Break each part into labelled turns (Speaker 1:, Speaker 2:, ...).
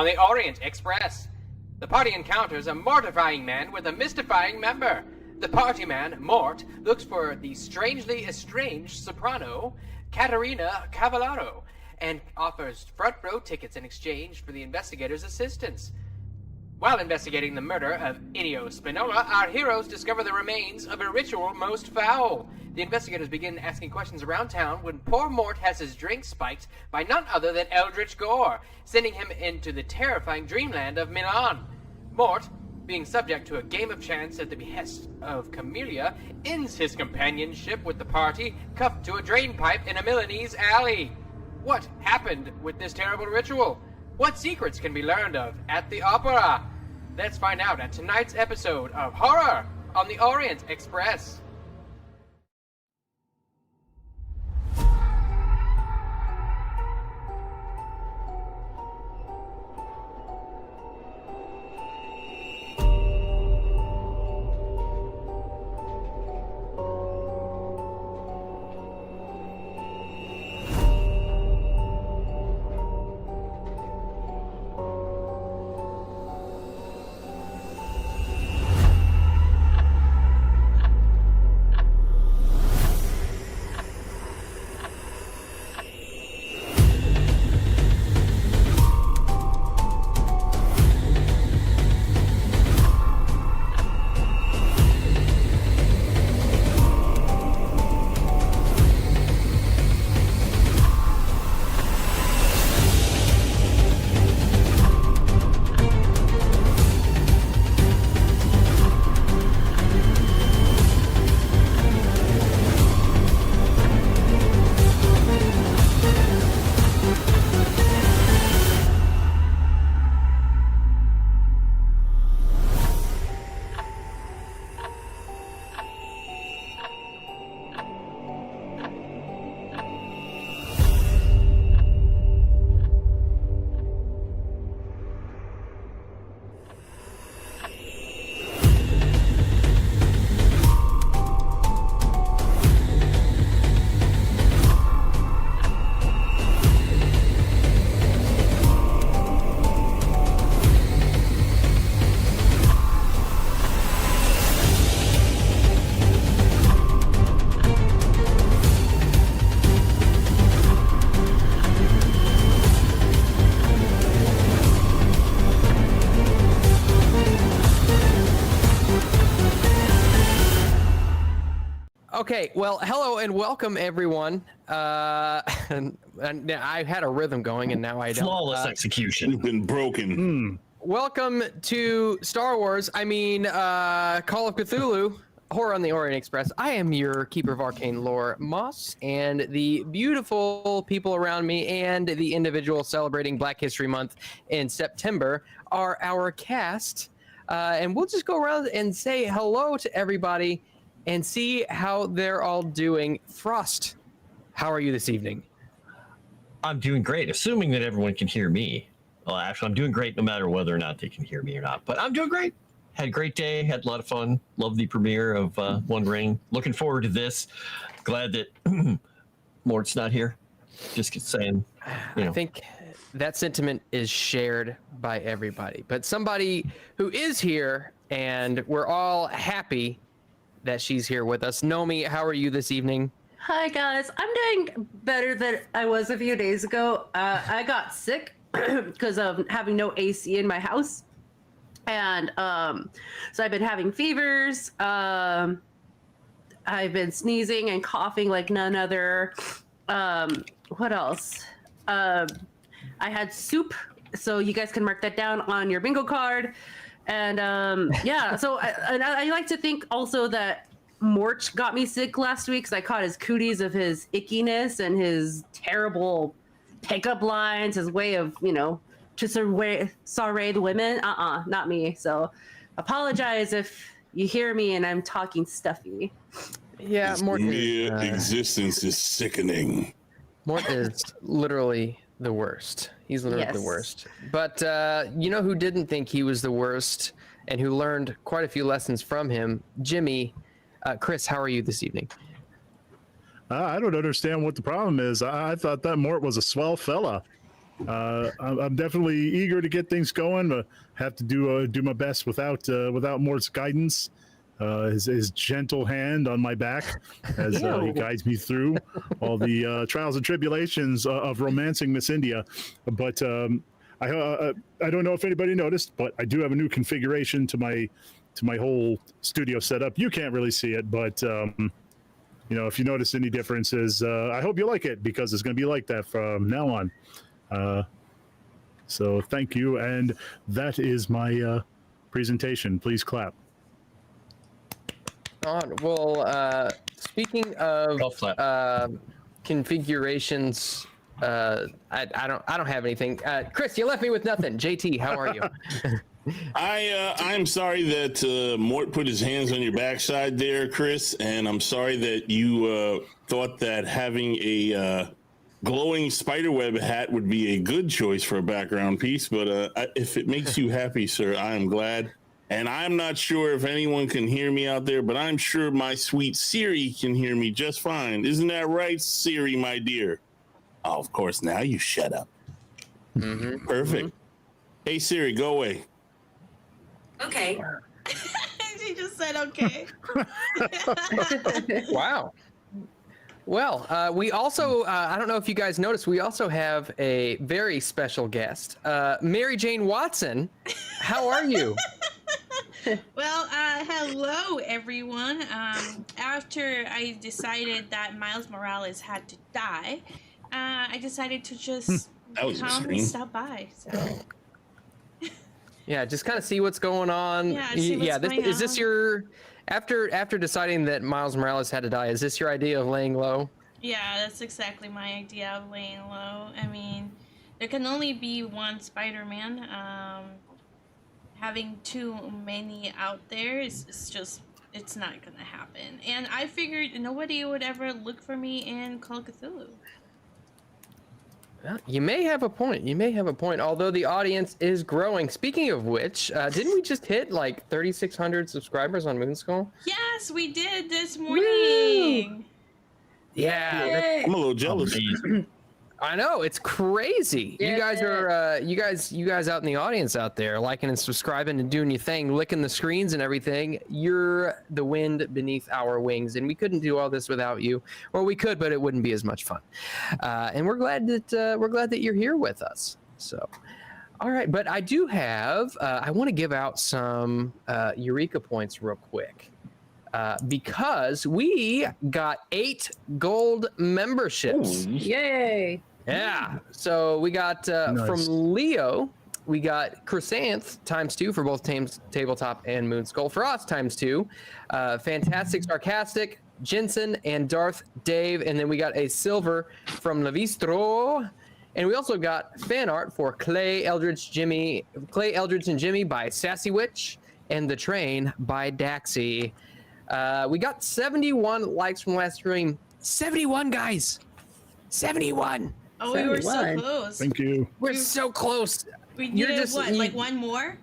Speaker 1: on the Orient Express. The party encounters a mortifying man with a mystifying member. The party man, Mort, looks for the strangely estranged soprano, Caterina Cavallaro, and offers front row tickets in exchange for the investigator's assistance. While investigating the murder of Ennio Spinola, our heroes discover the remains of a ritual most foul. The investigators begin asking questions around town when poor Mort has his drink spiked by none other than eldritch gore, sending him into the terrifying dreamland of Milan. Mort, being subject to a game of chance at the behest of Camellia, ends his companionship with the party, cuffed to a drain pipe in a Milanese alley. What happened with this terrible ritual? What secrets can be learned of at the opera? Let's find out at tonight's episode of Horror on the Orient Express. Okay, well, hello and welcome, everyone. And I had a rhythm going, and now I don't.
Speaker 2: Flawless execution.
Speaker 3: You've been broken.
Speaker 1: Welcome to Star Wars. Call of Cthulhu, Horror on the Orient Express. I am your keeper of arcane lore, Moss, and the beautiful people around me and the individual celebrating Black History Month in September are our cast. And we'll just go around and say hello to everybody and see how they're all doing. Frost, how are you this evening?
Speaker 2: I'm doing great, assuming that everyone can hear me. Well, actually, I'm doing great no matter whether or not they can hear me or not. But I'm doing great. Had a great day. Had a lot of fun. Loved the premiere of One Ring. Looking forward to this. Glad that Mort's not here. Just saying. You know.
Speaker 1: I think that sentiment is shared by everybody. But somebody who is here, and we're all happy that she's here with us. Nomi, how are you this evening?
Speaker 4: Hi guys, I'm doing better than I was a few days ago. I got sick because of having no AC in my house, and so I've been having fevers. I've been sneezing and coughing like none other. What else? I had soup, so you guys can mark that down on your bingo card. And yeah, so I like to think also that Mort got me sick last week because I caught his cooties of his ickiness and his terrible pickup lines, his way of, to sorry the women. Not me. So apologize if you hear me and I'm talking stuffy.
Speaker 1: Yeah,
Speaker 3: His
Speaker 1: Mort.
Speaker 3: mere existence is sickening.
Speaker 1: Mort is literally the worst. He's literally the worst. But you know who didn't think he was the worst and who learned quite a few lessons from him? Jimmy. Chris, how are you this evening?
Speaker 5: I don't understand what the problem is. I thought that Mort was a swell fella. I'm definitely eager to get things going. Have to do my best without Mort's guidance. His gentle hand on my back as he guides me through all the trials and tribulations of romancing Miss India. But I don't know if anybody noticed, but I do have a new configuration to my whole studio setup. You can't really see it, but if you notice any differences, I hope you like it, because it's going to be like that from now on. So thank you, and that is my presentation. Please clap.
Speaker 6: Well, speaking of configurations, I don't have anything. Chris, you left me with nothing. JT, how are you?
Speaker 3: I'm sorry that Mort put his hands on your backside there, Chris, and I'm sorry that you thought that having a glowing spiderweb hat would be a good choice for a background piece. But if it makes you happy, sir, I am glad. And I'm not sure if anyone can hear me out there, but I'm sure my sweet Siri can hear me just fine. Isn't that right, Siri, my dear? Oh, of course. Now you shut up. Mm-hmm. Perfect. Mm-hmm. Hey, Siri, go away.
Speaker 7: Okay.
Speaker 8: She just said okay.
Speaker 6: Wow. Well, we also, I don't know if you guys noticed, we also have a very special guest, Mary Jane Watson. How are you?
Speaker 8: Well, hello, everyone. After I decided that Miles Morales had to die, I decided to just come and stop by. So.
Speaker 6: Yeah, just kind of see what's going on. Is this your after deciding that Miles Morales had to die? Is this your idea of laying low?
Speaker 8: Yeah, that's exactly my idea of laying low. I mean, there can only be one Spider-Man. Having too many out there it's not gonna happen. And I figured nobody would ever look for me in Call of Cthulhu.
Speaker 6: Well, you may have a point. Although the audience is growing. Speaking of which, didn't we just hit like 3,600 subscribers on Moonskull?
Speaker 8: Yes, we did this morning.
Speaker 6: Woo! Yeah,
Speaker 3: I'm a little jealous.
Speaker 6: I know, it's crazy. You guys are you guys out in the audience out there liking and subscribing and doing your thing, licking the screens and everything. You're the wind beneath our wings, and we couldn't do all this without you. Or we could, but it wouldn't be as much fun. And we're glad that you're here with us. So, all right, but I do have I want to give out some Eureka points real quick. Because we got 8 gold memberships.
Speaker 4: Ooh, yay!
Speaker 6: Yeah. So we got
Speaker 5: nice.
Speaker 6: From Leo, we got Chrysanth ×2 for both Tabletop and Moonskull. For us, ×2. Fantastic Sarcastic, Jensen, and Darth Dave. And then we got a silver from Levistro. And we also got fan art for Clay Eldritch and Jimmy by Sassy Witch, and The Train by Daxie. We got 71 likes from last stream. 71, guys. 71.
Speaker 8: Oh, we were so close.
Speaker 5: Thank you.
Speaker 6: We're so close.
Speaker 8: We needed like one more?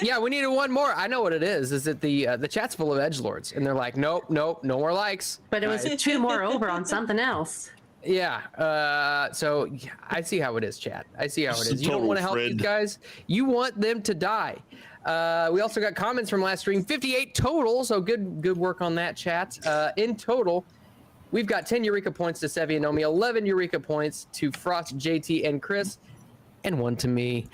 Speaker 6: Yeah, we needed one more. I know what it is. Is that the chat's full of edgelords, and they're like, nope, no more likes.
Speaker 4: But it was 2 more over on something else.
Speaker 6: Yeah. So I see how it is, chat. I see how it is. You don't want to help these guys. You want them to die. We also got comments from last stream. 58 total. So good work on that, chat. In total, we've got 10 Eureka points to Sevi and Nomi, 11 Eureka points to Frost, JT, and Chris, and 1 to me.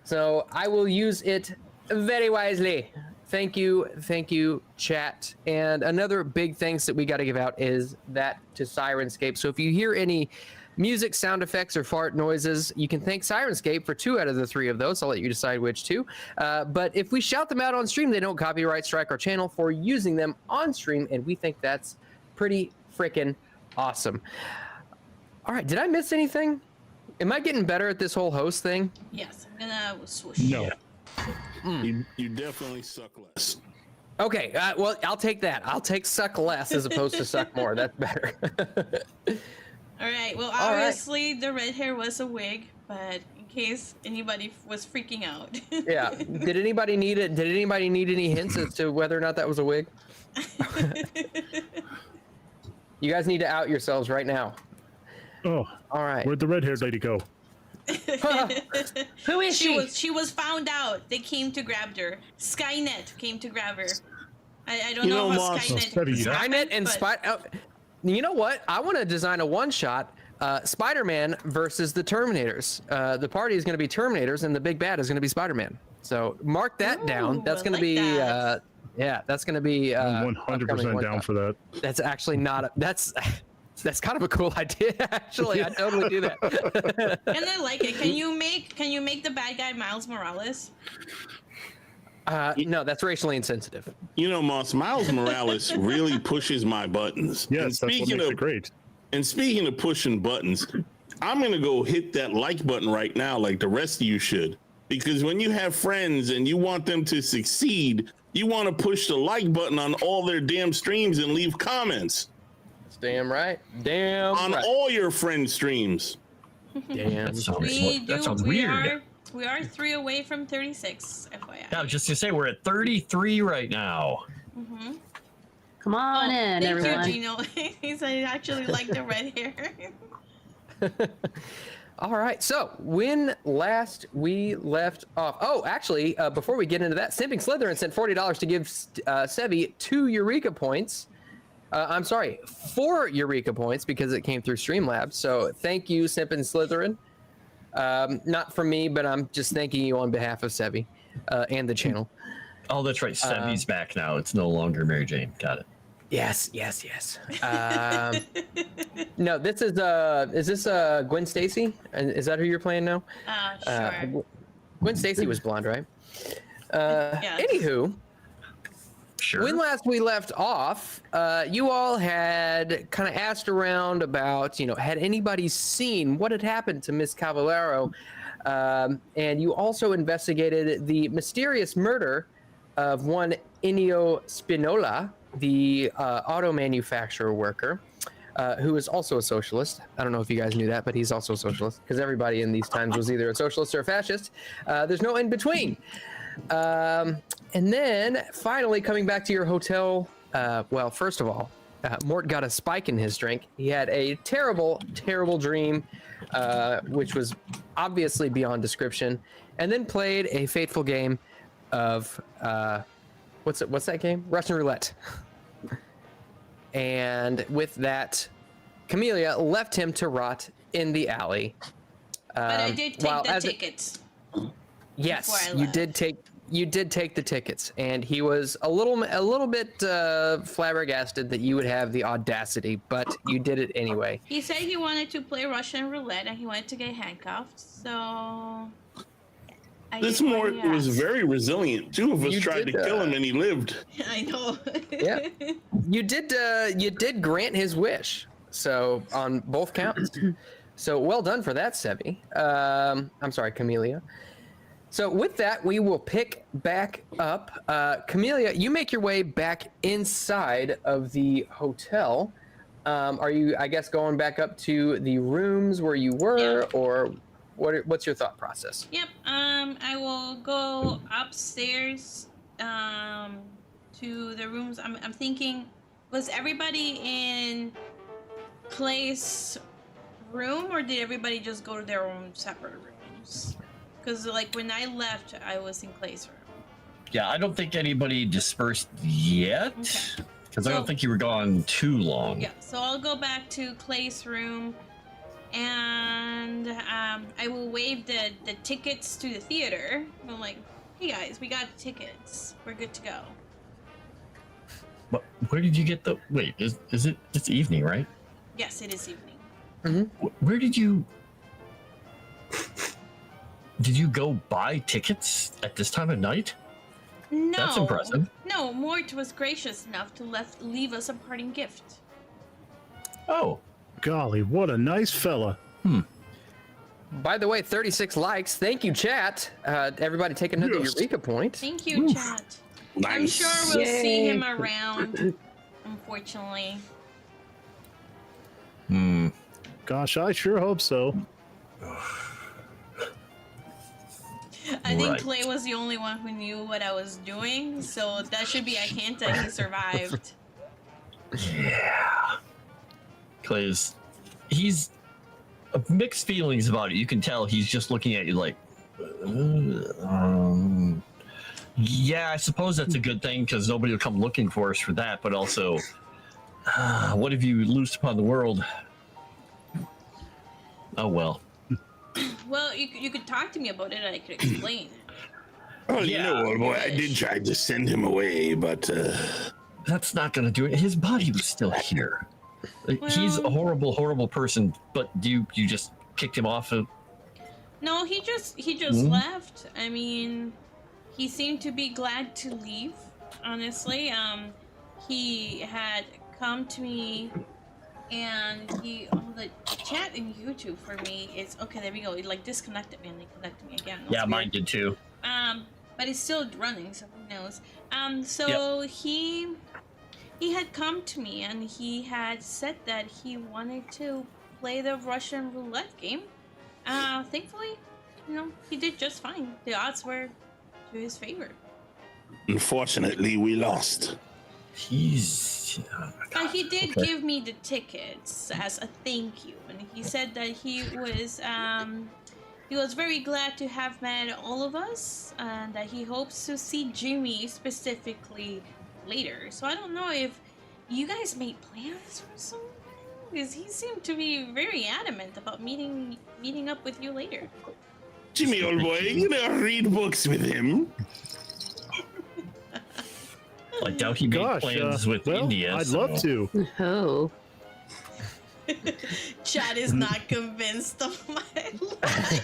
Speaker 6: So I will use it very wisely. Thank you, chat. And another big thanks that we got to give out is that to Sirenscape. So if you hear any music, sound effects, or fart noises, you can thank Sirenscape for 2 out of the 3 of those. I'll let you decide which 2. But if we shout them out on stream, they don't copyright strike our channel for using them on stream, and we think that's pretty freaking awesome. All right, did I miss anything? Am I getting better at this whole host thing?
Speaker 8: Yes, I'm gonna swoosh.
Speaker 5: No.
Speaker 3: You definitely suck less.
Speaker 6: Okay, well, I'll take that. I'll take suck less as opposed to suck more. That's better.
Speaker 8: All right, well, obviously the red hair was a wig, but in case anybody was freaking out.
Speaker 6: Yeah. Did anybody need it? Did anybody need any hints as to whether or not that was a wig? You guys need to out yourselves right now.
Speaker 5: Oh,
Speaker 6: all right.
Speaker 5: Where'd the red-haired lady go?
Speaker 4: Who is she?
Speaker 8: She was found out. They came to grab her. Skynet came to grab her. I don't know how
Speaker 6: Skynet and
Speaker 8: Spider.
Speaker 6: You know what? I want to design a one-shot. Spider-Man versus the Terminators. The party is going to be Terminators, and the big bad is going to be Spider-Man. So mark that down. That's going to be, that's going to be.
Speaker 5: I'm 100% down for that.
Speaker 6: That's actually not. That's kind of a cool idea. Actually, I totally do that.
Speaker 8: And I like it. Can you make the bad guy Miles Morales?
Speaker 6: No, that's racially insensitive.
Speaker 3: You know, Moss, Miles Morales really pushes my buttons.
Speaker 5: Yes, that's what makes it great.
Speaker 3: And speaking of pushing buttons, I'm going to go hit that like button right now like the rest of you should. Because when you have friends and you want them to succeed, you want to push the like button on all their damn streams and leave comments.
Speaker 6: That's damn right. Damn
Speaker 3: on
Speaker 6: right.
Speaker 3: all your friend streams.
Speaker 6: Damn.
Speaker 2: That sounds weird.
Speaker 8: We are 3 away from 36, FYI.
Speaker 2: Yeah, I was just to say we're at 33 right now.
Speaker 8: Mm-hmm.
Speaker 4: Come on in, everyone.
Speaker 8: Thank you, Gino. He said he actually liked the red hair.
Speaker 6: All right. So when last we left off, actually, before we get into that, Simping Slytherin sent $40 to give Sevi 2 Eureka points. I'm sorry, 4 Eureka points because it came through Streamlabs. So thank you, Simping Slytherin. Not from me, but I'm just thanking you on behalf of Sevi and the channel.
Speaker 2: Oh, that's right. Sevi's back now. It's no longer Mary Jane. Got it.
Speaker 6: Yes. No, this is this Gwen Stacy? Is that who you're playing now?
Speaker 8: Sure.
Speaker 6: Gwen Stacy was blonde, right?
Speaker 8: Yes.
Speaker 6: Anywho,
Speaker 2: Sure.
Speaker 6: when last we left off, you all had kind of asked around about, had anybody seen what had happened to Miss Cavallaro? And you also investigated the mysterious murder of one Ennio Spinola, the auto manufacturer worker, who is also a socialist. I don't know if you guys knew that, but he's also a socialist because everybody in these times was either a socialist or a fascist. There's no in between. And then finally coming back to your hotel, well, first of all, Mort got a spike in his drink. He had a terrible, terrible dream, which was obviously beyond description, and then played a fateful game of what's that game? Russian roulette. And with that, Camellia left him to rot in the alley.
Speaker 8: But I did take the tickets.
Speaker 6: Yes, you did take the tickets, and he was a little bit flabbergasted that you would have the audacity, but you did it anyway.
Speaker 8: He said he wanted to play Russian roulette and he wanted to get handcuffed, so
Speaker 3: this Mort was very resilient. 2 of us tried to kill him and he lived.
Speaker 8: I know.
Speaker 6: Yeah. You did grant his wish. So on both counts. So well done for that, Sevi. I'm sorry, Camellia. So with that, we will pick back up. Camellia, you make your way back inside of the hotel. Are you, I guess, going back up to the rooms where you were, or what's your thought process?
Speaker 8: Yep. I will go upstairs to the rooms. I'm thinking, was everybody in Clay's room, or did everybody just go to their own separate rooms? Because like when I left, I was in Clay's room.
Speaker 2: Yeah, I don't think anybody dispersed yet, because I don't think you were gone too long.
Speaker 8: Yeah, so I'll go back to Clay's room, and I will wave the tickets to the theater. I'm like, hey guys, we got tickets. We're good to go.
Speaker 2: But where did you get the? Wait, is it? It's evening, right?
Speaker 8: Yes, it is evening.
Speaker 6: Mm-hmm.
Speaker 2: Where did you? Did you go buy tickets at this time of night?
Speaker 8: No.
Speaker 2: That's impressive.
Speaker 8: No, Mort was gracious enough to leave us a parting gift.
Speaker 2: Oh.
Speaker 5: Golly, what a nice fella.
Speaker 6: By the way, 36 likes. Thank you, chat. Everybody take another Eureka point.
Speaker 8: Thank you, chat.
Speaker 3: Nice.
Speaker 8: I'm sure we'll see him around, unfortunately.
Speaker 5: Gosh, I sure hope so.
Speaker 8: I think Clay was the only one who knew what I was doing, so that should be a hint that he survived.
Speaker 2: Yeah. He's mixed feelings about it. You can tell he's just looking at you like, yeah, I suppose that's a good thing because nobody will come looking for us for that. But also, what if you loosed upon the world? Oh well.
Speaker 8: Well, you could talk to me about it and I could explain.
Speaker 3: Oh, you know, old boy, I did try to send him away, but
Speaker 2: that's not going to do it. His body was still here. He's a horrible, horrible person. But you just kicked him off of?
Speaker 8: No, he just left. I mean, he seemed to be glad to leave. Honestly, he had come to me, and the chat in YouTube for me is okay. There we go. It like disconnected me and then connected me again.
Speaker 2: Yeah, mine did too.
Speaker 8: But it's still running, so who knows? So yep. He had come to me and he had said that he wanted to play the Russian roulette game. Thankfully, he did just fine. The odds were to his favor.
Speaker 3: Unfortunately, we lost.
Speaker 8: But he did give me the tickets as a thank you, and he said that he was very glad to have met all of us, and that he hopes to see Jimmy specifically later. So I don't know if you guys made plans for something, because he seemed to be very adamant about meeting up with you later.
Speaker 3: Jimmy, old boy, read books with him.
Speaker 2: I doubt he made plans with India.
Speaker 5: I'd love to.
Speaker 4: Oh.
Speaker 8: Chad is not convinced of my life.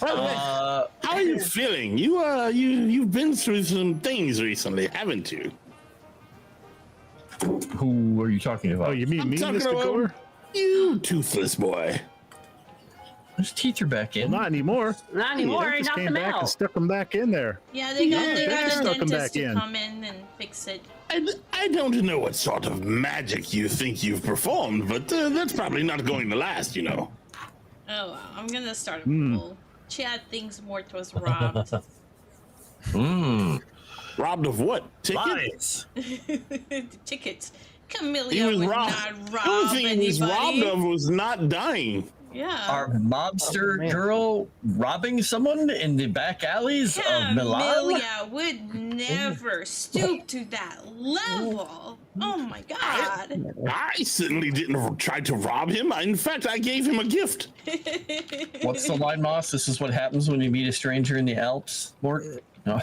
Speaker 3: How are you feeling? You've been through some things recently, haven't you?
Speaker 2: Who are you talking about?
Speaker 5: Oh, you mean me, Mr. Gore?
Speaker 3: You toothless boy.
Speaker 2: His teeth are back in.
Speaker 5: Well, not anymore.
Speaker 4: Not anymore. He knocked them out.
Speaker 5: And stuck them back in there.
Speaker 8: Yeah, they got a dentist to come in and fix it.
Speaker 3: I don't know what sort of magic you think you've performed, but that's probably not going to last,
Speaker 8: Oh, wow. I'm gonna start a poll. Chad thinks Mort was robbed.
Speaker 3: Robbed of what? Tickets?
Speaker 8: Tickets. Camellia would not rob
Speaker 3: The only thing
Speaker 8: anybody.
Speaker 3: he was robbed of was not dying.
Speaker 8: Yeah.
Speaker 2: Our mobster girl robbing someone in the back alleys of Milan?
Speaker 8: Camellia would never stoop to that level. Oh my god.
Speaker 3: I certainly didn't try to rob him. In fact, I gave him a gift.
Speaker 2: What's the line, Moss? This is what happens when you meet a stranger in the Alps, Mort? No.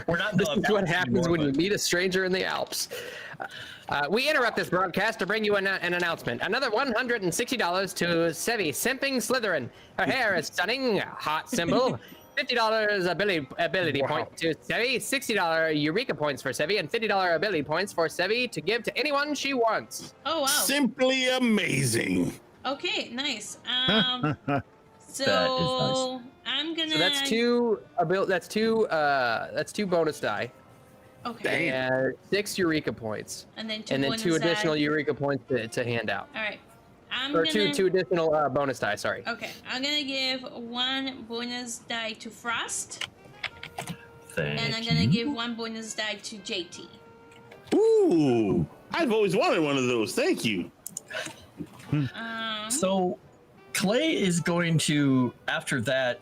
Speaker 2: We're not.
Speaker 6: This is what happens when you meet a stranger in the Alps. We interrupt this broadcast to bring you an announcement. Another $160 to Sevi Simping Slytherin. Her hair is stunning. Hot symbol. $50 ability point to Sevi. $60 Eureka points for Sevi, and $50 ability points for Sevi to give to anyone she wants.
Speaker 8: Oh wow!
Speaker 3: Simply amazing.
Speaker 8: Okay, nice. So
Speaker 2: nice.
Speaker 8: I'm gonna.
Speaker 6: So that's two bonus die.
Speaker 8: Okay.
Speaker 6: And 6 Eureka points.
Speaker 8: And then
Speaker 6: two additional Eureka points to hand out.
Speaker 8: All right.
Speaker 6: Two additional bonus die. Sorry.
Speaker 8: Okay, I'm gonna give 1 bonus die to Frost. And I'm gonna give 1 bonus die to JT.
Speaker 3: Ooh, I've always wanted one of those. Thank you.
Speaker 2: So Clay is going to, after that,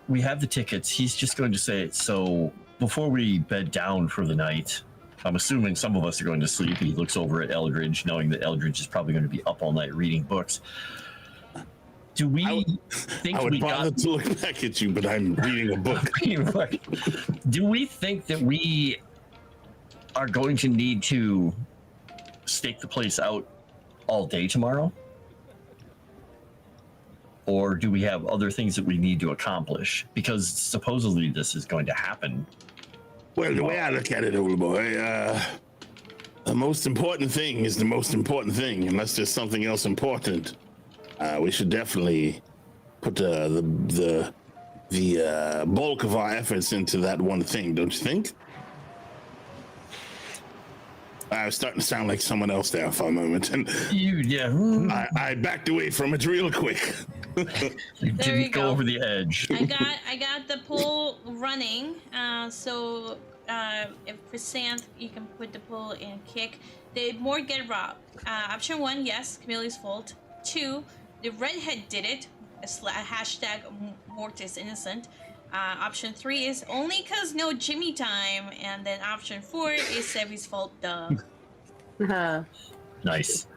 Speaker 2: we have the tickets. He's just going to say, so before we bed down for the night, I'm assuming some of us are going to sleep. He looks over at Eldridge, knowing that Eldridge is probably going to be up all night reading books. Do we think
Speaker 3: I would bother to look back at you, but I'm reading a book.
Speaker 2: Do we think that we are going to need to stake the place out all day tomorrow? Or do we have other things that we need to accomplish? Because supposedly this is going to happen.
Speaker 3: Well, the way I look at it, old boy, the most important thing is the most important thing. Unless there's something else important, we should definitely put the bulk of our efforts into that one thing, don't you think? I was starting to sound like someone else there for a moment, and I backed away from it real quick.
Speaker 2: You didn't go over the edge.
Speaker 8: I got the poll running. So if Chrysanth, you can put the poll in kick. Did Mort get robbed? Option 1, yes, Camille's fault. 2, the redhead did it. Hashtag Mortis Innocent. Option 3 is only cause no Jimmy time, and then option 4 is Sevi's fault. Duh.
Speaker 2: Nice.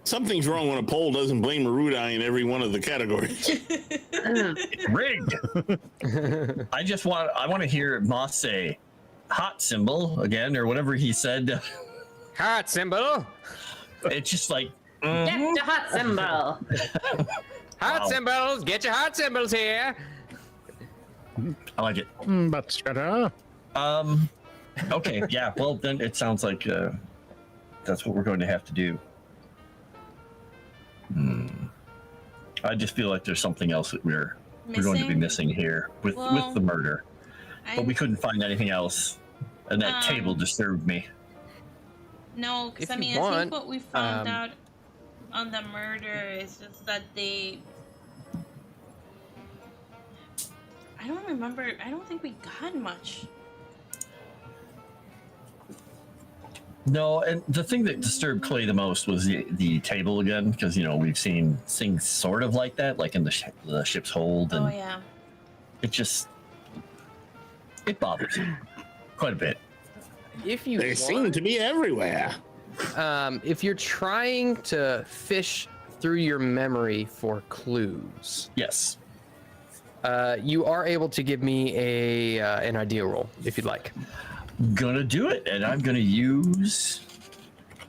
Speaker 3: Something's wrong when a poll doesn't blame Marudai in every one of the categories.
Speaker 2: Rigged. I want to hear Moss say hot symbol again, or whatever he said.
Speaker 6: Hot symbol.
Speaker 2: It's just like
Speaker 4: Get the hot symbol.
Speaker 6: Hot
Speaker 2: Wow.
Speaker 6: symbols. Get your hot symbols here.
Speaker 2: I like it.
Speaker 5: But
Speaker 2: Okay, yeah. Well, then it sounds like that's what we're going to have to do. I just feel like there's something else that we're going to be missing here with the murder, but we couldn't find anything else, and that table disturbed me.
Speaker 8: No, because
Speaker 6: If
Speaker 8: I mean,
Speaker 6: you
Speaker 8: I think
Speaker 6: want,
Speaker 8: what we found out on the murder is just that I don't remember. I don't think we got much.
Speaker 2: No, and the thing that disturbed Clay the most was the table again, because we've seen things sort of like that, like in the ship's hold, and
Speaker 8: Oh yeah.
Speaker 2: it bothers me quite a bit.
Speaker 6: If you
Speaker 3: They seem to be everywhere.
Speaker 6: if you're trying to fish through your memory for clues,
Speaker 2: Yes.
Speaker 6: you are able to give me an idea roll if you'd like.
Speaker 2: Gonna do it, and I'm gonna use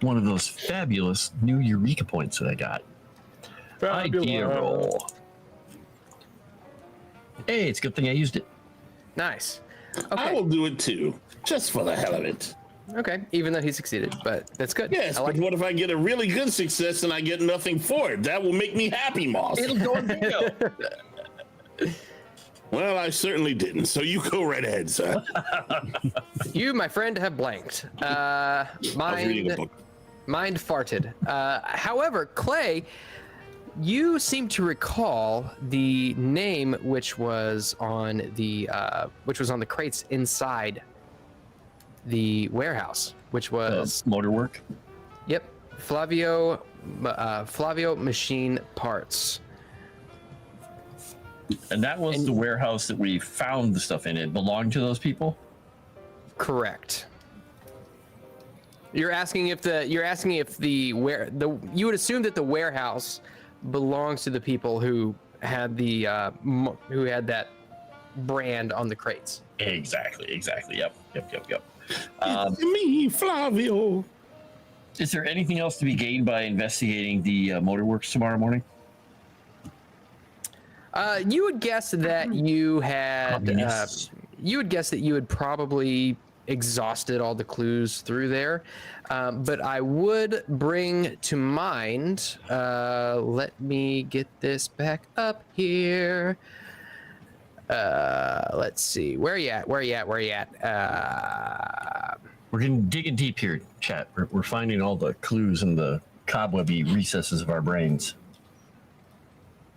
Speaker 2: one of those fabulous new Eureka points that I got. Idea roll. Hey, it's a good thing I used it.
Speaker 6: Nice.
Speaker 3: I
Speaker 6: Okay.
Speaker 3: will do it too, just for the hell of it.
Speaker 6: Okay. Even though he succeeded, but that's good.
Speaker 3: Yes,
Speaker 6: I like
Speaker 3: but what if I get a really good success and I get nothing for it? That will make me happy, Moss.
Speaker 2: It'll go in bingo.
Speaker 3: Well, I certainly didn't, so you go right ahead, sir.
Speaker 6: You, my friend, have blanked.
Speaker 3: I was reading a book.
Speaker 6: Mind farted. However, Clay, you seem to recall the name which was on the crates inside the warehouse, which was
Speaker 2: Motorwork.
Speaker 6: yep, Flavio Machine Parts.
Speaker 2: And that was the warehouse that we found the stuff in. It belonged to those people.
Speaker 6: Correct. You're asking if you would assume that the warehouse belongs to the people who had that brand on the crates.
Speaker 2: Exactly. Yep.
Speaker 3: It's me, Flavio.
Speaker 2: Is there anything else to be gained by investigating the Motorworks tomorrow morning?
Speaker 6: You would guess that you had. You would guess that you had probably exhausted all the clues through there, but I would bring to mind. Let me get this back up here. Let's see. Where are you at? We're
Speaker 2: getting digging deep here, chat. We're finding all the clues in the cobwebby recesses of our brains.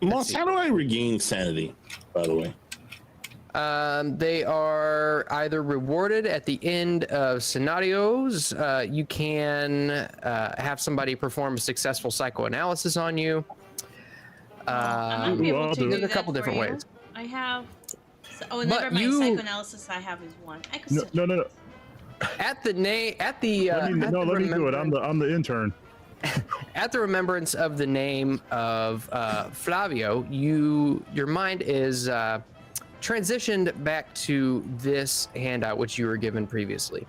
Speaker 3: Moss, how do I regain sanity, by the way?
Speaker 6: They are either rewarded at the end of scenarios. You can have somebody perform a successful psychoanalysis on you.
Speaker 8: I might be able to do
Speaker 6: there's a
Speaker 8: that
Speaker 6: couple
Speaker 8: for
Speaker 6: different
Speaker 8: you.
Speaker 6: ways.
Speaker 8: I have.
Speaker 6: But
Speaker 8: Never mind.
Speaker 6: you-
Speaker 8: Psychoanalysis I have is 1. I can still
Speaker 5: No.
Speaker 6: Let me
Speaker 5: do it. I'm the intern.
Speaker 6: At the remembrance of the name of Flavio, your mind is transitioned back to this handout which you were given previously.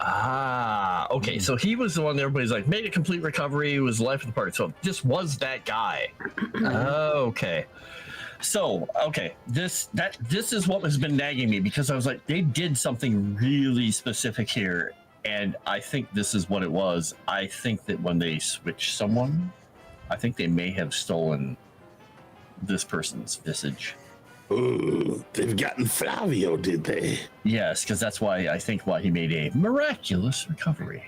Speaker 2: Okay. So he was the one that everybody's like made a complete recovery. Was the life of the party. So this was that guy. Okay. So this is what has been nagging me, because I was like, they did something really specific here. And I think this is what it was. I think that when they switched someone, I think they may have stolen this person's visage.
Speaker 3: Ooh, they've gotten Flavio, did they?
Speaker 2: Yes, because that's why he made a miraculous recovery.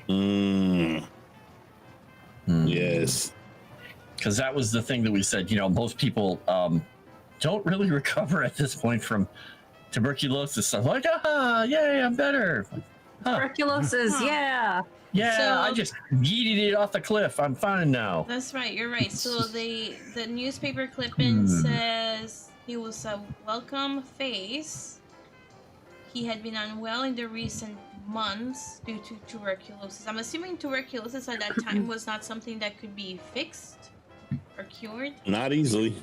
Speaker 3: Yes.
Speaker 2: Because that was the thing that we said, most people don't really recover at this point from tuberculosis. I'm like, yay, I'm better.
Speaker 4: Tuberculosis,
Speaker 8: Huh.
Speaker 4: yeah.
Speaker 2: Yeah,
Speaker 8: So-
Speaker 2: I just yeeted it off the cliff. I'm fine now.
Speaker 8: That's right. You're right. So the newspaper clipping says he was a welcome face. He had been unwell in the recent months due to tuberculosis. I'm assuming tuberculosis at that time was not something that could be fixed or cured.
Speaker 3: Not easily.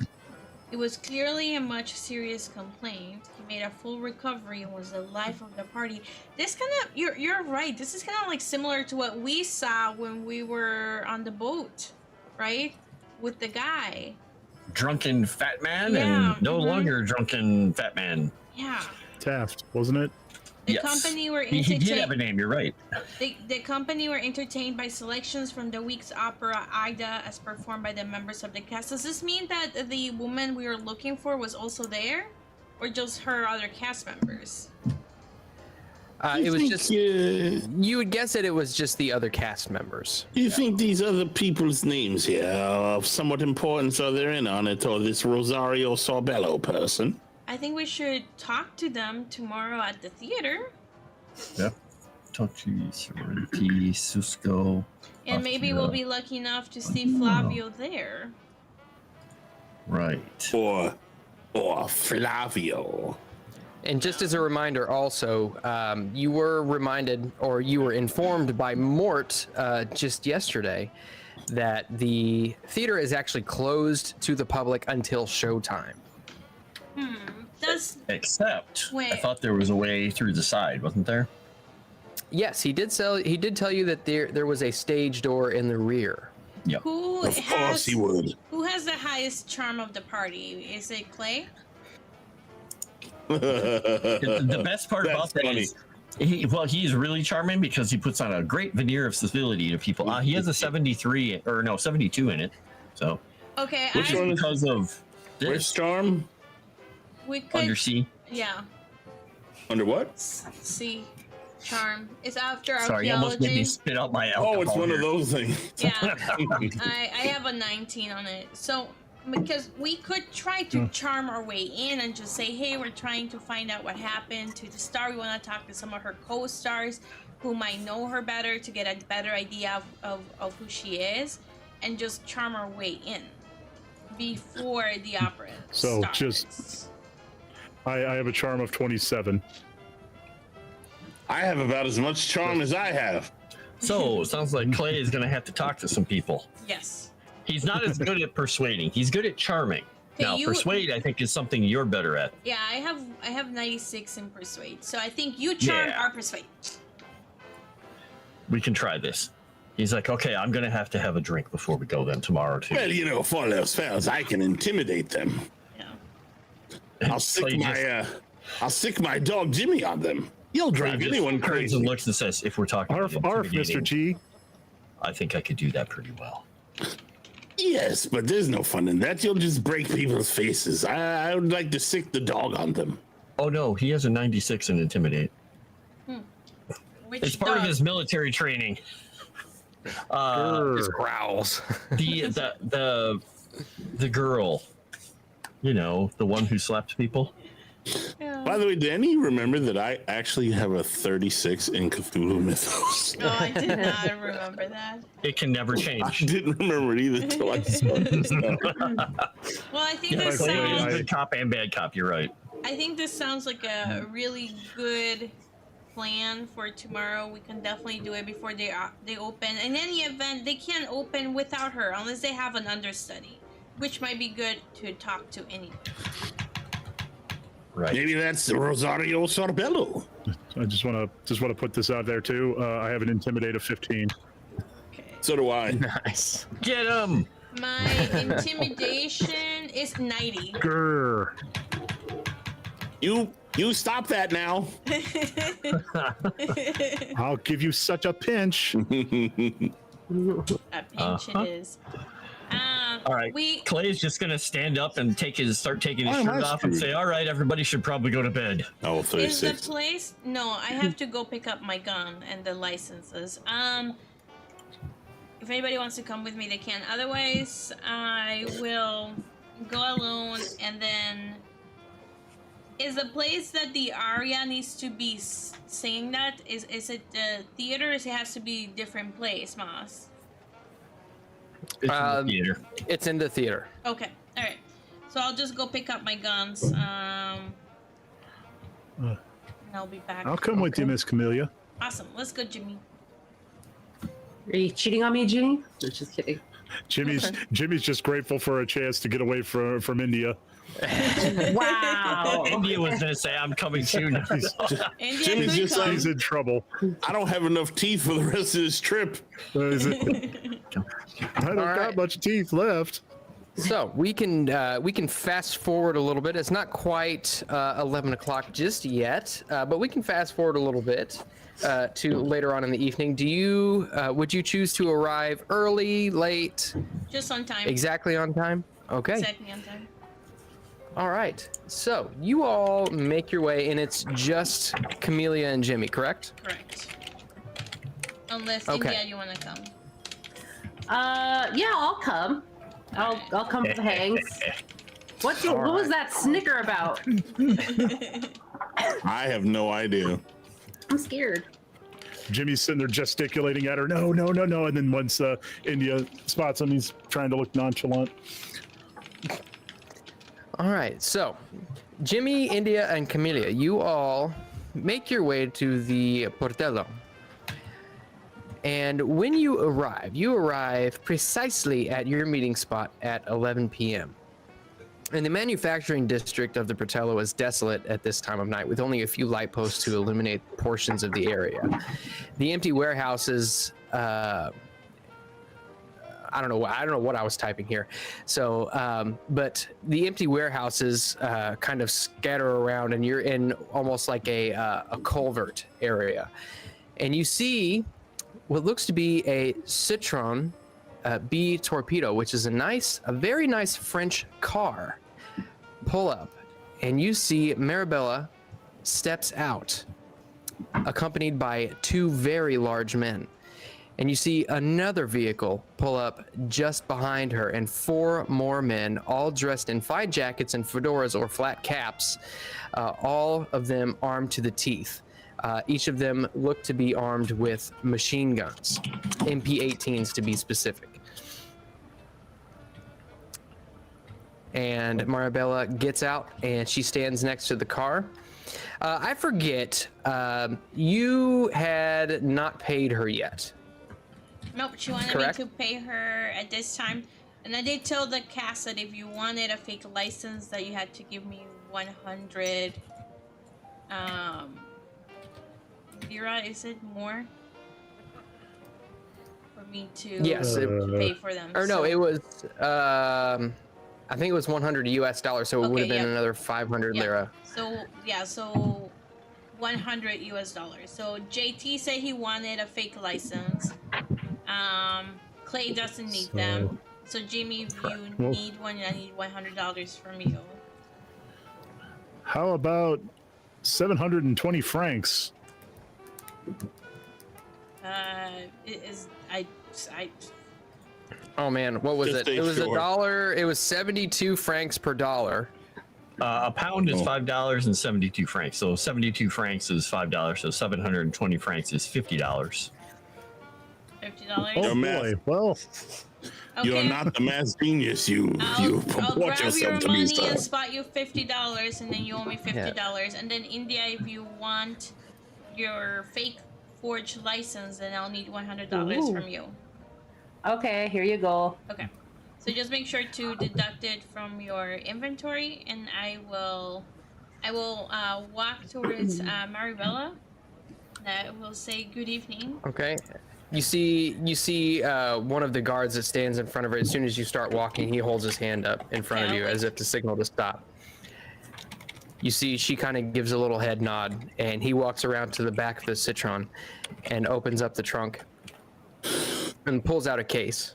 Speaker 8: It was clearly a much serious complaint. He made a full recovery and was the life of the party. This kind of, you're right. This is kind of like similar to what we saw when we were on the boat, right? With the guy.
Speaker 2: Drunken fat man
Speaker 8: Yeah,
Speaker 2: and no longer drunken fat man.
Speaker 8: Yeah.
Speaker 5: Taft, wasn't it?
Speaker 8: The
Speaker 2: Yes.
Speaker 8: company were
Speaker 2: He did have a
Speaker 8: entertained.
Speaker 2: name, you're right.
Speaker 8: The company were entertained by selections from the week's opera Aida, as performed by the members of the cast. Does this mean that the woman we were looking for was also there, or just her other cast members?
Speaker 6: It was just
Speaker 3: You
Speaker 6: you would guess that it was just the other cast members.
Speaker 3: think these other people's names here are of somewhat importance? Are they in on it, or this Rosario Sorbello person?
Speaker 8: I think we should talk to them tomorrow at the theater,
Speaker 2: Yep. Tochi, Serenity, Susco.
Speaker 8: and maybe we'll be lucky enough to see Flavio there.
Speaker 2: Right.
Speaker 3: Or Flavio.
Speaker 6: And just as a reminder, also, you were reminded, or you were informed by Mort just yesterday, that the theater is actually closed to the public until showtime.
Speaker 8: Does
Speaker 2: Except, I
Speaker 8: Wait.
Speaker 2: thought there was a way through the side, wasn't there?
Speaker 6: Yes, he did tell you that there was a stage door in the rear.
Speaker 2: Yep.
Speaker 8: who
Speaker 3: Of course he would.
Speaker 8: who has the highest charm of the party? Is it Clay?
Speaker 2: The best part
Speaker 3: That's
Speaker 2: about that
Speaker 3: funny.
Speaker 2: is, he's really charming because he puts on a great veneer of civility to people. He has a 72 in it. So,
Speaker 8: Okay,
Speaker 3: Which
Speaker 8: I,
Speaker 3: one?
Speaker 2: because of
Speaker 3: Where's
Speaker 2: this
Speaker 3: Charm?
Speaker 8: we could.
Speaker 2: undersea.
Speaker 8: Yeah.
Speaker 3: Under what?
Speaker 8: See, charm. It's after
Speaker 2: Sorry, you almost made me
Speaker 8: archaeology.
Speaker 2: spit out my alcohol.
Speaker 3: Oh, it's one of
Speaker 2: here.
Speaker 3: those things.
Speaker 8: Yeah, I have a 19 on it. So because we could try to charm our way in and just say, hey, we're trying to find out what happened to the star. We want to talk to some of her co-stars who might know her better to get a better idea of who she is, and just charm our way in before the opera
Speaker 5: So,
Speaker 8: starts.
Speaker 5: just- I have a charm of 27.
Speaker 3: I have about as much charm as I have.
Speaker 2: So, it sounds like Clay is going to have to talk to some people.
Speaker 8: Yes.
Speaker 2: He's not as good at persuading. He's good at charming.
Speaker 8: Okay,
Speaker 2: Now,
Speaker 8: you-
Speaker 2: persuade, I think, is something you're better at.
Speaker 8: Yeah, I have 96 in persuade. So I think you charm
Speaker 2: Yeah.
Speaker 8: or persuade.
Speaker 2: We can try this. He's like, okay, I'm going to have a drink before we go then tomorrow, too.
Speaker 3: Well, you know, for those fellas, I can intimidate them.
Speaker 8: Yeah.
Speaker 3: I'll stick
Speaker 2: Clay
Speaker 3: I'll stick my dog Jimmy on them. He'll drive
Speaker 2: just
Speaker 3: anyone
Speaker 2: turns
Speaker 3: crazy.
Speaker 2: and looks and says, if we're talking
Speaker 5: Arf,
Speaker 2: about
Speaker 5: arf, Mr.
Speaker 2: intimidating,
Speaker 5: G.
Speaker 2: I think I could do that pretty well.
Speaker 3: Yes, but there's no fun in that. You'll just break people's faces. I would like to sick the dog on them.
Speaker 2: Oh, no, he has a 96 in Intimidate.
Speaker 8: Which
Speaker 2: It's part of
Speaker 8: dog?
Speaker 2: his military training.
Speaker 6: Just
Speaker 5: Grr.
Speaker 6: growls.
Speaker 2: The girl, you know, the one who slapped people.
Speaker 8: Yeah.
Speaker 3: By the way, did any remember that I actually have a 36 in Cthulhu Mythos?
Speaker 8: No, I did not remember that.
Speaker 2: It can never
Speaker 3: I
Speaker 2: change.
Speaker 3: didn't remember it either till I saw this stuff.
Speaker 8: Well, I think
Speaker 2: Yeah,
Speaker 8: this
Speaker 2: Clay is
Speaker 8: sounds.
Speaker 2: good cop and bad cop. You're right.
Speaker 8: I think this sounds like a really good plan for tomorrow. We can definitely do it before they open. In any event, they can't open without her unless they have an understudy, which might be good to talk to anyway.
Speaker 2: Right.
Speaker 3: Maybe that's Rosario Sorbello.
Speaker 5: I just want to put this out there too. I have an intimidate of 15.
Speaker 8: Okay.
Speaker 3: So do I.
Speaker 6: Nice.
Speaker 2: Get him.
Speaker 8: My intimidation is 90.
Speaker 5: Grr.
Speaker 3: You stop that now.
Speaker 5: I'll give you such a pinch.
Speaker 8: A pinch it is.
Speaker 2: All right. Clay's just gonna stand up and start taking his
Speaker 3: Why am
Speaker 2: shirt
Speaker 3: I
Speaker 2: off and
Speaker 3: screwed?
Speaker 2: say, "All right, everybody should probably go to bed."
Speaker 3: Oh,
Speaker 8: Is the
Speaker 3: 36.
Speaker 8: place? No, I have to go pick up my gun and the licenses. If anybody wants to come with me, they can. Otherwise, I will go alone and then Is the place that the aria needs to be saying that? Is it the theater, or it has to be a different place, Moss?
Speaker 2: It's in the theater.
Speaker 6: It's in the theater.
Speaker 8: Okay, all right. So I'll just go pick up my guns. And I'll be back.
Speaker 5: I'll come with you, Miss Camellia.
Speaker 8: Awesome. Let's go, Jimmy.
Speaker 4: Are you cheating on me, Jimmy? Just kidding.
Speaker 5: Jimmy's just grateful for a chance to get away from India.
Speaker 4: Wow.
Speaker 2: India was going to say, I'm coming soon.
Speaker 3: Jimmy's just like,
Speaker 5: He's in trouble.
Speaker 3: I don't have enough teeth for the rest of this trip.
Speaker 5: I don't got much teeth left.
Speaker 6: So we can fast forward a little bit. It's not quite 11 o'clock just yet, but we can fast forward a little bit to later on in the evening. Do you would you choose to arrive early, late?
Speaker 8: Just on time.
Speaker 6: Exactly on time? Okay.
Speaker 8: Exactly on time.
Speaker 6: All right. So you all make your way, and it's just Camellia and Jimmy, correct?
Speaker 8: Correct. Unless
Speaker 6: Okay.
Speaker 8: India, you want to come.
Speaker 4: Yeah, I'll come. I'll come for the hangs. What was that snicker about?
Speaker 3: I have no idea.
Speaker 4: I'm scared.
Speaker 5: Jimmy's sitting there gesticulating at her. No. And then once India spots him, he's trying to look nonchalant.
Speaker 6: All right, so Jimmy, India, and Camellia, you all make your way to the Portello. And when you arrive precisely at your meeting spot at 11 p.m. And the manufacturing district of the Portello is desolate at this time of night, with only a few light posts to illuminate portions of the area. The empty warehouses, I don't know what I was typing here. So, but the empty warehouses kind of scatter around, and you're in almost like a culvert area. And you see what looks to be a Citroen B Torpedo, which is a very nice French car, pull up. And you see Marabella steps out, accompanied by two very large men. And you see another vehicle pull up just behind her, and four more men, all dressed in fine jackets and fedoras or flat caps, all of them armed to the teeth. Each of them look to be armed with machine guns, MP-18s to be specific. And Marabella gets out, and she stands next to the car. I forget, you had not paid her yet.
Speaker 8: Nope, she wanted
Speaker 6: Correct.
Speaker 8: me to pay her at this time. And I did tell the cast that if you wanted a fake license, that you had to give me 100 lira, is it more? For me to pay for them.
Speaker 6: Or no, it was, I think it was 100 US dollars, so it would have been another 500 lira.
Speaker 8: So 100 US dollars. So JT said he wanted a fake license. Clay doesn't need them. So Jimmy, if you need one, I need $100 from you.
Speaker 5: How about 720 francs?
Speaker 6: Oh man, what was
Speaker 3: Just
Speaker 6: it? It was
Speaker 3: short.
Speaker 6: $1. It was 72 francs per dollar.
Speaker 2: A pound is $5.72 francs. So 72 francs is $5. So 720 francs is $50.
Speaker 8: $50?
Speaker 5: Oh boy. Well,
Speaker 8: Okay.
Speaker 3: You're not the math genius. You
Speaker 8: I'll
Speaker 3: purport
Speaker 8: grab
Speaker 3: yourself
Speaker 8: your
Speaker 3: to be
Speaker 8: money
Speaker 3: stuff.
Speaker 8: and spot you $50, and then you owe me $50. And then India, if you want your fake forged license, then I'll need $100 from you.
Speaker 4: Okay, here you go.
Speaker 8: Okay. So just make sure to deduct it from your inventory, and I will walk towards Maribella. I will say good evening.
Speaker 6: Okay. You see one of the guards that stands in front of her. As soon as you start walking, he holds his hand up in front of you as if to signal to stop. You see she kind of gives a little head nod, and he walks around to the back of the Citroen and opens up the trunk and pulls out a case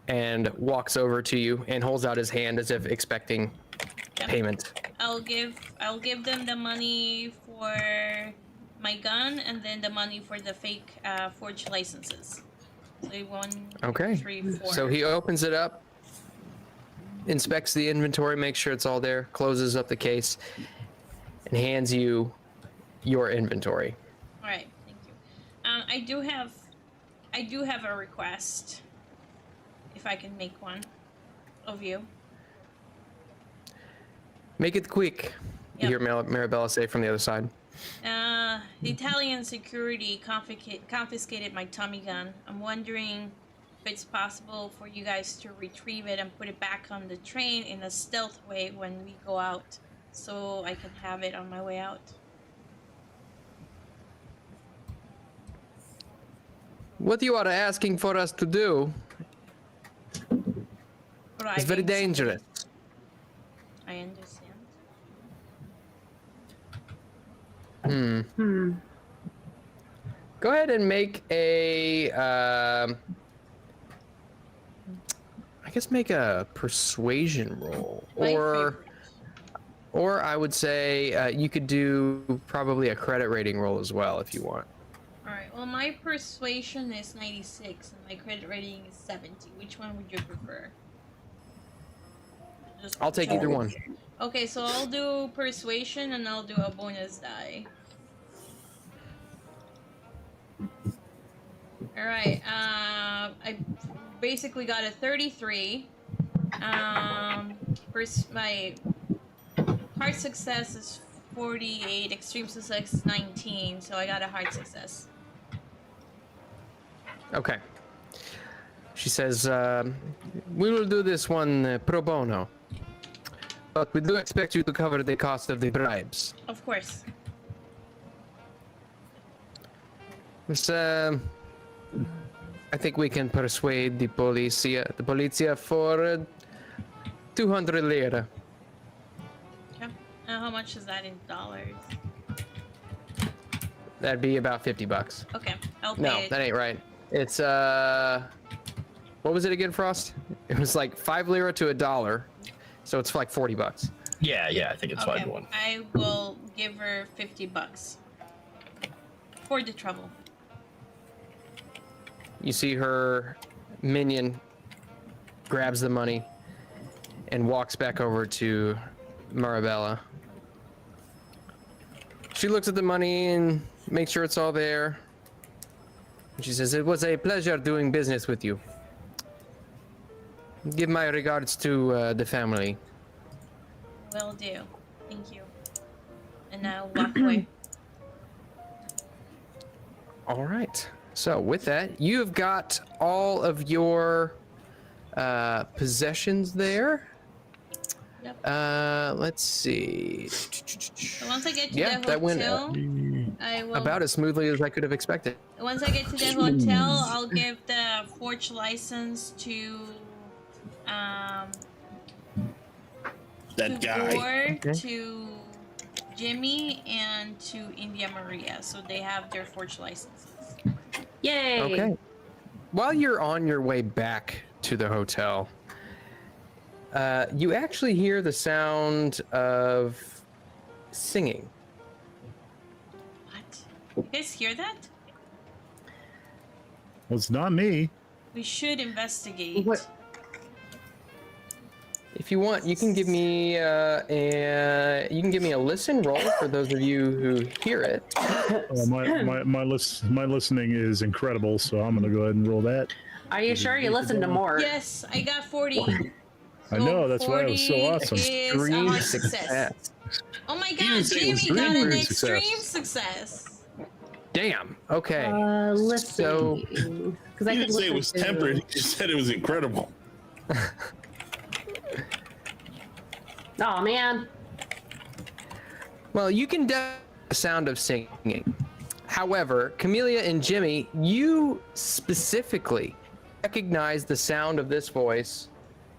Speaker 6: and walks over to you and holds out his hand as if expecting payment.
Speaker 8: I'll give them the money for my gun, and then the money for the fake forged licenses. So 1,
Speaker 6: Okay.
Speaker 8: 3, 4.
Speaker 6: So he opens it up, inspects the inventory, makes sure it's all there, closes up the case, and hands you your inventory.
Speaker 8: All right, thank you. I do have a request. If I can make one of you.
Speaker 6: Make it quick. You hear Marabella say from the other side.
Speaker 8: The Italian security confiscated my Tommy gun. I'm wondering if it's possible for you guys to retrieve it and put it back on the train in a stealth way when we go out, so I can have it on my way out.
Speaker 6: What you are asking for us to do is very dangerous.
Speaker 8: I understand.
Speaker 6: Go ahead and make a, I guess make a persuasion roll, or I would say you could do probably a credit rating roll as well if you want.
Speaker 8: All right. Well, my persuasion is 96 and my credit rating is 70. Which one would you prefer?
Speaker 6: I'll take either one.
Speaker 8: Okay, so I'll do persuasion and I'll do a bonus die. All right. I basically got a 33. My hard success is 48. Extreme success is 19. So I got a hard success.
Speaker 6: Okay. She says, we will do this one pro bono. But we do expect you to cover the cost of the bribes.
Speaker 8: Of course.
Speaker 6: It's, I think we can persuade the polizia for 200 lira.
Speaker 8: Okay. How much is that in dollars?
Speaker 6: That'd be about $50.
Speaker 8: Okay, I'll pay
Speaker 6: No,
Speaker 8: it.
Speaker 6: that ain't right. It's, what was it again, Frost? It was like 5 lira to $1. So it's like $40.
Speaker 2: Yeah, I think it's 5 to 1.
Speaker 8: I will give her $50 for the trouble.
Speaker 6: You see her minion grabs the money and walks back over to Marabella. She looks at the money and makes sure it's all there. And she says, "It was a pleasure doing business with you. Give my regards to the family."
Speaker 8: Will do. Thank you. And I'll walk away.
Speaker 6: All right. So with that, you've got all of your possessions there.
Speaker 8: Yep.
Speaker 6: Let's see.
Speaker 8: So once I get to
Speaker 6: Yeah,
Speaker 8: the
Speaker 6: that went
Speaker 8: hotel, I will.
Speaker 6: about as smoothly as I could have expected.
Speaker 8: Once I get to the hotel, I'll give the forge license to
Speaker 3: That guy.
Speaker 8: Gore, to Jimmy, and to India Maria, so they have their forge licenses.
Speaker 4: Yay!
Speaker 6: Okay. While you're on your way back to the hotel, you actually hear the sound of singing.
Speaker 8: What? You guys hear that?
Speaker 5: Well, it's not me.
Speaker 8: We should investigate.
Speaker 4: What?
Speaker 6: If you want, you can give me a listen roll for those of you who hear it.
Speaker 5: My listening is incredible, so I'm gonna go ahead and roll that.
Speaker 4: Are you sure you listened to more?
Speaker 8: Yes, I got 40.
Speaker 5: I know, that's why it was so
Speaker 8: 40
Speaker 5: awesome.
Speaker 8: is a
Speaker 6: Extreme
Speaker 8: hard success. Oh my god,
Speaker 3: say it was
Speaker 8: Jamie got an
Speaker 5: extreme
Speaker 8: extreme success.
Speaker 6: Damn. Okay.
Speaker 4: Let's
Speaker 6: So-
Speaker 4: see. Because
Speaker 3: He didn't say it was tempered. He just said it was incredible.
Speaker 4: Oh man.
Speaker 6: Well, you can the sound of singing. However, Camellia and Jimmy, you specifically recognize the sound of this voice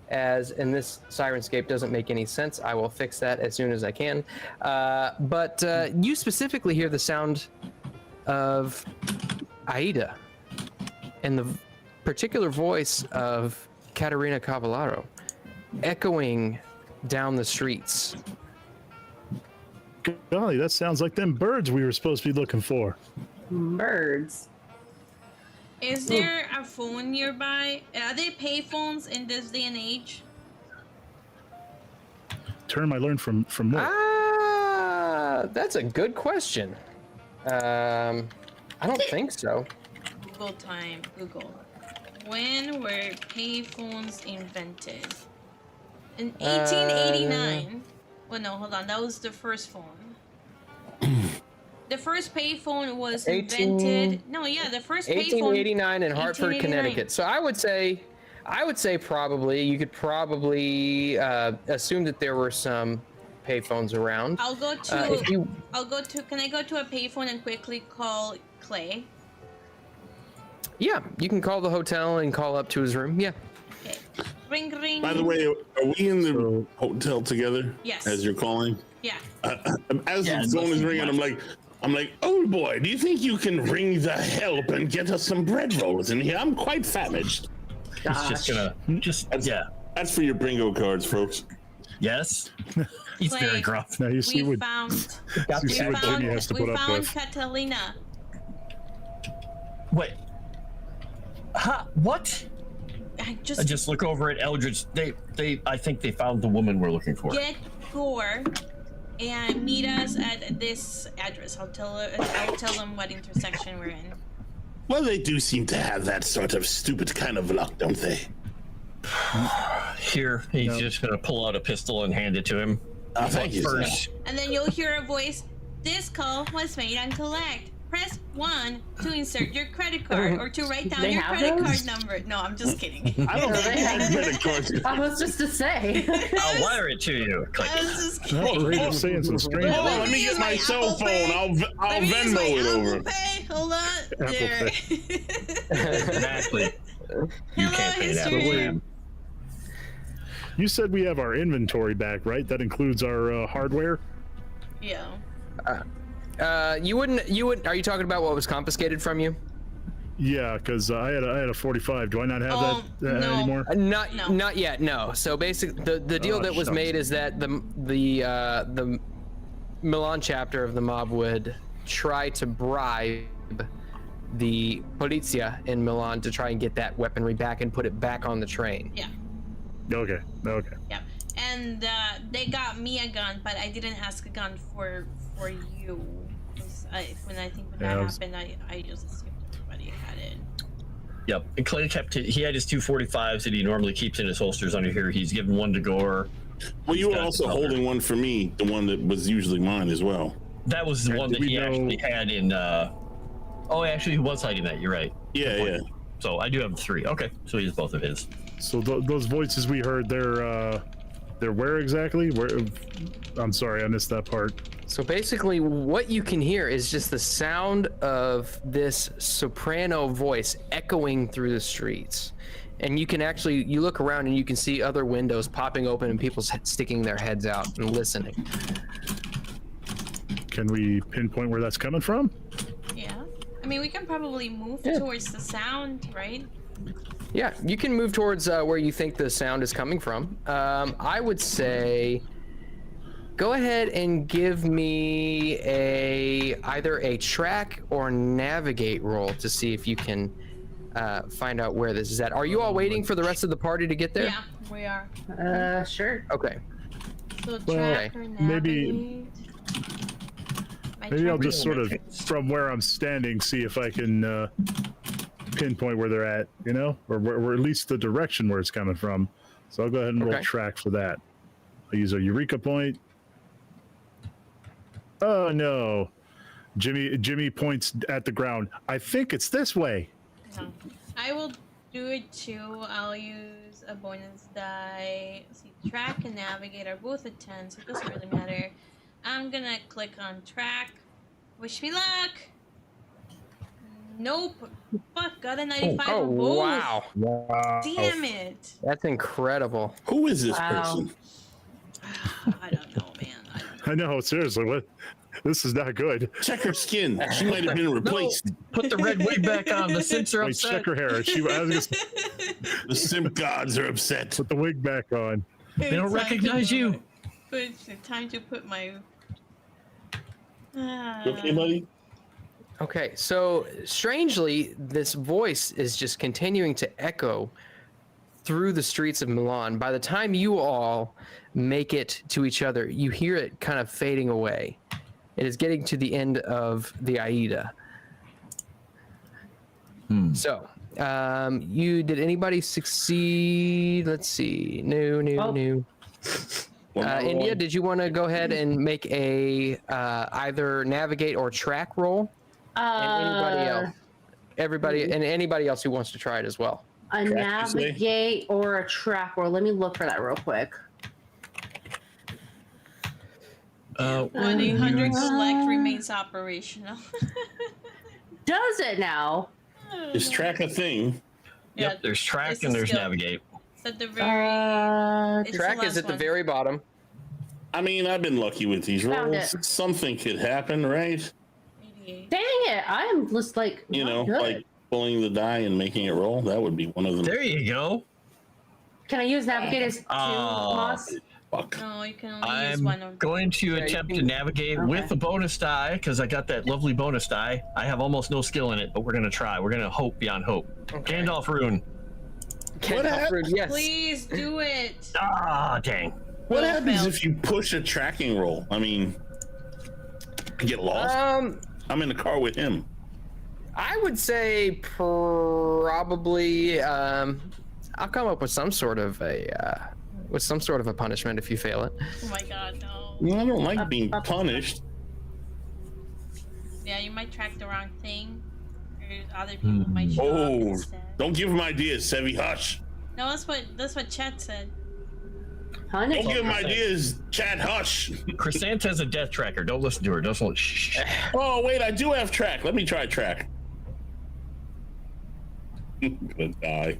Speaker 6: as, and this Sirenscape doesn't make any sense. I will fix that as soon as I can. But you specifically hear the sound of Aida and the particular voice of Caterina Cavallaro echoing down the streets.
Speaker 5: Golly, that sounds like them birds we were supposed to be looking for.
Speaker 4: Birds.
Speaker 8: Is there a phone nearby? Are they pay phones in this day and age?
Speaker 5: Term I learned from Mort.
Speaker 6: That's a good question. I don't think so.
Speaker 8: Google time. Google. When were payphones invented? In 1889. Well, no, hold on. That was the first phone. The first payphone was invented. No, yeah, the first payphone.
Speaker 6: 1889 in Hartford, Connecticut. So I would say probably you could probably assume that there were some payphones around.
Speaker 8: Can I go to a payphone and quickly call Clay?
Speaker 6: Yeah, you can call the hotel and call up to his room. Yeah.
Speaker 8: Okay. Ring, ring.
Speaker 3: By the way, are we in the hotel together?
Speaker 8: Yes.
Speaker 3: As you're calling?
Speaker 8: Yeah.
Speaker 3: As the phone is ringing, I'm like, oh boy, do you think you can ring the help and get us some bread rolls in here? I'm quite famished.
Speaker 2: He's just gonna
Speaker 3: That's for your bingo cards, folks.
Speaker 2: Yes. He's
Speaker 8: Clay,
Speaker 2: very gruff.
Speaker 5: Now you see
Speaker 8: we
Speaker 5: what
Speaker 8: found
Speaker 5: Jimmy has to put up with.
Speaker 8: Catalina.
Speaker 2: Wait. Huh? What?
Speaker 8: I
Speaker 2: I just look over at Eldritch. I think they found the woman we're looking for.
Speaker 8: Get Gore and meet us at this address. I'll tell them what intersection we're in.
Speaker 3: Well, they do seem to have that sort of stupid kind of luck, don't they?
Speaker 2: Here, he's just gonna pull out a pistol and hand it to him.
Speaker 3: Thank you,
Speaker 2: First.
Speaker 8: And then you'll hear a voice. This call was made on collect. Press 1 to insert your credit card or to write down your credit card number. No, I'm just kidding.
Speaker 3: I don't have credit cards.
Speaker 4: I was just to say.
Speaker 2: I'll wire it to you. Click.
Speaker 8: I was just kidding.
Speaker 5: Oh, Rita's saying some strange.
Speaker 3: Hold on, let me get my cell phone. I'll Venmo it over.
Speaker 8: Pay. Hold on.
Speaker 5: Apple
Speaker 8: There.
Speaker 2: Exactly. You can't pay that.
Speaker 8: history.
Speaker 5: You said we have our inventory back, right? That includes our hardware.
Speaker 8: Yeah.
Speaker 6: You wouldn't. Are you talking about what was confiscated from you?
Speaker 5: Yeah, because I had a 45. Do I not have that
Speaker 8: no.
Speaker 5: anymore?
Speaker 6: Not yet. No. So basically, the deal that was
Speaker 5: shucks.
Speaker 6: made is that the Milan chapter of the mob would try to bribe the polizia in Milan to try and get that weaponry back and put it back on the train.
Speaker 8: Yeah.
Speaker 5: Okay.
Speaker 8: Yeah. And they got me a gun, but I didn't ask a gun for you. When that happened, I just assumed everybody had it.
Speaker 2: Yep. And Clay he had his 245s that he normally keeps in his holsters under here. He's given one to Gore.
Speaker 3: Well, you were also holding one for me, the one that was usually mine as well.
Speaker 2: That was the one that he actually had in. Oh, actually, he was hiding that. You're right.
Speaker 3: Yeah.
Speaker 2: So I do have 3. Okay, so he has both of his.
Speaker 5: So those voices we heard, they're where exactly? Where? I'm sorry, I missed that part.
Speaker 6: So basically, what you can hear is just the sound of this soprano voice echoing through the streets. And you can actually, you look around and you can see other windows popping open and people sticking their heads out and listening.
Speaker 5: Can we pinpoint where that's coming from?
Speaker 8: Yeah. I mean, we can probably move towards the sound, right?
Speaker 6: Yeah, you can move towards where you think the sound is coming from. I would say go ahead and give me either a track or navigate roll to see if you can find out where this is at. Are you all waiting for the rest of the party to get there?
Speaker 8: Yeah, we are.
Speaker 4: Sure.
Speaker 6: Okay.
Speaker 8: So track or navigate.
Speaker 5: Maybe I'll just sort of, from where I'm standing, see if I can pinpoint where they're at, or at least the direction where it's coming from. So I'll go ahead and roll track for that. I'll use a Eureka point. Oh no, Jimmy points at the ground. I think it's this way.
Speaker 8: No. I will do it too. I'll use a bonus die. Let's see, track and navigate are both at 10, so it doesn't really matter. I'm gonna click on track. Wish me luck. Nope. Fuck, got a 95
Speaker 6: Oh,
Speaker 8: on both.
Speaker 6: wow.
Speaker 8: Damn it.
Speaker 6: That's incredible.
Speaker 3: Who is this person?
Speaker 8: I don't know, man.
Speaker 5: I know, seriously, what? This is not good.
Speaker 3: Check her skin. She might have been replaced.
Speaker 2: No, put the red wig back on. The Simps are
Speaker 5: Wait,
Speaker 2: upset.
Speaker 5: check her hair. I was gonna say,
Speaker 3: The simp gods are upset.
Speaker 5: put the wig back on.
Speaker 2: They don't recognize you.
Speaker 8: It's time to put my...
Speaker 3: Okay, buddy?
Speaker 6: Okay, so strangely, this voice is just continuing to echo through the streets of Milan. By the time you all make it to each other, you hear it kind of fading away. It is getting to the end of the Aida. So, did anybody succeed? Let's see. No. India, did you want to go ahead and make a either navigate or track roll? And anybody else? Anybody else who wants to try it as well.
Speaker 4: A navigate or a track roll. Let me look for that real quick.
Speaker 8: 1-800 select remains operational.
Speaker 4: Does it now?
Speaker 3: Is track a thing?
Speaker 2: Yep, there's track and there's navigate.
Speaker 8: It's at the very.
Speaker 6: Track is at the very bottom.
Speaker 3: I mean, I've been lucky with these
Speaker 4: Found
Speaker 3: rolls.
Speaker 4: it.
Speaker 3: Something could happen, right?
Speaker 8: 88.
Speaker 4: Dang it! I'm just like
Speaker 3: You know,
Speaker 4: good.
Speaker 3: like pulling the die and making it roll. That would be one of them.
Speaker 2: There you go.
Speaker 4: Can I use navigators too, Moss?
Speaker 3: Fuck.
Speaker 8: No, you can only use one
Speaker 2: I'm
Speaker 8: of
Speaker 2: going to
Speaker 6: you
Speaker 2: attempt to
Speaker 6: can-
Speaker 2: navigate
Speaker 4: Okay.
Speaker 2: with the bonus die because I got that lovely bonus die. I have almost no skill in it, but we're going to try. We're going to hope beyond hope.
Speaker 6: Okay.
Speaker 2: Gandalf rune.
Speaker 6: Yes.
Speaker 8: Please do it.
Speaker 2: Ah, dang.
Speaker 3: What
Speaker 8: Well,
Speaker 3: happens
Speaker 8: failed.
Speaker 3: if you push a tracking roll? I mean, get lost. I'm in the car with him.
Speaker 6: I would say probably I'll come up with some sort of a punishment if you fail it.
Speaker 8: Oh my god, no.
Speaker 3: Well, I don't like being punished.
Speaker 8: Yeah, you might track the wrong thing. Or other people might show up
Speaker 3: Oh,
Speaker 8: instead.
Speaker 3: don't give him ideas, Sevi. Hush.
Speaker 8: No, that's what Chet said.
Speaker 3: Don't
Speaker 4: Honey.
Speaker 3: give him ideas, Chad. Hush.
Speaker 2: Chrysanthe has a death tracker. Don't listen to her. Don't shh.
Speaker 3: Oh, wait, I do have track. Let me try track. I'm gonna die.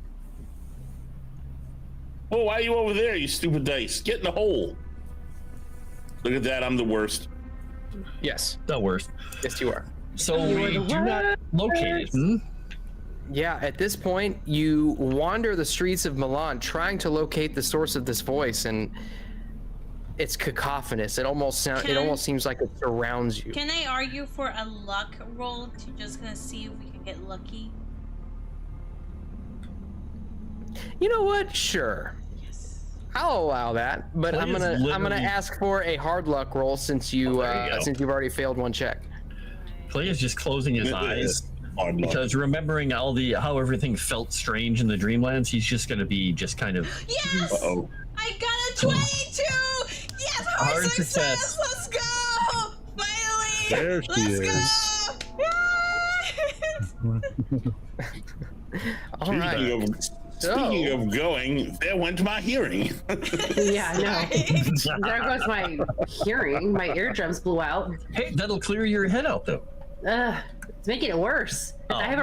Speaker 3: Oh, why are you over there, you stupid dice? Get in the hole. Look at that. I'm the worst.
Speaker 6: Yes.
Speaker 2: The worst.
Speaker 6: Yes, you are.
Speaker 2: So
Speaker 4: You
Speaker 2: we
Speaker 4: are the
Speaker 2: do not locate it.
Speaker 4: worst.
Speaker 6: Yeah, at this point, you wander the streets of Milan trying to locate the source of this voice, and it's cacophonous. It almost seems like it surrounds you.
Speaker 8: Can I argue for a luck roll to just gonna see if we can get lucky?
Speaker 6: You know what? Sure.
Speaker 8: Yes.
Speaker 6: I'll allow that, but
Speaker 2: Clay
Speaker 6: I'm
Speaker 2: is
Speaker 6: gonna
Speaker 2: literally-
Speaker 6: ask for a hard luck roll since
Speaker 2: there you go.
Speaker 6: you've already failed one check.
Speaker 2: Clay is just closing his eyes
Speaker 3: Hard luck.
Speaker 2: because remembering how everything felt strange in the Dreamlands, he's just going to be just kind of.
Speaker 8: Yes!
Speaker 3: Uh-oh.
Speaker 8: I got a 22! Yes, hard success! Let's go! Finally!
Speaker 5: There she
Speaker 8: Let's go!
Speaker 6: All right.
Speaker 3: Speaking of going, there went my hearing.
Speaker 4: Yeah, I know. There goes my hearing. My eardrums blew out.
Speaker 2: Hey, that'll clear your head out though.
Speaker 4: It's making it worse.
Speaker 2: Oh,
Speaker 4: I have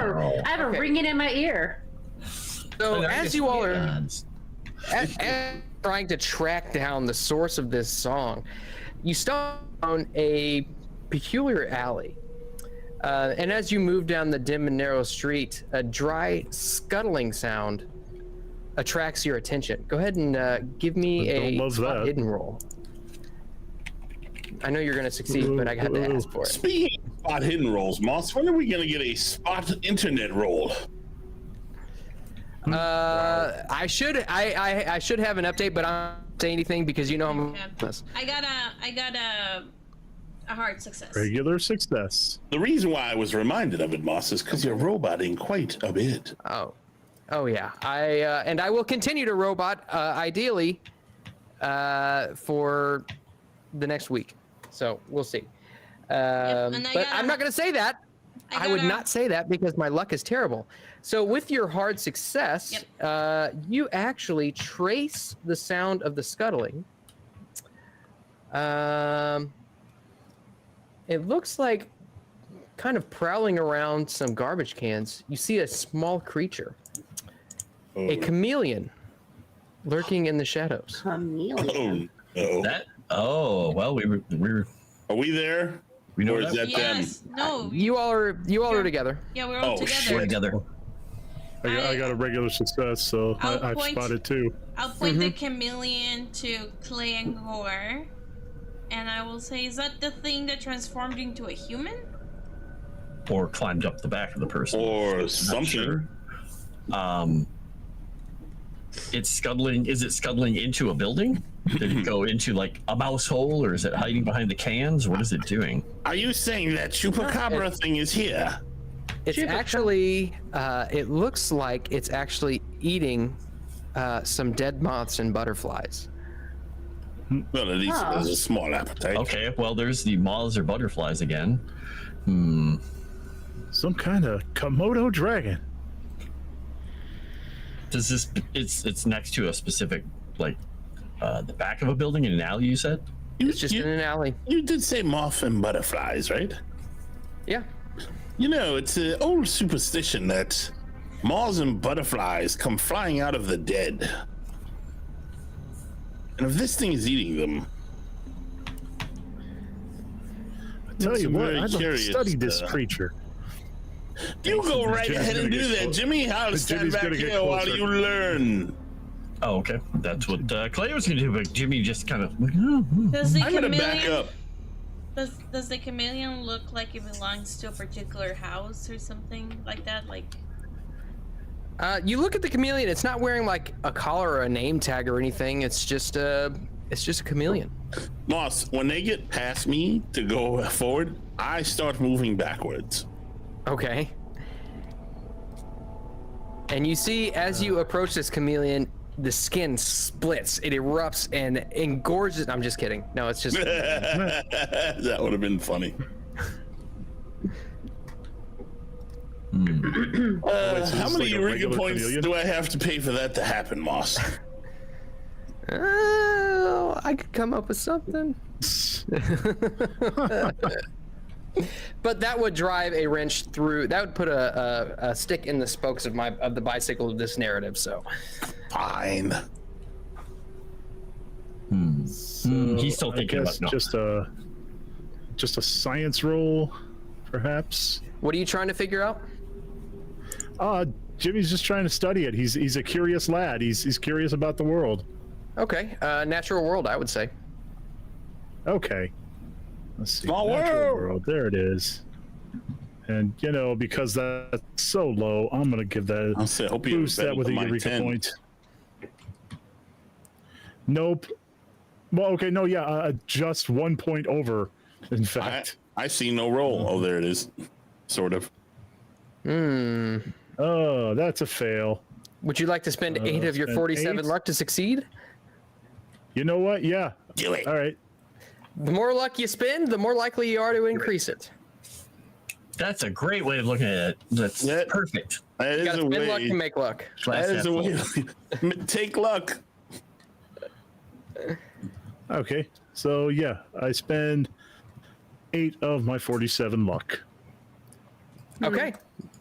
Speaker 2: no.
Speaker 4: a ringing in my ear.
Speaker 6: So as you all are
Speaker 2: Odds.
Speaker 6: as trying to track down the source of this song, you stumble down a peculiar alley. And as you move down the dim and narrow street, a dry scuttling sound attracts your attention. Go ahead and give me
Speaker 5: Don't
Speaker 6: a
Speaker 5: love
Speaker 6: spot
Speaker 5: that.
Speaker 6: hidden roll. I know you're going to succeed, but I had to ask for it.
Speaker 3: Speaking of spot hidden rolls, Moss, when are we going to get a spot internet roll?
Speaker 6: I should have an update, but I don't say anything because you know I'm.
Speaker 8: I got a hard success.
Speaker 5: Regular success.
Speaker 3: The reason why I was reminded of it, Moss, is because you're roboting quite a bit.
Speaker 6: Oh yeah. I will continue to robot, ideally, for the next week. So we'll see.
Speaker 8: and
Speaker 6: But I'm not going to say that. I would
Speaker 8: gotta-
Speaker 6: not say that because my luck is terrible. So with your hard success, you actually trace the sound of the scuttling. It looks like kind of prowling around some garbage cans. You see a small creature, a chameleon, lurking in the shadows.
Speaker 4: Chameleon.
Speaker 3: Oh,
Speaker 2: Well, we were.
Speaker 3: are we there?
Speaker 2: We know
Speaker 3: Or is
Speaker 2: that.
Speaker 3: that them?
Speaker 8: Yes. No.
Speaker 6: You all are together.
Speaker 8: Yeah, we're all
Speaker 3: Oh,
Speaker 8: together.
Speaker 2: We're together.
Speaker 5: I got a regular success, so
Speaker 8: I'll
Speaker 5: I've
Speaker 8: point-
Speaker 5: spotted two.
Speaker 8: I'll point the chameleon to Clay and Gore, and I will say, "Is that the thing that transformed into a human?"
Speaker 2: Or climbed up the back of the person.
Speaker 3: Or
Speaker 2: Not
Speaker 3: something.
Speaker 2: sure. it's scuttling. Is it scuttling into a building? Did it go into like a mouse hole, or is it hiding behind the cans? What is it doing?
Speaker 3: Are you saying that chupacabra thing is here?
Speaker 6: It's actually, it looks like it's actually eating some dead moths and butterflies.
Speaker 3: Well, at least there's a small appetite.
Speaker 2: Okay, well, there's the moths or butterflies again.
Speaker 5: Some kind of Komodo dragon.
Speaker 2: Does this? It's next to a specific, like, the back of a building in an alley. You said.
Speaker 6: It's just in an alley.
Speaker 3: You did say moth and butterflies, right?
Speaker 6: Yeah.
Speaker 3: You know, it's an old superstition that moths and butterflies come flying out of the dead. And if this thing is eating them,
Speaker 5: I tell you what,
Speaker 3: very
Speaker 5: I'd like to
Speaker 3: curious,
Speaker 5: study this creature.
Speaker 3: you go right ahead and do that, Jimmy. I'll stand
Speaker 5: Jimmy's
Speaker 3: back
Speaker 5: gonna get
Speaker 3: here while
Speaker 5: closer.
Speaker 3: you learn.
Speaker 2: Oh, okay. That's what Clay was gonna do, but Jimmy just kind of.
Speaker 8: Does the
Speaker 3: I'm gonna back
Speaker 8: chameleon
Speaker 3: up.
Speaker 8: does the chameleon look like it belongs to a particular house or something like that? Like
Speaker 6: You look at the chameleon. It's not wearing like a collar or a name tag or anything. It's just a chameleon.
Speaker 3: Moss, when they get past me to go forward, I start moving backwards.
Speaker 6: Okay. And you see, as you approach this chameleon, the skin splits, it erupts and engorges. I'm just kidding. No, it's just.
Speaker 3: That would have been funny. How many Eureka points do I have to pay for that to happen, Moss?
Speaker 6: I could come up with something. But that would drive a wrench through. That would put a stick in the spokes of the bicycle of this narrative. So,
Speaker 3: Fine.
Speaker 2: He's still
Speaker 5: I
Speaker 2: thinking
Speaker 5: guess
Speaker 2: about no.
Speaker 5: just a science roll, perhaps.
Speaker 6: what are you trying to figure out?
Speaker 5: Jimmy's just trying to study it. He's a curious lad. He's curious about the world.
Speaker 6: Okay, natural world, I would say.
Speaker 5: Okay. Let's see.
Speaker 3: Small
Speaker 5: Natural
Speaker 3: world.
Speaker 5: There it is. And because that's so low, I'm gonna give that
Speaker 3: I'll say, hope you
Speaker 5: boost that with a
Speaker 3: my
Speaker 5: Eureka
Speaker 3: 10.
Speaker 5: point. Nope. Well, okay, no, yeah, just 1 point over. In fact.
Speaker 3: I see no roll. Oh, there it is. Sort of.
Speaker 5: Oh, that's a fail.
Speaker 6: Would you like to spend 8 of your
Speaker 5: spend
Speaker 6: 47
Speaker 5: 8?
Speaker 6: luck to succeed?
Speaker 5: You know what? Yeah.
Speaker 3: Do it.
Speaker 5: All right.
Speaker 6: The more luck you spend, the more likely you are to increase it.
Speaker 2: That's a great way of looking at it. That's perfect.
Speaker 3: That
Speaker 6: You
Speaker 3: is
Speaker 6: gotta
Speaker 3: a
Speaker 6: spend luck
Speaker 3: way.
Speaker 6: to make luck.
Speaker 3: That is a way. Take luck.
Speaker 5: Okay. So yeah, I spend 8 of my 47 luck.
Speaker 6: Okay.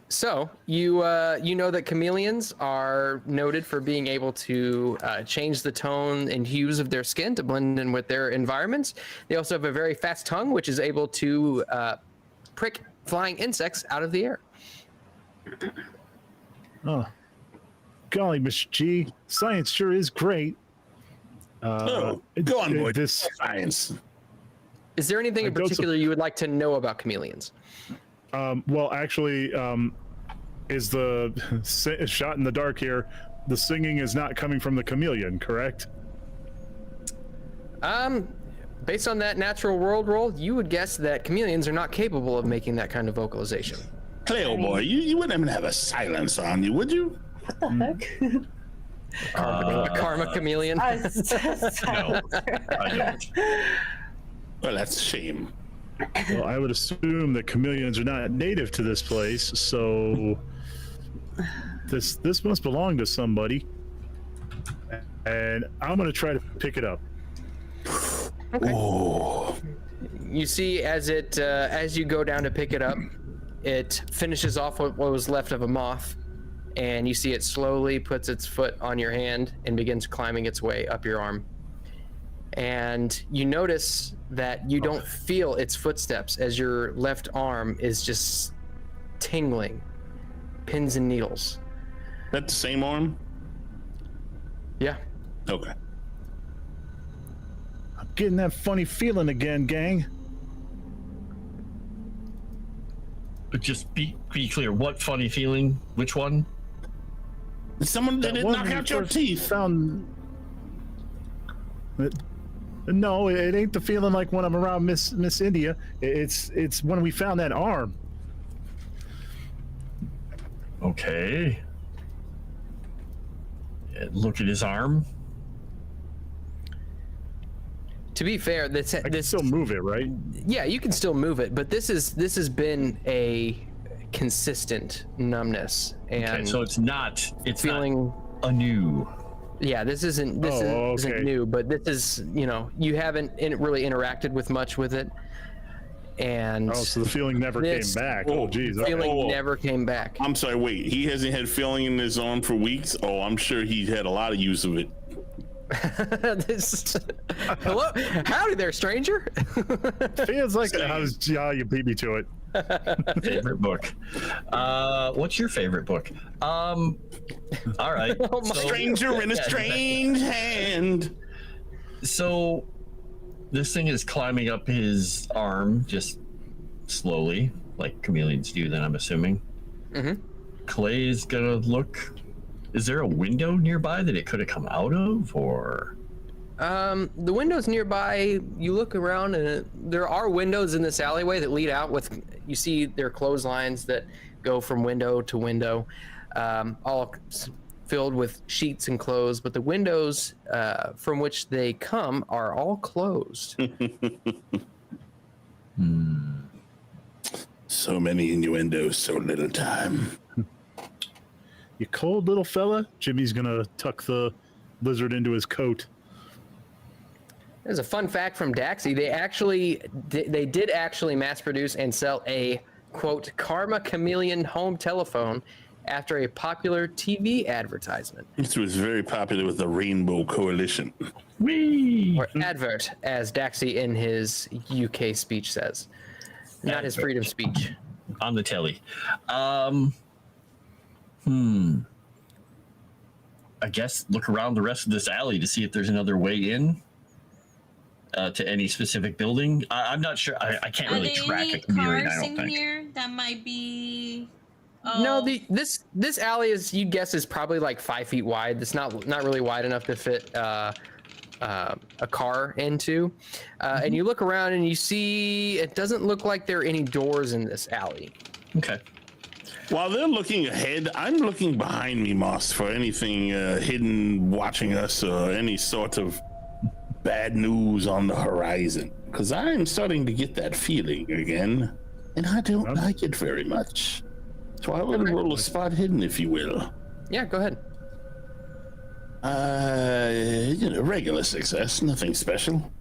Speaker 6: So you know that chameleons are noted for being able to change the tone and hues of their skin to blend in with their environments. They also have a very fast tongue, which is able to prick flying insects out of the air.
Speaker 5: Oh, golly, Miss G, science sure is great.
Speaker 3: Go on, boy.
Speaker 5: This
Speaker 3: Science.
Speaker 6: Is there anything in
Speaker 5: don't
Speaker 6: particular you would like to know about chameleons?
Speaker 5: well, actually, is the shot in the dark here? The singing is not coming from the chameleon, correct?
Speaker 6: Based on that natural world roll, you would guess that chameleons are not capable of making that kind of vocalization.
Speaker 3: Cleo boy, you wouldn't even have a silence on you, would you?
Speaker 4: What the heck?
Speaker 6: A karma chameleon.
Speaker 2: No, I don't.
Speaker 3: Well, that's a shame.
Speaker 5: Well, I would assume that chameleons are not native to this place, so this must belong to somebody. And I'm gonna try to pick it up.
Speaker 6: Okay.
Speaker 3: Oh,
Speaker 6: You see, as you go down to pick it up, it finishes off what was left of a moth, and you see it slowly puts its foot on your hand and begins climbing its way up your arm. And you notice that you don't feel its footsteps as your left arm is just tingling, pins and needles.
Speaker 3: that the same arm?
Speaker 6: Yeah.
Speaker 3: Okay.
Speaker 5: I'm getting that funny feeling again, gang.
Speaker 2: But just be clear. What funny feeling? Which one?
Speaker 3: Someone did it knock out your teeth.
Speaker 5: No, it ain't the feeling like when I'm around Miss India. It's when we found that arm.
Speaker 2: Okay. Look at his arm.
Speaker 6: To be fair, this
Speaker 5: still move it, right?
Speaker 6: Yeah, you can still move it, but this has been a consistent numbness, and
Speaker 2: Okay, so it's not
Speaker 6: feeling
Speaker 2: anew.
Speaker 6: Yeah, this isn't new, but this is, you haven't really interacted with much with it, and
Speaker 5: so the feeling never came back. Oh, geez,
Speaker 6: the feeling never came back.
Speaker 3: I'm sorry. Wait, he hasn't had feeling in his arm for weeks. Oh, I'm sure he's had a lot of use of it.
Speaker 6: Hello, howdy there, stranger.
Speaker 5: Feels like you beat me to it.
Speaker 2: Favorite book. What's your favorite book? All right.
Speaker 3: Stranger in a strange hand.
Speaker 2: So this thing is climbing up his arm just slowly, like chameleons do, then I'm assuming.
Speaker 6: Mm-hmm.
Speaker 2: Clay's gonna look. Is there a window nearby that it could have come out of, or?
Speaker 6: The windows nearby, you look around and there are windows in this alleyway that lead out with, you see there are clotheslines that go from window to window, all filled with sheets and clothes, but the windows from which they come are all closed.
Speaker 3: So many innuendos, so little time.
Speaker 5: You cold little fella? Jimmy's gonna tuck the lizard into his coat.
Speaker 6: There's a fun fact from Daxi. They did actually mass produce and sell a, quote, Karma Chameleon home telephone after a popular TV advertisement.
Speaker 3: This was very popular with the Rainbow Coalition.
Speaker 2: Whee!
Speaker 6: Or advert, as Daxi in his UK speech says. Not his freedom speech.
Speaker 2: On the telly. I guess look around the rest of this alley to see if there's another way in to any specific building. I'm not sure. I can't really track a chameleon, I don't think.
Speaker 8: Here that might be.
Speaker 6: No, this alley is, you'd guess, is probably like 5 feet wide. It's not really wide enough to fit a car into. And you look around and you see it doesn't look like there are any doors in this alley.
Speaker 2: Okay.
Speaker 3: While they're looking ahead, I'm looking behind me, Moss, for anything hidden watching us or any sort of bad news on the horizon. Because I'm starting to get that feeling again, and I don't like it very much. So I will roll a spot hidden, if you will.
Speaker 6: Yeah, go ahead.
Speaker 3: Regular success, nothing special.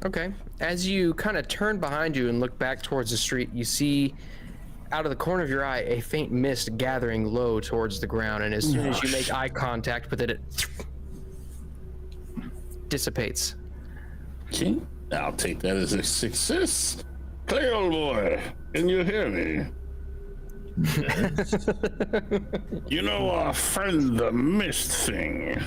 Speaker 6: Okay. As you kind of turn behind you and look back towards the street, you see out of the corner of your eye a faint mist gathering low towards the ground, and as soon as you make eye contact with it, it dissipates.
Speaker 3: Okay, I'll take that as a success. Clay, old boy, can you hear me?
Speaker 2: Yes.
Speaker 3: You know our friend the mist thing?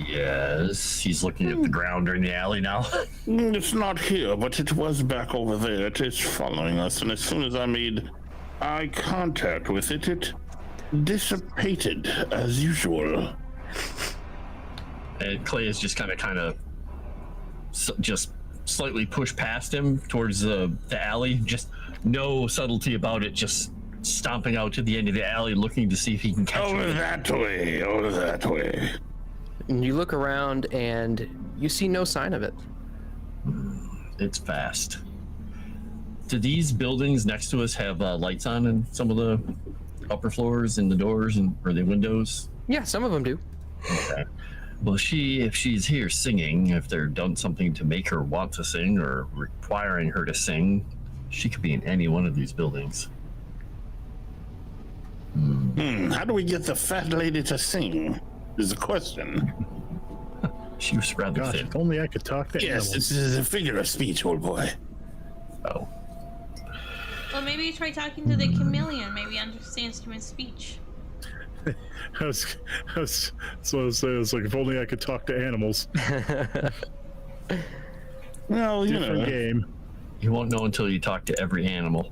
Speaker 2: Yes. He's looking at the ground in the alley now.
Speaker 3: It's not here, but it was back over there. It is following us, and as soon as I made eye contact with it, it dissipated as usual.
Speaker 2: And Clay is just kind of just slightly pushed past him towards the alley. Just no subtlety about it, just stomping out to the end of the alley, looking to see if he can catch him.
Speaker 3: Over that way.
Speaker 6: And you look around and you see no sign of it.
Speaker 2: It's fast. Do these buildings next to us have lights on in some of the upper floors and the doors or the windows?
Speaker 6: Yeah, some of them do.
Speaker 2: Okay. Well, if she's here singing, if they're done something to make her want to sing or requiring her to sing, she could be in any one of these buildings.
Speaker 3: How do we get the fat lady to sing? Is the question.
Speaker 2: She was rather thin.
Speaker 5: If only I could talk to
Speaker 3: Yes,
Speaker 5: animals.
Speaker 3: this is a figure of speech, old boy.
Speaker 2: Oh.
Speaker 8: Well, maybe you try talking to the chameleon. Maybe he understands human speech.
Speaker 5: I was like, if only I could talk to animals.
Speaker 3: Well, you
Speaker 5: Different
Speaker 3: know.
Speaker 5: game.
Speaker 2: You won't know until you talk to every animal.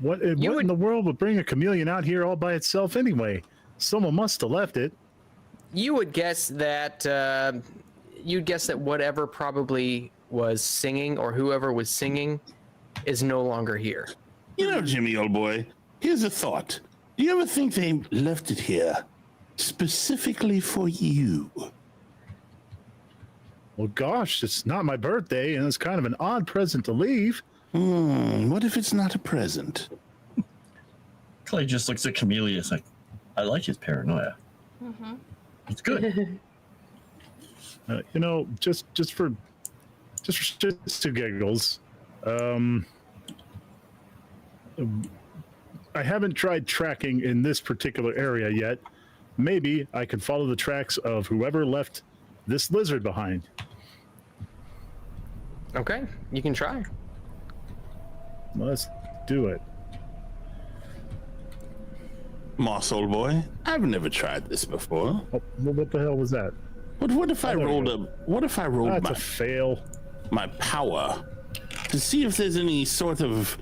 Speaker 5: What in the world would bring a chameleon out here all by itself anyway? Someone must have left it.
Speaker 6: You would guess that whatever probably was singing or whoever was singing is no longer here.
Speaker 3: You know, Jimmy, old boy, here's a thought. Do you ever think they left it here specifically for you?
Speaker 5: Well, gosh, it's not my birthday, and it's kind of an odd present to leave.
Speaker 3: What if it's not a present?
Speaker 2: Clay just looks at Chameleon like, I like his paranoia.
Speaker 8: Mm-hmm.
Speaker 2: It's good.
Speaker 5: You know, just for shits and giggles, I haven't tried tracking in this particular area yet. Maybe I could follow the tracks of whoever left this lizard behind.
Speaker 6: Okay, you can try.
Speaker 5: Let's do it.
Speaker 3: Moss, old boy, I've never tried this before.
Speaker 5: Oh, well, what the hell was that?
Speaker 3: But what if I rolled
Speaker 5: That's a fail.
Speaker 3: my power to see if there's any sort of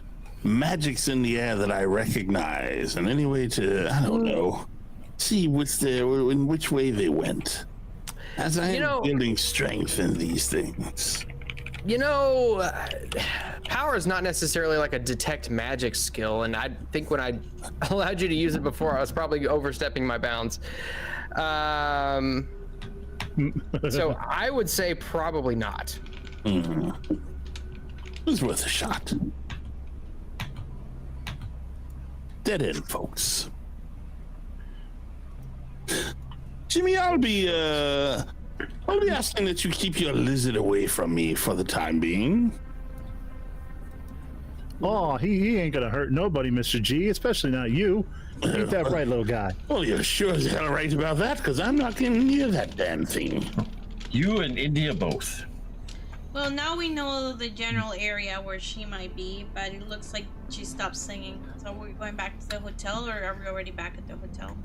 Speaker 3: magics in the air that I recognize, and any way to, I don't know, see in which way they went. As I am building strength in these things.
Speaker 6: You know, power is not necessarily like a detect magic skill, and I think when I allowed you to use it before, I was probably overstepping my bounds. So I would say probably not.
Speaker 3: It was worth a shot. Dead end, folks. Jimmy, I'll be asking that you keep your lizard away from me for the time being.
Speaker 5: Oh, he ain't gonna hurt nobody, Mr. G, especially not you. Ain't that right, little guy?
Speaker 3: Well, you're sure as hell right about that, because I'm not getting near that damn thing.
Speaker 2: You and India both.
Speaker 8: Well, now we know the general area where she might be, but it looks like she stopped singing. So we're going back to the hotel, or are we already back at the hotel?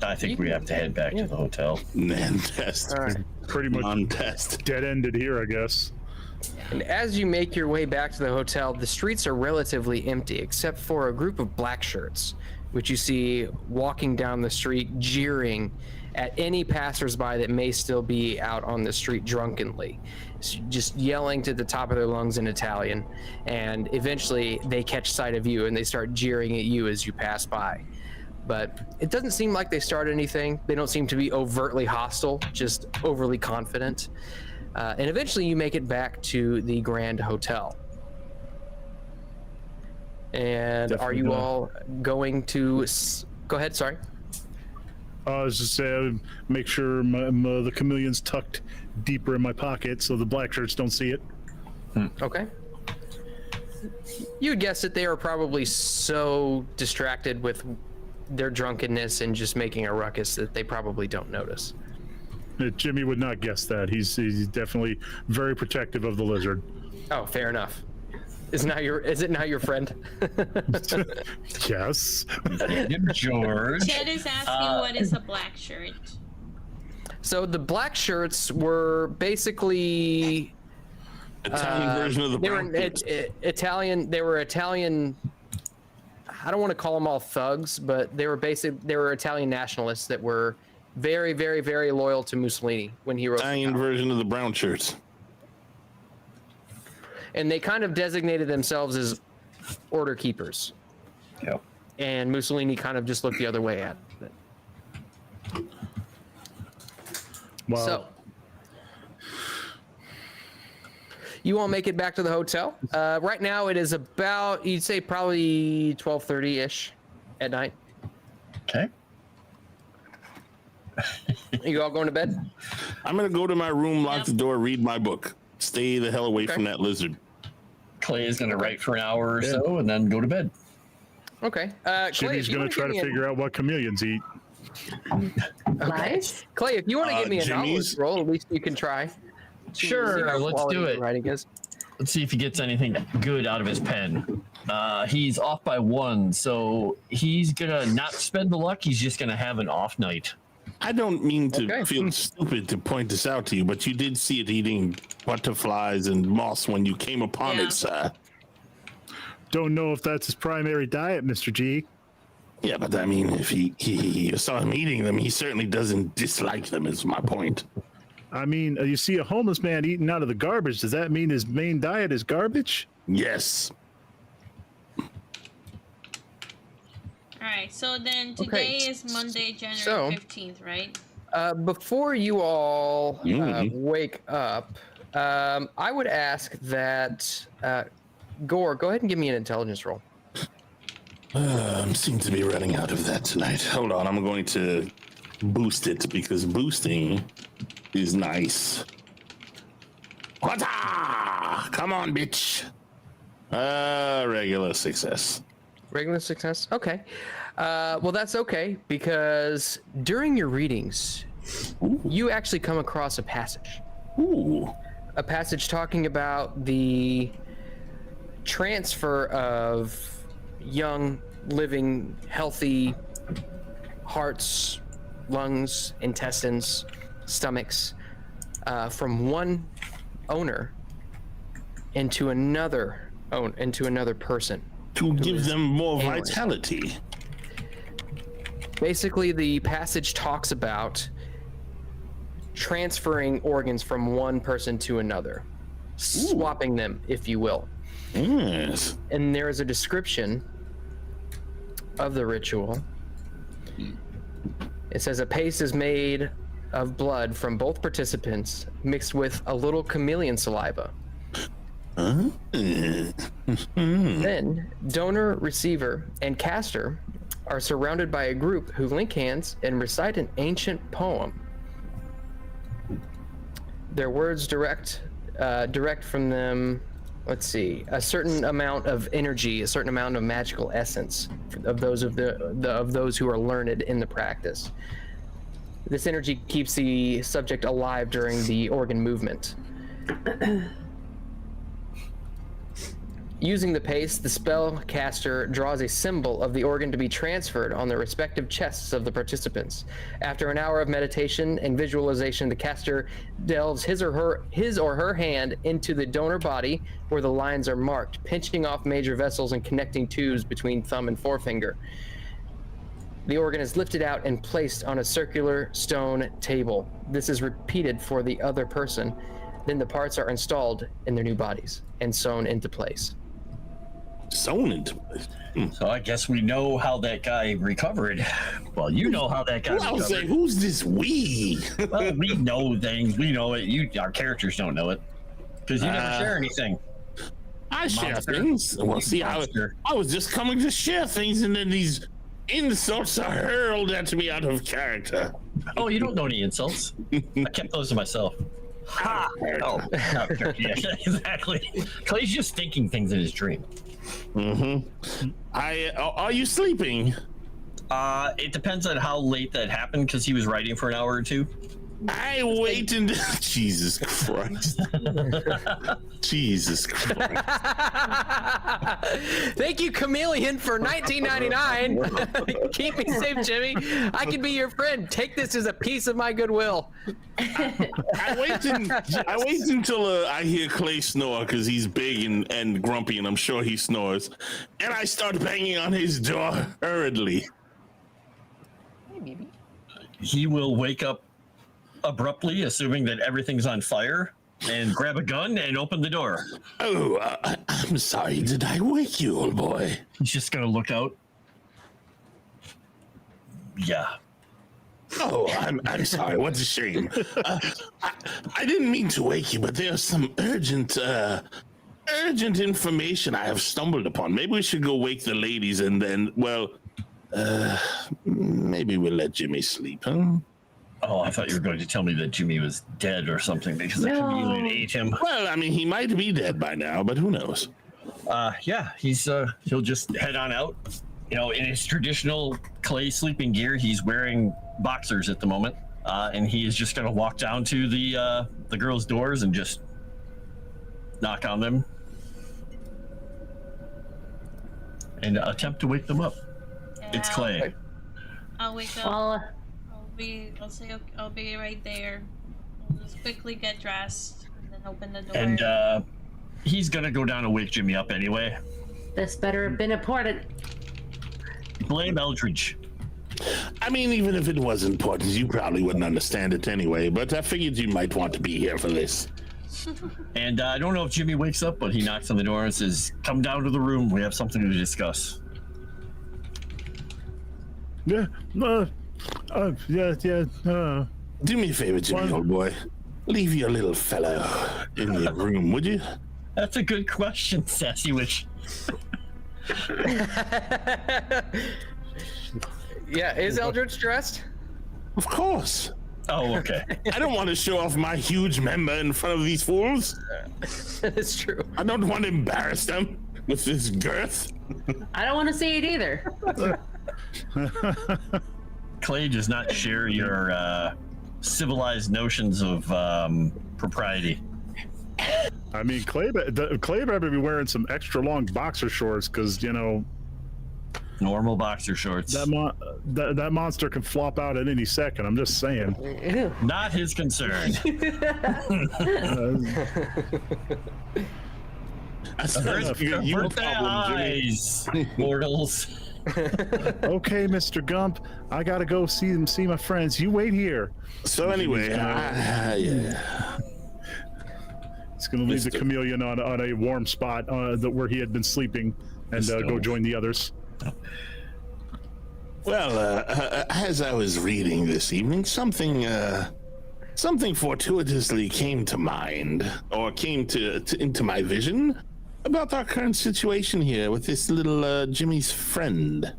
Speaker 2: I think we have to head back to the hotel.
Speaker 3: Non-test.
Speaker 6: All right.
Speaker 5: Pretty much
Speaker 3: Non-test.
Speaker 5: dead-ended here, I guess.
Speaker 6: And as you make your way back to the hotel, the streets are relatively empty, except for a group of black shirts, which you see walking down the street, jeering at any passersby that may still be out on the street drunkenly, just yelling to the top of their lungs in Italian. And eventually they catch sight of you and they start jeering at you as you pass by. But it doesn't seem like they start anything. They don't seem to be overtly hostile, just overly confident. And eventually you make it back to the Grand Hotel. And
Speaker 5: Definitely
Speaker 6: are you
Speaker 5: not.
Speaker 6: all going to... Go ahead, sorry.
Speaker 5: I was just saying, make sure the chameleon's tucked deeper in my pocket so the black shirts don't see it.
Speaker 6: Okay. You would guess that they are probably so distracted with their drunkenness and just making a ruckus that they probably don't notice.
Speaker 5: Jimmy would not guess that. He's definitely very protective of the lizard.
Speaker 6: Oh, fair enough. Is it now your friend?
Speaker 5: Yes.
Speaker 2: George.
Speaker 8: Chad is asking what is a black shirt.
Speaker 6: So the black shirts were basically
Speaker 3: Italian version of the
Speaker 6: they were
Speaker 3: brown kids.
Speaker 6: Italian. They were Italian. I don't want to call them all thugs, but they were Italian nationalists that were very, very, very loyal to Mussolini when he rose.
Speaker 3: Italian version of the brown shirts.
Speaker 6: And they kind of designated themselves as order keepers.
Speaker 2: Yeah.
Speaker 6: And Mussolini kind of just looked the other way at it.
Speaker 5: Wow.
Speaker 6: So you all make it back to the hotel. Right now it is about, you'd say probably 12:30-ish at night.
Speaker 2: Okay.
Speaker 6: You all going to bed?
Speaker 3: I'm going to go to my room, lock the door, read my book. Stay the hell away from that lizard.
Speaker 2: Clay is going to write for an hour or so and then go to bed.
Speaker 6: Okay. Clay,
Speaker 5: Jimmy's going to try to figure out what chameleons eat.
Speaker 4: Nice.
Speaker 6: Clay, if you want to give me a knowledge
Speaker 3: Jimmy's?
Speaker 6: roll, at least you can try.
Speaker 2: Sure, let's do it.
Speaker 6: Writing is.
Speaker 2: Let's see if he gets anything good out of his pen. He's off by 1, so he's going to not spend the luck. He's just going to have an off night.
Speaker 3: I don't mean to
Speaker 6: Okay.
Speaker 3: feel stupid to point this out to you, but you did see it eating butterflies and moss when you came upon
Speaker 8: Yeah.
Speaker 3: it, sir.
Speaker 5: don't know if that's his primary diet, Mr. G.
Speaker 3: Yeah, but I mean, if he saw him eating them, he certainly doesn't dislike them, is my point.
Speaker 5: I mean, you see a homeless man eating out of the garbage. Does that mean his main diet is garbage?
Speaker 3: Yes.
Speaker 8: All right. So then today is Monday, January 15th, right?
Speaker 6: Before you all wake up, I would ask that Gore, go ahead and give me an intelligence roll.
Speaker 3: Seem to be running out of that tonight. Hold on, I'm going to boost it because boosting is nice. Wata! Come on, bitch. Regular success.
Speaker 6: Regular success? Okay. Well, that's okay, because during your readings, you actually come across a passage.
Speaker 3: Ooh.
Speaker 6: A passage talking about the transfer of young, living, healthy hearts, lungs, intestines, stomachs from one owner into another person.
Speaker 3: To give them more vitality.
Speaker 6: Basically, the passage talks about transferring organs from one person to another, swapping them, if you will.
Speaker 3: Yes.
Speaker 6: And there is a description of the ritual. It says a paste is made of blood from both participants mixed with a little chameleon saliva. Then donor, receiver, and caster are surrounded by a group who link hands and recite an ancient poem. Their words direct from them. Let's see, a certain amount of energy, a certain amount of magical essence of those who are learned in the practice. This energy keeps the subject alive during the organ movement. Using the paste, the spellcaster draws a symbol of the organ to be transferred on the respective chests of the participants. After an hour of meditation and visualization, the caster delves his or her hand into the donor body where the lines are marked, pinching off major vessels and connecting tubes between thumb and forefinger. The organ is lifted out and placed on a circular stone table. This is repeated for the other person. Then the parts are installed in their new bodies and sewn into place.
Speaker 3: Sewn into place.
Speaker 2: So I guess we know how that guy recovered. Well, you know how that guy recovered.
Speaker 3: I was like, who's this we?
Speaker 2: Well, we know things. We know it. Our characters don't know it because you never share anything.
Speaker 3: I share things. Well, see, I was just coming to share things, and then these insults are hurled at me out of character.
Speaker 2: Oh, you don't know any insults. I kept those to myself. Ha! Oh, yeah, exactly. Clay's just thinking things in his dream.
Speaker 3: Are you sleeping?
Speaker 2: It depends on how late that happened because he was writing for an hour or two.
Speaker 3: I wait until Jesus Christ. Jesus Christ.
Speaker 6: Thank you, Chameleon, for $19.99. Keep me safe, Jimmy. I can be your friend. Take this as a piece of my goodwill.
Speaker 3: I wait until I hear Clay snore because he's big and grumpy, and I'm sure he snores. And I start banging on his door hurriedly.
Speaker 6: Hey, baby.
Speaker 2: He will wake up abruptly, assuming that everything's on fire, and grab a gun and open the door.
Speaker 3: Oh, I'm sorry. Did I wake you, old boy?
Speaker 2: He's just gonna look out. Yeah.
Speaker 3: Oh, I'm sorry. What a shame. I didn't mean to wake you, but there's some urgent information I have stumbled upon. Maybe we should go wake the ladies, and then, well, maybe we'll let Jimmy sleep, huh?
Speaker 2: Oh, I thought you were going to tell me that Jimmy was dead or something because the chameleon ate him.
Speaker 3: Well, I mean, he might be dead by now, but who knows?
Speaker 2: Yeah, he'll just head on out. You know, in his traditional Clay sleeping gear, he's wearing boxers at the moment, and he is just going to walk down to the girls' doors and just knock on them and attempt to wake them up.
Speaker 8: Yeah,
Speaker 2: It's Clay.
Speaker 8: I'll wake up.
Speaker 4: Well,
Speaker 8: I'll be right there. I'll just quickly get dressed and then open the door.
Speaker 2: And he's gonna go down and wake Jimmy up anyway.
Speaker 4: This better have been important.
Speaker 2: Blame Eldritch.
Speaker 3: I mean, even if it was important, you probably wouldn't understand it anyway, but I figured you might want to be here for this.
Speaker 2: And I don't know if Jimmy wakes up, but he knocks on the door and says, "Come down to the room. We have something to discuss."
Speaker 5: Yeah. Yeah.
Speaker 3: Do me a favor, Jimmy, old boy. Leave your little fellow in the room, would you?
Speaker 2: That's a good question, Sassy Witch.
Speaker 6: Yeah, is Eldritch dressed?
Speaker 3: Of course.
Speaker 2: Oh, okay.
Speaker 3: I don't want to show off my huge member in front of these fools.
Speaker 6: That's true.
Speaker 3: I don't want to embarrass them with this girth.
Speaker 4: I don't want to see it either.
Speaker 2: Clay does not share your civilized notions of propriety.
Speaker 5: I mean, Clay better be wearing some extra long boxer shorts because, you know,
Speaker 2: Normal boxer shorts.
Speaker 5: that monster can flop out at any second. I'm just saying.
Speaker 4: Ew.
Speaker 2: Not his concern.
Speaker 3: That's your
Speaker 2: Birthday
Speaker 3: problem, Jimmy.
Speaker 2: eyes, mortals.
Speaker 5: Okay, Mr. Gump, I gotta go see my friends. You wait here.
Speaker 3: So anyway, yeah.
Speaker 5: He's gonna leave the chameleon on a warm spot where he had been sleeping and go join the others.
Speaker 3: Well, as I was reading this evening, something fortuitously came to mind, or came into my vision, about our current situation here with this little Jimmy's friend,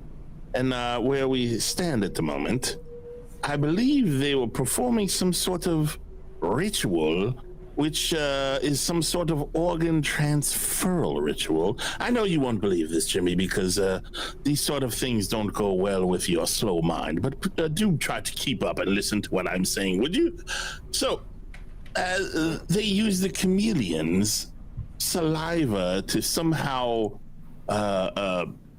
Speaker 3: and where we stand at the moment. I believe they were performing some sort of ritual, which is some sort of organ transferal ritual. I know you won't believe this, Jimmy, because these sort of things don't go well with your slow mind, but do try to keep up and listen to what I'm saying, would you? So, they use the chameleon's saliva to somehow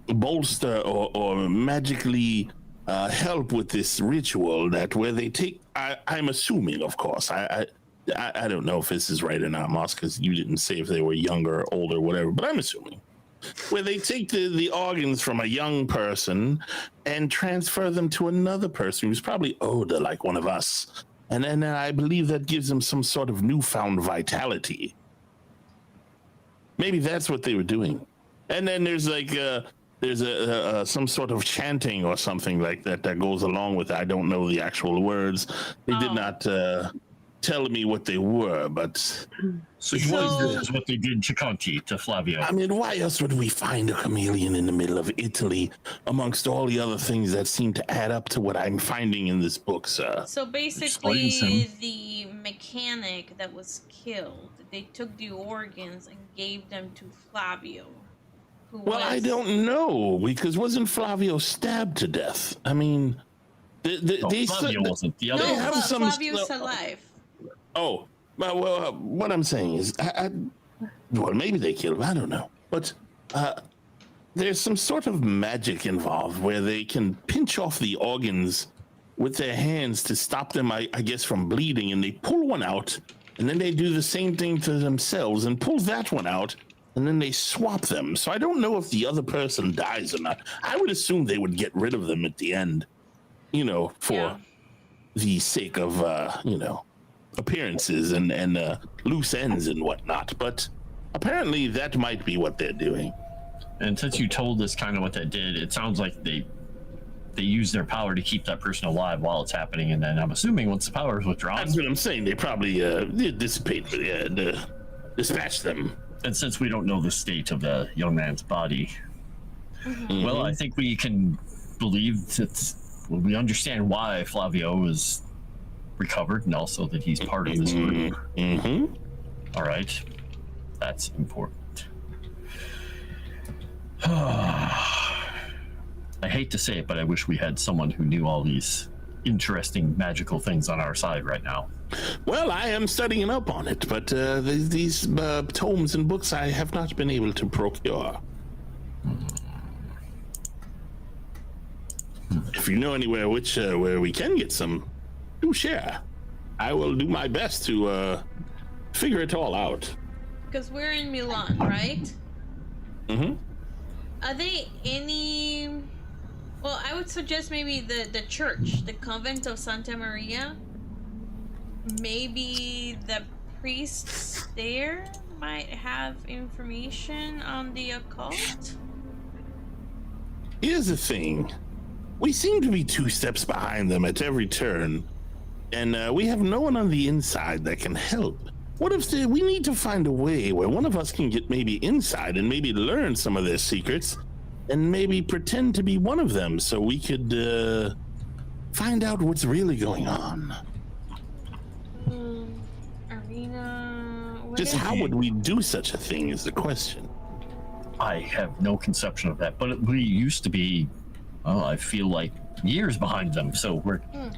Speaker 3: bolster or magically help with this ritual that where they take, I'm assuming, of course, I don't know if this is right or not, Moss, because you didn't say if they were younger or older or whatever, but I'm assuming. Where they take the organs from a young person and transfer them to another person who's probably older, like one of us. And then I believe that gives them some sort of newfound vitality. Maybe that's what they were doing. And then there's like some sort of chanting or something like that goes along with it. I don't know the actual words. They did not tell me what they were, but
Speaker 2: So this is what they did to Conti, to Flavio.
Speaker 3: I mean, why else would we find a chameleon in the middle of Italy amongst all the other things that seem to add up to what I'm finding in this book, sir?
Speaker 8: So basically, the mechanic that was killed, they took the organs and gave them to Flavio.
Speaker 3: I don't know, because wasn't Flavio stabbed to death? I mean,
Speaker 2: Flavio wasn't. The other.
Speaker 8: No, Flavio's alive.
Speaker 3: Oh, well, what I'm saying is, well, maybe they killed him. I don't know, but there's some sort of magic involved where they can pinch off the organs with their hands to stop them, I guess, from bleeding, and they pull one out, and then they do the same thing to themselves and pull that one out, and then they swap them. So I don't know if the other person dies or not. I would assume they would get rid of them at the end, you know, for the sake of, you know, appearances and loose ends and whatnot. But apparently that might be what they're doing.
Speaker 2: And since you told us kind of what that did, it sounds like they use their power to keep that person alive while it's happening, and then I'm assuming once the power is withdrawn.
Speaker 3: That's what I'm saying. They probably dissipate, dispatch them.
Speaker 2: And since we don't know the state of the young man's body, well, I think we can believe that we understand why Flavio is recovered, and also that he's part of this group. All right, that's important. I hate to say it, but I wish we had someone who knew all these interesting magical things on our side right now.
Speaker 3: Well, I am studying up on it, but these tomes and books I have not been able to procure. If you know anywhere where we can get some, do share. I will do my best to figure it all out.
Speaker 8: Because we're in Milan, right? Are they any? Well, I would suggest maybe the church, the convent of Santa Maria. Maybe the priests there might have information on the occult.
Speaker 3: Here's the thing. We seem to be 2 steps behind them at every turn, and we have no one on the inside that can help. What if we need to find a way where one of us can get maybe inside and maybe learn some of their secrets, and maybe pretend to be one of them so we could find out what's really going on?
Speaker 8: Arena.
Speaker 3: Just how would we do such a thing is the question.
Speaker 2: I have no conception of that, but we used to be, I feel like years behind them, so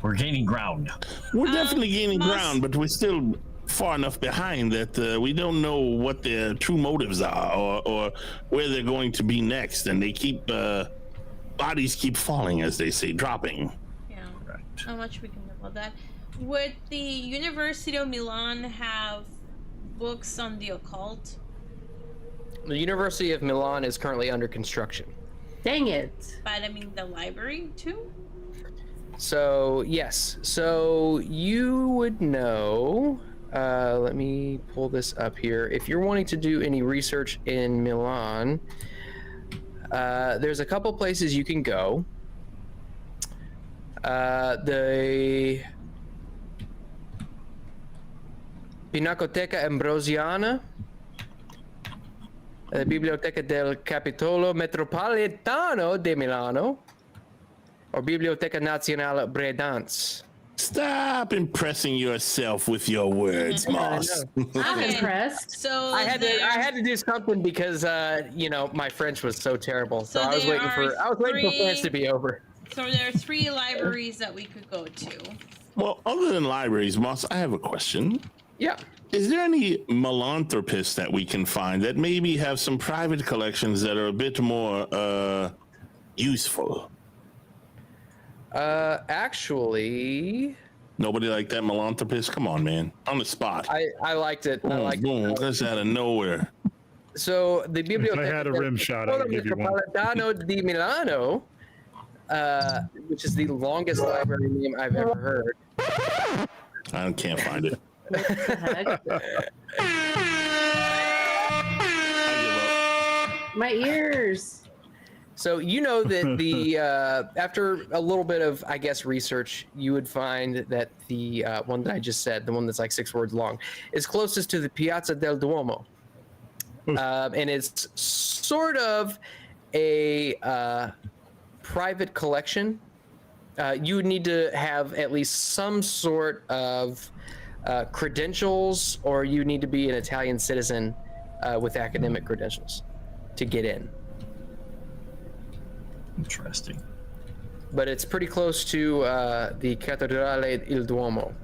Speaker 2: we're gaining ground.
Speaker 3: We're definitely gaining ground, but we're still far enough behind that we don't know what their true motives are or where they're going to be next, and they keep bodies keep falling, as they say, dropping.
Speaker 8: Yeah.
Speaker 2: Right.
Speaker 8: How much we can know about that? Would the University of Milan have books on the occult?
Speaker 6: The University of Milan is currently under construction.
Speaker 4: Dang it.
Speaker 8: But I mean, the library too?
Speaker 6: So, yes. So, you would know... let me pull this up here. If you're wanting to do any research in Milan, there's a couple places you can go. The Pinacoteca Ambrosiana, la Biblioteca del Capitolo Metropolitano di Milano, or Biblioteca Nazionale Bredanz.
Speaker 3: Stop impressing yourself with your words, Moss.
Speaker 4: I'm
Speaker 8: Okay.
Speaker 4: impressed.
Speaker 8: So
Speaker 6: I had to do something because my French was so terrible. So
Speaker 8: So
Speaker 6: I was
Speaker 8: there
Speaker 6: waiting
Speaker 8: are
Speaker 6: for France to be over.
Speaker 8: So there are 3 libraries that we could go to.
Speaker 3: Well, other than libraries, Moss, I have a question.
Speaker 6: Yeah.
Speaker 3: Is there any philanthropists that we can find that maybe have some private collections that are a bit more useful?
Speaker 6: Actually,
Speaker 3: Nobody like that philanthropist? Come on, man. On the spot.
Speaker 6: I liked it. I liked
Speaker 3: Boom,
Speaker 6: it.
Speaker 3: that's out of nowhere.
Speaker 6: So the Biblioteca
Speaker 5: had a rim shot, I'd give you one.
Speaker 6: Metropolitano di Milano, which is the longest library name I've ever heard.
Speaker 3: I can't find it.
Speaker 4: What the heck?
Speaker 3: I give up.
Speaker 4: My ears.
Speaker 6: So you know that the after a little bit of, I guess, research, you would find that the one that I just said, the one that's like 6 words long, is closest to the Piazza del Duomo, and it's sort of a private collection. You would need to have at least some sort of credentials, or you need to be an Italian citizen with academic credentials to get in.
Speaker 2: Interesting.
Speaker 6: But it's pretty close to the Cattedrale il Duomo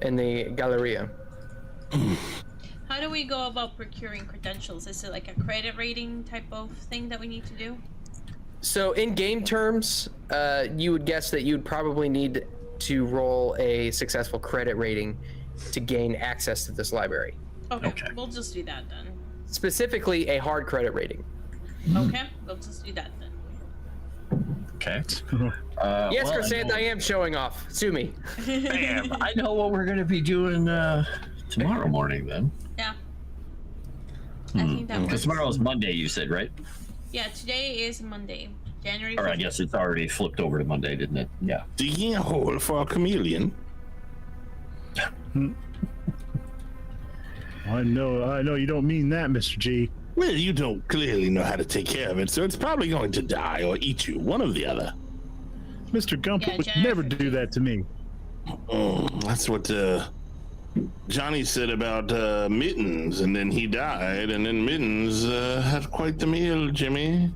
Speaker 6: and the Galleria.
Speaker 8: How do we go about procuring credentials? Is it like a credit rating type of thing that we need to do?
Speaker 6: So in game terms, you would guess that you'd probably need to roll a successful credit rating to gain access to this library.
Speaker 8: Okay. We'll just do that then.
Speaker 6: Specifically, a hard credit rating.
Speaker 8: Okay, we'll just do that then.
Speaker 2: Okay.
Speaker 6: Yes,
Speaker 2: well,
Speaker 6: Chrysanth, I am showing off. Sue me.
Speaker 2: Bam. I know what we're going to be doing tomorrow morning then.
Speaker 8: Yeah. I think that
Speaker 2: Because
Speaker 8: works.
Speaker 2: tomorrow's Monday, you said, right?
Speaker 8: Yeah, today is Monday, January 5th.
Speaker 2: Or I guess it's already flipped over to Monday, didn't it? Yeah.
Speaker 3: Digging a hole for a chameleon.
Speaker 5: I know you don't mean that, Mr. G.
Speaker 3: Well, you don't clearly know how to take care of it, so it's probably going to die or eat you, one or the other.
Speaker 5: Mr. Gump
Speaker 8: Yeah,
Speaker 5: would
Speaker 8: January
Speaker 5: never do that to me.
Speaker 3: That's what Johnny said about Mittens, and then he died, and then Mittens had quite the meal, Jimmy.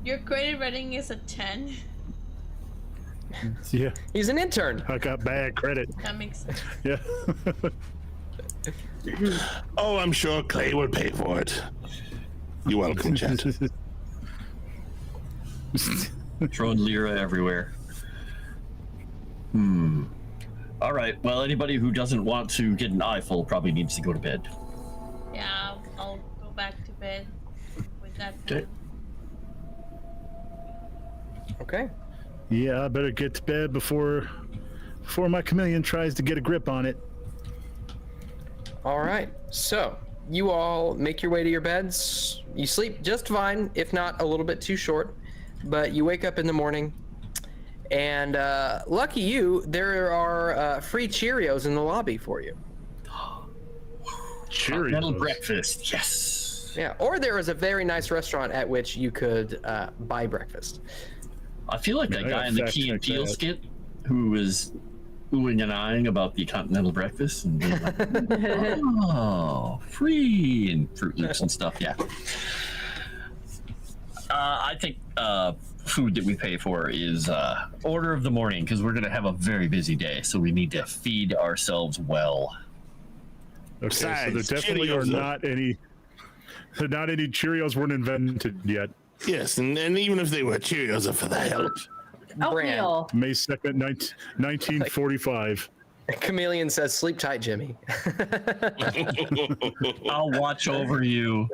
Speaker 8: Your credit rating is a 10.
Speaker 5: Yeah,
Speaker 6: He's an intern.
Speaker 5: I got bad credit.
Speaker 8: That makes sense.
Speaker 5: Yeah.
Speaker 3: Oh, I'm sure Clay will pay for it. You're welcome, Chet.
Speaker 2: Throwing lira everywhere. All right. Well, anybody who doesn't want to get an eyeful probably needs to go to bed.
Speaker 8: Yeah, I'll go back to bed with That
Speaker 2: Okay.
Speaker 6: Okay.
Speaker 5: Yeah, I better get to bed before my chameleon tries to get a grip on it.
Speaker 6: All right. So you all make your way to your beds. You sleep just fine, if not a little bit too short. But you wake up in the morning, and lucky you, there are free Cheerios in the lobby for you.
Speaker 2: Continental
Speaker 5: Cheerios.
Speaker 2: breakfast. Yes.
Speaker 6: Yeah. Or there is a very nice restaurant at which you could buy breakfast.
Speaker 2: I feel like that
Speaker 5: I
Speaker 2: guy
Speaker 5: gotta
Speaker 2: in the
Speaker 5: fact
Speaker 2: Key and
Speaker 5: check
Speaker 2: Peele
Speaker 5: that.
Speaker 2: skit who was oohing and eyeing about the continental breakfast and being like, oh, free and Fruit Loops and stuff. Yeah. I think food that we pay for is order of the morning because we're going to have a very busy day. So we need to feed ourselves well.
Speaker 5: Okay, so there
Speaker 3: Besides,
Speaker 5: definitely
Speaker 3: Cheerios
Speaker 5: are not any Cheerios weren't invented yet.
Speaker 3: Yes, and even if they were, Cheerios are for the help.
Speaker 4: Oatmeal.
Speaker 5: May 2nd, 1945.
Speaker 6: Chameleon says, "Sleep tight, Jimmy."
Speaker 2: I'll watch over you.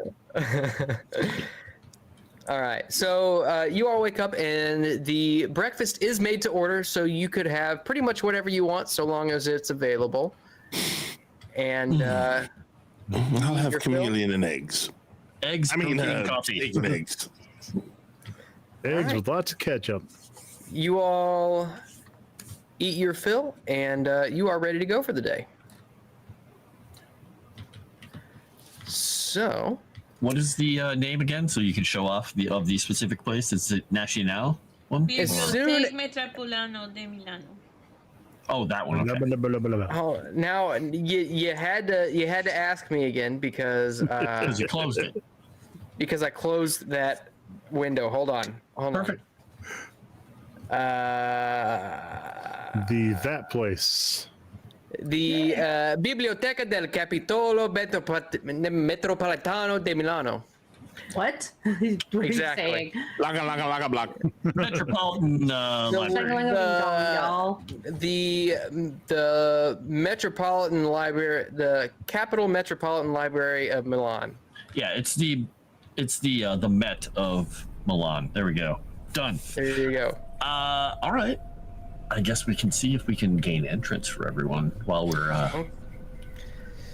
Speaker 6: All right. So you all wake up and the breakfast is made to order, so you could have pretty much whatever you want, so long as it's available. And
Speaker 3: I'll have
Speaker 6: Your
Speaker 3: chameleon and eggs.
Speaker 2: Eggs,
Speaker 3: I mean,
Speaker 2: protein, coffee.
Speaker 3: eggs and eggs.
Speaker 5: Eggs
Speaker 6: right.
Speaker 5: with lots of ketchup.
Speaker 6: you all eat your fill, and you are ready to go for the day. So,
Speaker 2: What is the name again, so you can show off the specific place? Is it Nacional one?
Speaker 6: As soon-
Speaker 8: Biblioteca Metropolitano de Milano.
Speaker 2: Oh, that one.
Speaker 5: Blah,
Speaker 2: Okay.
Speaker 5: blah, blah, blah, blah.
Speaker 6: oh, now you had to ask me again because
Speaker 2: Because you closed it.
Speaker 6: because I closed that window. Hold on.
Speaker 2: Perfect.
Speaker 5: That place.
Speaker 6: The Biblioteca del Capitolo Metropolitano de Milano.
Speaker 4: What? What are you
Speaker 6: Exactly.
Speaker 4: saying?
Speaker 3: Laga, block.
Speaker 2: Metropolitan Library.
Speaker 4: Y'all.
Speaker 6: The Metropolitan Library, the Capital Metropolitan Library of Milan.
Speaker 2: Yeah, it's the Met of Milan. There we go. Done.
Speaker 6: There you go.
Speaker 2: All right. I guess we can see if we can gain entrance for everyone while we're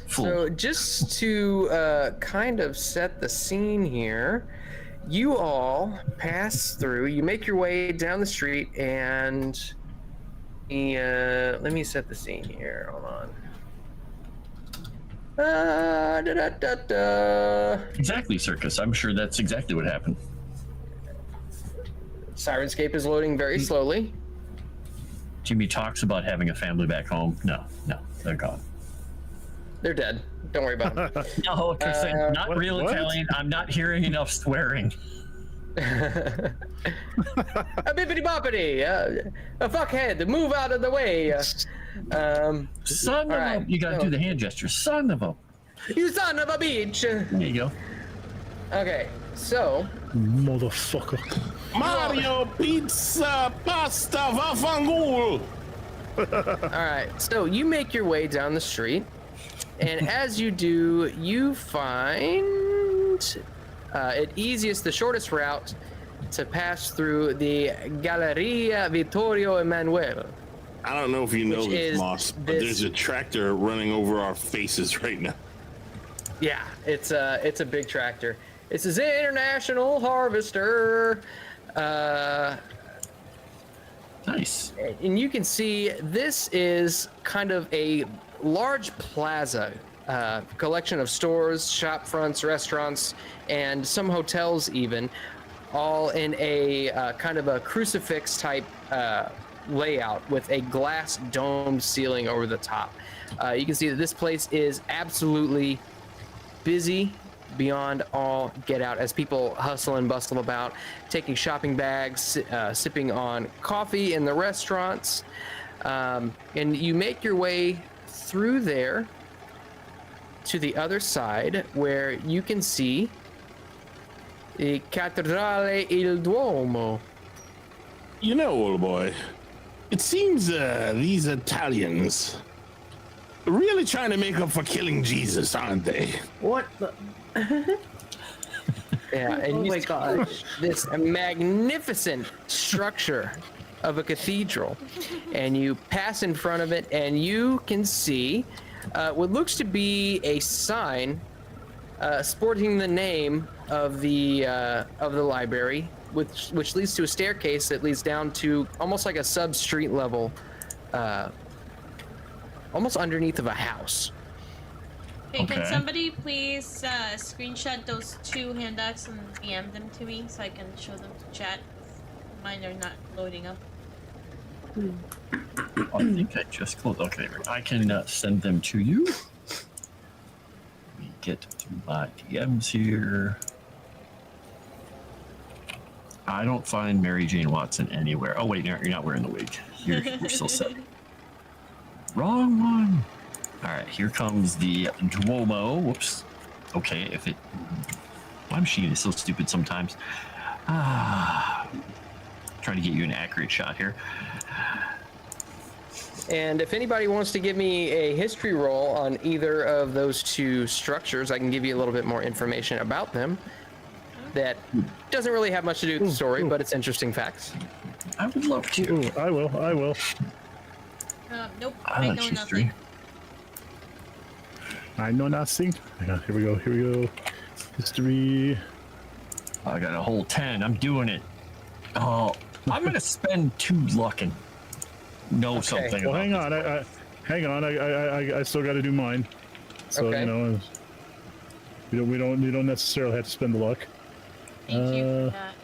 Speaker 2: full.
Speaker 6: So just to kind of set the scene here, you all pass through. You make your way down the street, and let me set the scene here. Hold on.
Speaker 2: Exactly, Circus. I'm sure that's exactly what happened.
Speaker 6: Sirenscape is loading very slowly.
Speaker 2: Jimmy talks about having a family back home. No, they're gone.
Speaker 6: They're dead. Don't worry about them.
Speaker 2: No, Kristen, not
Speaker 5: what-
Speaker 2: real
Speaker 5: what?
Speaker 2: Italian. I'm not hearing enough swearing.
Speaker 6: A bippity boppity. A fuckhead. Move out of the way.
Speaker 2: Son of
Speaker 6: All right,
Speaker 2: a... You gotta
Speaker 6: so-
Speaker 2: do the hand gesture. Son of a...
Speaker 6: You son of a bitch.
Speaker 2: There you go.
Speaker 6: Okay, so
Speaker 5: Motherfucker.
Speaker 3: Mario, pizza, pasta, vaffanculo.
Speaker 6: all right, so you make your way down the street, and as you do, you find the shortest route to pass through the Galleria Vittorio Emanuele.
Speaker 3: I don't know if you know
Speaker 6: Which
Speaker 3: this,
Speaker 6: is
Speaker 3: Moss, but
Speaker 6: this-
Speaker 3: there's a tractor running over our faces right now.
Speaker 6: Yeah, it's a big tractor. This is International Harvester.
Speaker 2: Nice.
Speaker 6: And you can see this is kind of a large plaza, collection of stores, shop fronts, restaurants, and some hotels even, all in a kind of a crucifix type layout with a glass domed ceiling over the top. You can see that this place is absolutely busy beyond all get out as people hustle and bustle about, taking shopping bags, sipping on coffee in the restaurants. And you make your way through there to the other side where you can see the Cattedrale il Duomo.
Speaker 3: You know, old boy, it seems these Italians are really trying to make up for killing Jesus, aren't they?
Speaker 4: What the?
Speaker 6: Yeah, and
Speaker 4: Oh
Speaker 6: you
Speaker 4: my
Speaker 6: see
Speaker 4: gosh.
Speaker 6: this magnificent structure of a cathedral, and you pass in front of it, and you can see what looks to be a sign sporting the name of the library, which leads to a staircase that leads down to almost like a sub-street level, almost underneath of a house.
Speaker 8: Hey, can
Speaker 2: Okay.
Speaker 8: somebody please screenshot those 2 handouts and DM them to me so I can show them to chat? Mine are not loading up.
Speaker 2: I think I just closed. Okay, I can send them to you. Let me get to my DMs here. I don't find Mary Jane Watson anywhere. Oh wait, no, you're not wearing the wig. You're still set. Wrong one. All right, here comes the Duomo. Whoops. Okay, if it. My machine is so stupid sometimes. Trying to get you an accurate shot here.
Speaker 6: And if anybody wants to give me a history roll on either of those 2 structures, I can give you a little bit more information about them. That doesn't really have much to do with the story, but it's interesting facts.
Speaker 2: I would love to.
Speaker 5: Ooh, I will.
Speaker 8: Nope,
Speaker 2: I
Speaker 8: I
Speaker 2: like
Speaker 8: know
Speaker 2: history.
Speaker 8: nothing.
Speaker 5: I know nothing. Here we go. History.
Speaker 2: I got a whole 10. I'm doing it. Oh, I'm gonna spend 2 luck and know something.
Speaker 5: Well,
Speaker 2: about
Speaker 5: hang on. I still got to do mine. So
Speaker 6: Okay.
Speaker 5: you know, we don't necessarily have to spend the luck.
Speaker 8: Thank you for that.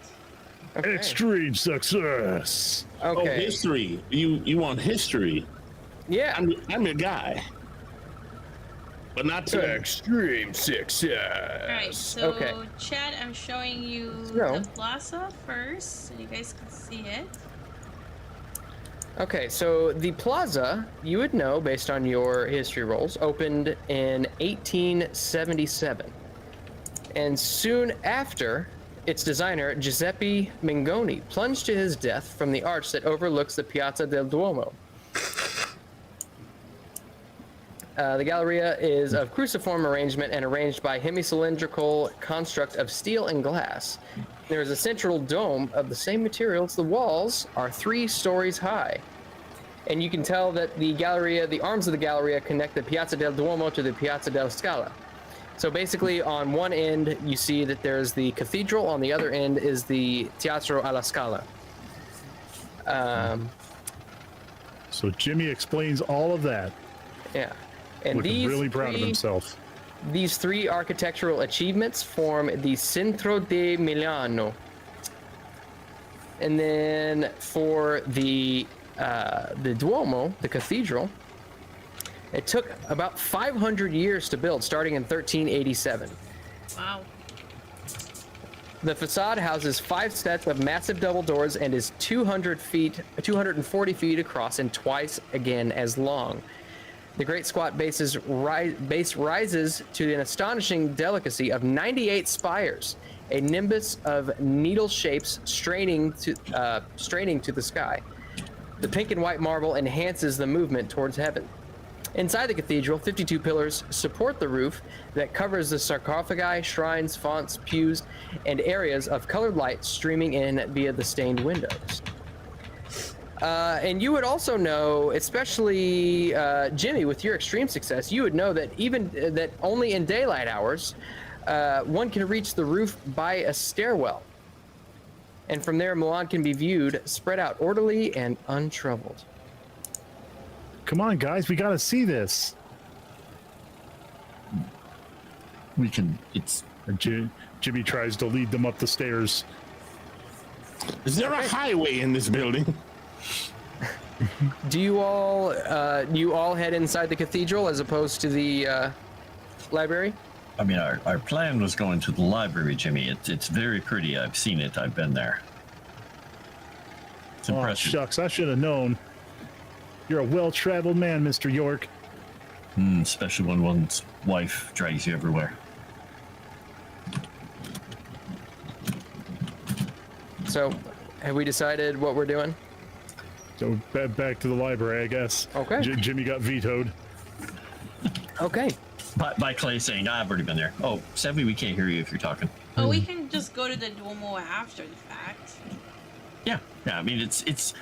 Speaker 6: Okay.
Speaker 5: Extreme success.
Speaker 3: Oh,
Speaker 6: Okay.
Speaker 3: history. You want history?
Speaker 6: Yeah.
Speaker 3: I'm your guy. But not today.
Speaker 5: Extreme success.
Speaker 8: Alright, so
Speaker 6: Okay.
Speaker 8: chat, I'm showing you
Speaker 6: So-
Speaker 8: the plaza first so you guys can see it.
Speaker 6: Okay, so the plaza, you would know based on your history rolls, opened in 1877. And soon after, its designer, Giuseppe Mingoni, plunged to his death from the arch that overlooks the Piazza del Duomo. The Galleria is of cruciform arrangement and arranged by hemicylindrical construct of steel and glass. There is a central dome of the same materials. The walls are 3 stories high. And you can tell that the Galleria, the arms of the Galleria connect the Piazza del Duomo to the Piazza della Scala. So basically on one end, you see that there's the cathedral. On the other end is the Teatro alla Scala.
Speaker 5: So Jimmy explains all of that.
Speaker 6: Yeah. And
Speaker 5: Looking
Speaker 6: these
Speaker 5: really proud of
Speaker 6: three-
Speaker 5: himself.
Speaker 6: These 3 architectural achievements form the Centro di Milano. And then for the Duomo, the cathedral, it took about 500 years to build, starting in 1387.
Speaker 8: Wow.
Speaker 6: The facade houses 5 sets of massive double doors and is 240 feet across and twice again as long. The great squat base rises to an astonishing delicacy of 98 spires, a nimbus of needle shapes straining to the sky. The pink and white marble enhances the movement towards heaven. Inside the cathedral, 52 pillars support the roof that covers the sarcophagi, shrines, fonts, pews, and areas of colored light streaming in via the stained windows. And you would also know, especially Jimmy, with your extreme success, you would know that that only in daylight hours, one can reach the roof by a stairwell. And from there, Milan can be viewed spread out orderly and untroubled.
Speaker 5: Come on, guys, we got to see this.
Speaker 2: We can. It's.
Speaker 5: Jimmy tries to lead them up the stairs.
Speaker 3: Is there a highway in this building?
Speaker 6: Do you all head inside the cathedral as opposed to the library?
Speaker 2: I mean, our plan was going to the library, Jimmy. It's very pretty. I've seen it. I've been there. It's
Speaker 5: Oh,
Speaker 2: impressive.
Speaker 5: shucks, I should have known. You're a well-traveled man, Mr. York.
Speaker 2: Especially when one's wife drags you everywhere.
Speaker 6: So, have we decided what we're doing?
Speaker 5: So back to the library, I guess.
Speaker 6: Okay.
Speaker 5: Jimmy got vetoed.
Speaker 6: Okay.
Speaker 2: By Clay saying, I've already been there. Oh, Sevy, we can't hear you if you're talking.
Speaker 8: Oh, we can just go to the Duomo after the fact.
Speaker 2: Yeah. I mean, it's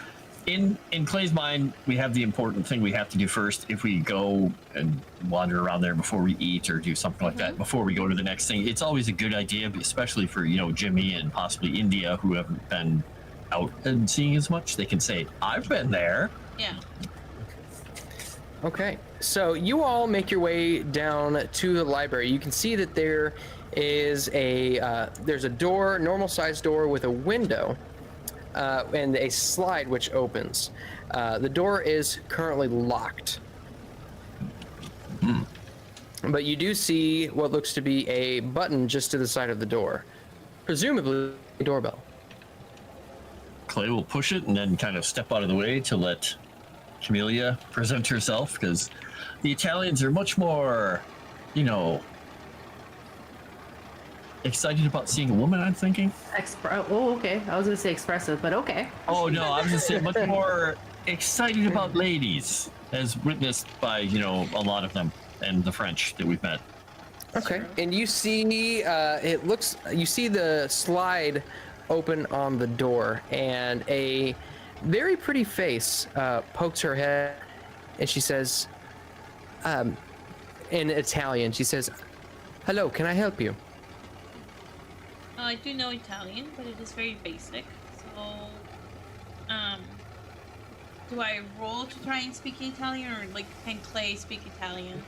Speaker 2: in Clay's mind. We have the important thing we have to do first. If we go and wander around there before we eat or do something like that before we go to the next thing, it's always a good idea, especially for Jimmy and possibly India who haven't been out and seeing as much. They can say, "I've been there."
Speaker 8: Yeah.
Speaker 6: Okay, so you all make your way down to the library. You can see that there is there's a door, normal sized door with a window, and a slide which opens. The door is currently locked. But you do see what looks to be a button just to the side of the door, presumably a doorbell.
Speaker 2: Clay will push it and then kind of step out of the way to let Camellia present herself, because the Italians are much more, excited about seeing a woman, I'm thinking.
Speaker 4: Okay. I was gonna say expressive, but okay.
Speaker 2: Oh no, I was gonna say much more excited about ladies, as witnessed by, a lot of them and the French that we've met.
Speaker 6: Okay, and you see, you see the slide open on the door, and a very pretty face pokes her head, and she says, in Italian, she says, "Hello, can I help you?"
Speaker 8: I do know Italian, but it is very basic. So, do I roll to try and speak Italian, or can Clay speak Italian?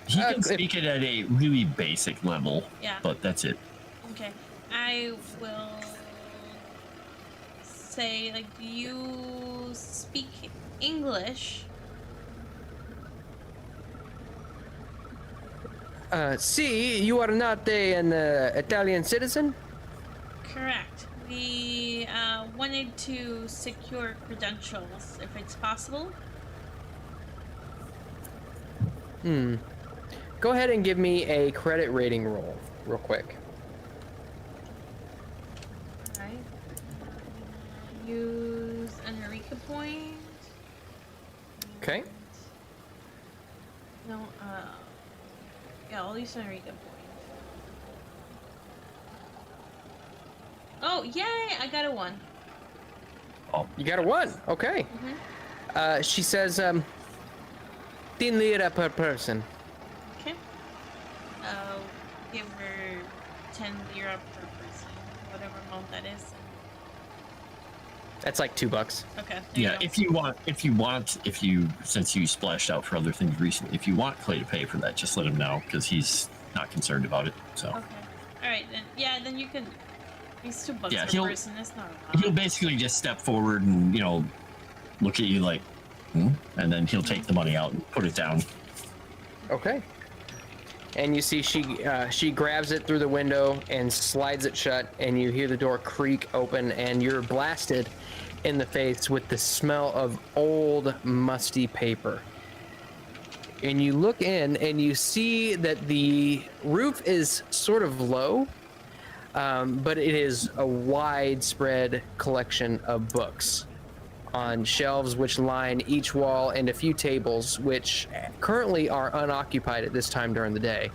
Speaker 2: He can speak it at a really basic level, but that's it.
Speaker 8: Okay, I will say, do you speak English?
Speaker 6: See, you are not an Italian citizen?
Speaker 8: Correct. We wanted to secure credentials, if it's possible.
Speaker 6: Go ahead and give me a credit rating roll, real quick.
Speaker 8: Alright. Use an Eureka point.
Speaker 6: Okay.
Speaker 8: No, yeah, I'll use an Eureka point. Oh, yay! I got a 1.
Speaker 6: Oh, you got a 1. Okay. She says, 10 lira per person.
Speaker 8: Okay. I'll give her 10 lira per person, whatever amount that is.
Speaker 6: That's like $2.
Speaker 8: Okay.
Speaker 2: Yeah, if you since you splashed out for other things recently, if you want Clay to pay for that, just let him know, because he's not concerned about it. So.
Speaker 8: Okay. All right then. Yeah, then you can. It's $2
Speaker 2: Yeah,
Speaker 8: per person. That's not a lot.
Speaker 2: He'll basically just step forward and look at you like, and then he'll take the money out and put it down.
Speaker 6: Okay. And you see she grabs it through the window and slides it shut, and you hear the door creak open, and you're blasted in the face with the smell of old musty paper. And you look in and you see that the roof is sort of low, but it is a widespread collection of books on shelves which line each wall, and a few tables which currently are unoccupied at this time during the day.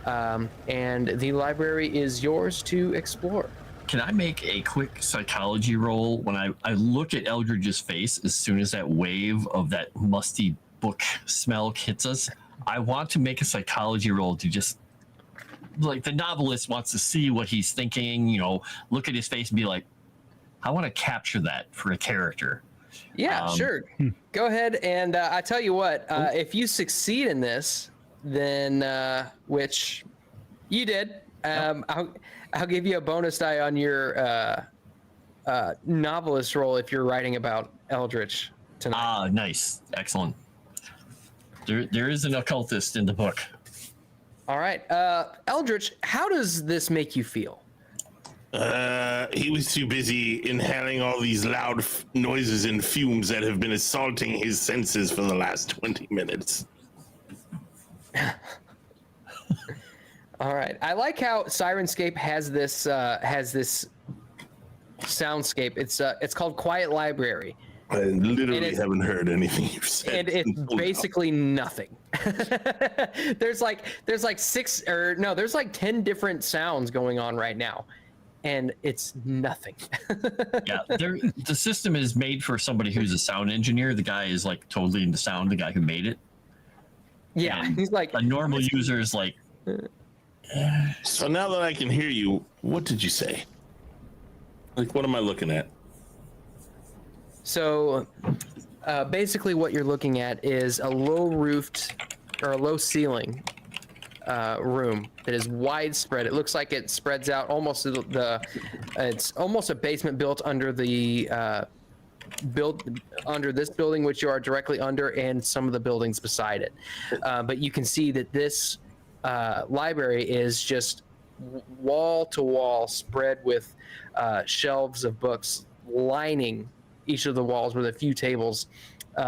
Speaker 6: And the library is yours to explore.
Speaker 2: Can I make a quick psychology roll when I look at Eldridge's face as soon as that wave of that musty book smell hits us? I want to make a psychology roll to just, like, the novelist wants to see what he's thinking, look at his face and be like, I want to capture that for a character.
Speaker 6: Yeah, sure. Go ahead, and I tell you what, if you succeed in this, then, which you did, I'll give you a bonus die on your novelist role if you're writing about Eldritch tonight.
Speaker 2: Ah, nice. Excellent. There is an occultist in the book.
Speaker 6: All right. Eldritch, how does this make you feel?
Speaker 3: He was too busy inhaling all these loud noises and fumes that have been assaulting his senses for the last 20 minutes.
Speaker 6: All right. I like how Sirenscape has this soundscape. It's called Quiet Library.
Speaker 3: I literally haven't heard anything you've said.
Speaker 6: And it's basically nothing. there's like 10 different sounds going on right now, and it's nothing.
Speaker 2: Yeah, the system is made for somebody who's a sound engineer. The guy is like totally into sound, the guy who made it.
Speaker 6: Yeah,
Speaker 2: And
Speaker 6: he's like,
Speaker 2: a normal user is like,
Speaker 3: So now that I can hear you, what did you say? Like, what am I looking at?
Speaker 6: so basically what you're looking at is a low-roofed or a low-ceiling room that is widespread. It looks like it spreads out almost it's almost a basement built under the under this building, which you are directly under, and some of the buildings beside it. But you can see that this library is just wall to wall, spread with shelves of books lining each of the walls, with a few tables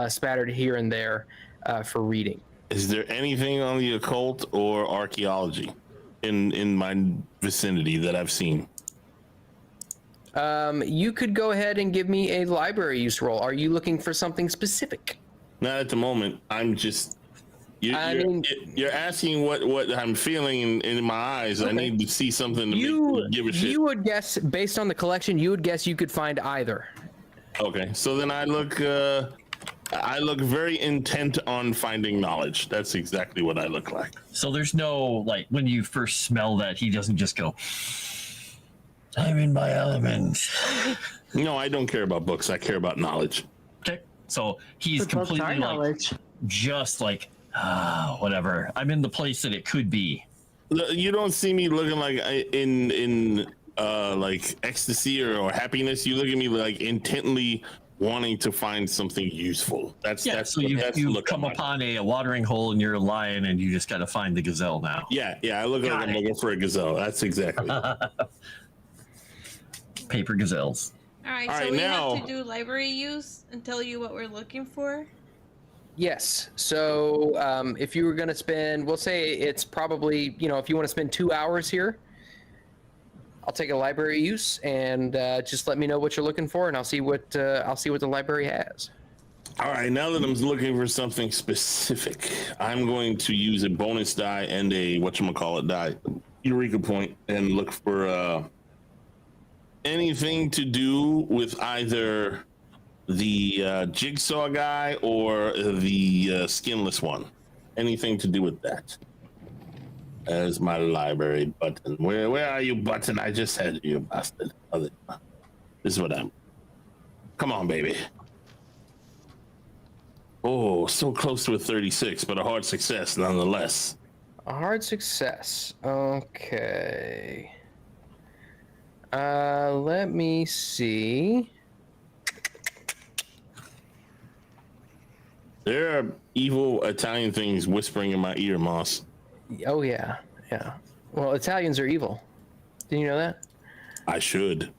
Speaker 6: spattered here and there for reading.
Speaker 3: Is there anything on the occult or archaeology in my vicinity that I've seen?
Speaker 6: You could go ahead and give me a library use roll. Are you looking for something specific?
Speaker 3: Not at the moment. I'm just. You're asking what I'm feeling in my eyes. Okay. I need to see something to make me give a shit.
Speaker 6: You would guess, based on the collection, you could find either.
Speaker 3: Okay, so then I look very intent on finding knowledge. That's exactly what I look like.
Speaker 2: so there's no, like, when you first smell that, he doesn't just go, I'm in my element.
Speaker 3: No, I don't care about books. I care about knowledge.
Speaker 2: Okay, so he's
Speaker 4: But books are
Speaker 2: completely like,
Speaker 4: knowledge.
Speaker 2: just like, whatever. I'm in the place that it could be.
Speaker 3: You don't see me looking like in like ecstasy or happiness. You look at me like intently wanting to find something useful. That's
Speaker 2: So you come upon a watering hole and you're a lion and you just got to find the gazelle now.
Speaker 3: Yeah. I look like I'm looking for a gazelle. That's exactly.
Speaker 2: Paper gazelles.
Speaker 8: All right,
Speaker 3: All
Speaker 8: so
Speaker 3: right,
Speaker 8: we
Speaker 3: now-
Speaker 8: have to do library use and tell you what we're looking for.
Speaker 6: Yes. So if you were going to spend, we'll say it's probably, if you want to spend 2 hours here, I'll take a library use and just let me know what you're looking for, and I'll see what the library has.
Speaker 3: All right, now that I'm looking for something specific, I'm going to use a bonus die and a whatchamacallit die, Eureka point, and look for anything to do with either the jigsaw guy or the skinless one. Anything to do with that. There's my library button. Where are you, button? I just had you, bastard. This is what I'm. Come on, baby. Oh, so close to a 36, but a hard success nonetheless.
Speaker 6: A hard success. Okay. Let me see.
Speaker 3: There are evil Italian things whispering in my ear, Moss.
Speaker 6: Oh yeah. Well, Italians are evil. Did you know that?
Speaker 3: I should.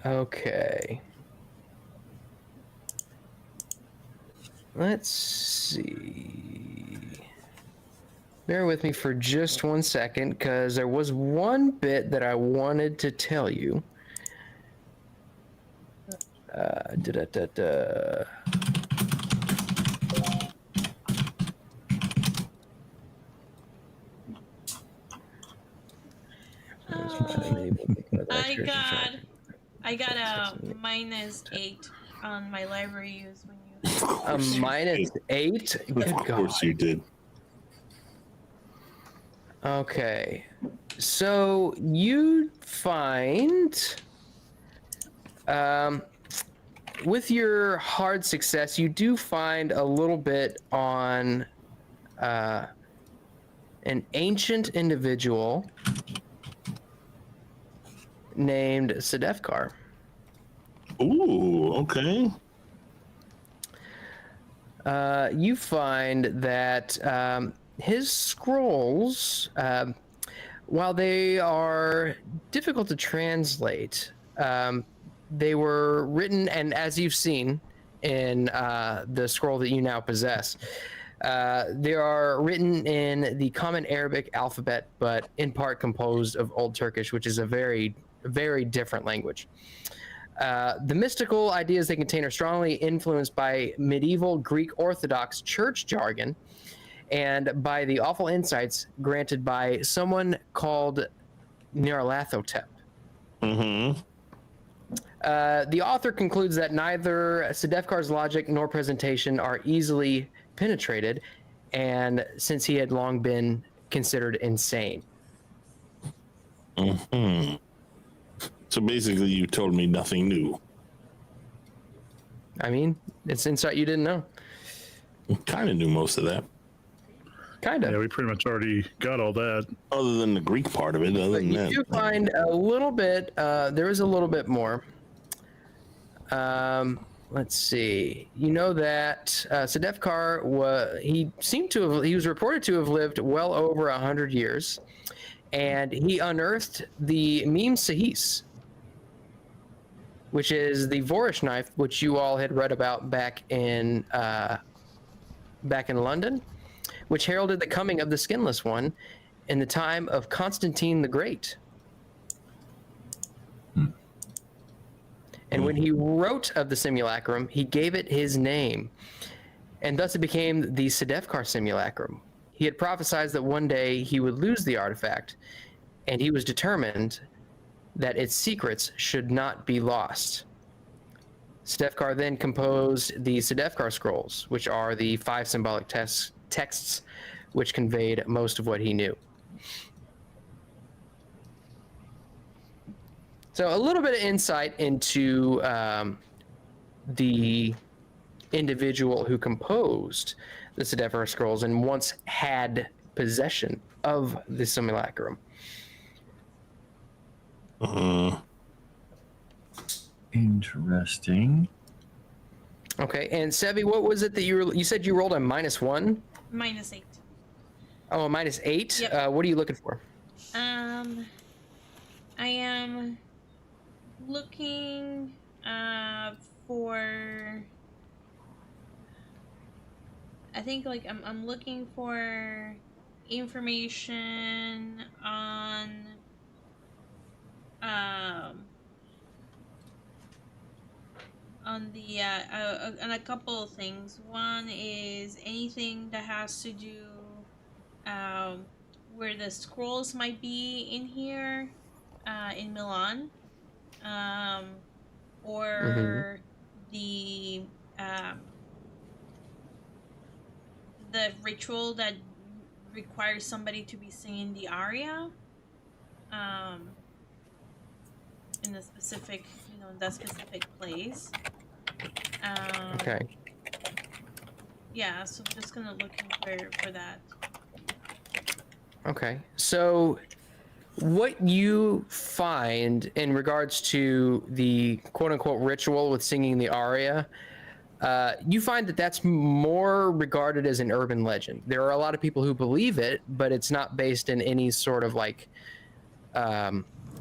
Speaker 6: Okay. Let's see. Bear with me for just 1 second, because there was one bit that I wanted to tell you.
Speaker 8: I got a -8 on my library use when you.
Speaker 6: A -8? Good
Speaker 3: Of course you did.
Speaker 6: Okay. So you find, with your hard success, you do find a little bit on an ancient individual named Sedefkar.
Speaker 3: Ooh, okay.
Speaker 6: You find that his scrolls, while they are difficult to translate, they were written, and as you've seen in the scroll that you now possess, they are written in the Common Arabic alphabet, but in part composed of Old Turkish, which is a very, very different language. The mystical ideas they contain are strongly influenced by medieval Greek Orthodox church jargon and by the awful insights granted by someone called Nyarlathotep.
Speaker 3: Mm-hmm.
Speaker 6: The author concludes that neither Sedefkar's logic nor presentation are easily penetrated, and since he had long been considered insane.
Speaker 3: Mm-hmm. So basically, you told me nothing new.
Speaker 6: I mean, it's insight you didn't know.
Speaker 3: Kind of knew most of that.
Speaker 6: Kind of.
Speaker 5: Yeah, we pretty much already got all that.
Speaker 3: Other than the Greek part of it, other
Speaker 6: But
Speaker 3: than
Speaker 6: you
Speaker 3: that.
Speaker 6: do find a little bit, there is a little bit more. Let's see. You know that Sedefkar he was reported to have lived well over 100 years, and he unearthed the Meme Sahis, which is the Vorish knife, which you all had read about back in London, which heralded the coming of the Skinless One in the time of Constantine the Great. And when he wrote of the simulacrum, he gave it his name, and thus it became the Sedefkar simulacrum. He had prophesied that one day he would lose the artifact, and he was determined that its secrets should not be lost. Sedefkar then composed the Sedefkar scrolls, which are the 5 symbolic texts which conveyed most of what he knew. So a little bit of insight into the individual who composed the Sedefkar scrolls and once had possession of the simulacrum.
Speaker 2: Interesting.
Speaker 6: Okay, and Sevi, what was it that you said you rolled a -1?
Speaker 8: -8.
Speaker 6: Oh, a -8?
Speaker 8: Yep.
Speaker 6: What are you looking for?
Speaker 8: I am looking for. I think I'm looking for information on on a couple of things. One is anything that has to do where the scrolls might be in here in Milan, or the ritual that requires somebody to be singing the aria in a specific, that specific place.
Speaker 6: Okay.
Speaker 8: Yeah, so I'm just gonna look for that.
Speaker 6: Okay, so what you find in regards to the quote-unquote ritual with singing the aria, you find that that's more regarded as an urban legend. There are a lot of people who believe it, but it's not based in any sort of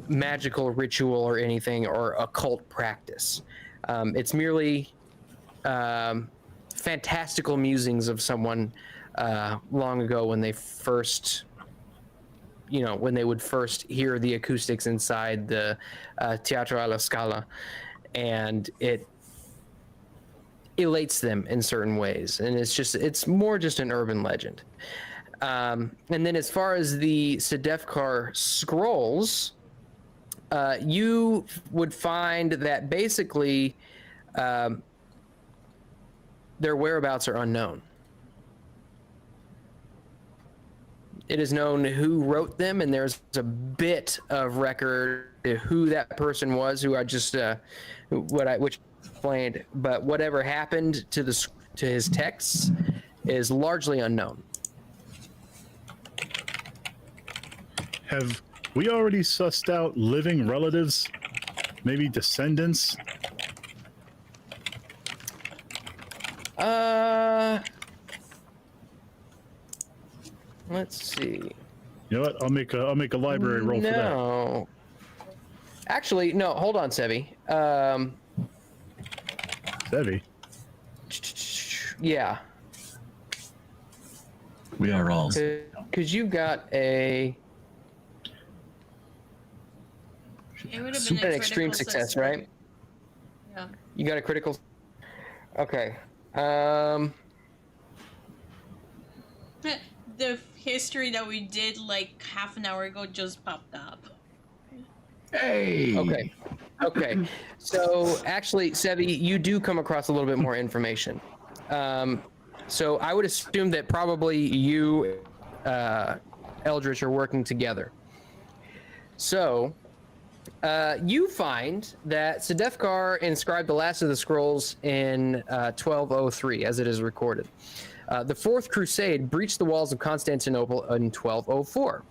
Speaker 6: magical ritual or anything or occult practice. It's merely fantastical musings of someone long ago when they first, when they would first hear the acoustics inside the Teatro alla Scala, and it elates them in certain ways, and it's more just an urban legend. And then as far as the Sedefkar scrolls, you would find that basically their whereabouts are unknown. It is known who wrote them, and there's a bit of record of who that person was, who I just which explained, but whatever happened to his texts is largely unknown.
Speaker 5: Have we already sussed out living relatives? Maybe descendants?
Speaker 6: Let's see.
Speaker 5: You know what? I'll make a library roll for that.
Speaker 6: No. Actually, no, hold on, Sevi.
Speaker 5: Sevi?
Speaker 6: Yeah.
Speaker 2: We are all.
Speaker 6: Because you got a...
Speaker 8: It would have
Speaker 6: Super
Speaker 8: been
Speaker 6: extreme success, right? You got a critical. Okay.
Speaker 8: The history that we did like half an hour ago just popped up.
Speaker 2: Hey.
Speaker 6: Okay. So actually, Sevi, you do come across a little bit more information. So I would assume that probably you, Eldritch, are working together. So you find that Sedefkar inscribed the last of the scrolls in 1203, as it is recorded. The Fourth Crusade breached the walls of Constantinople in 1204.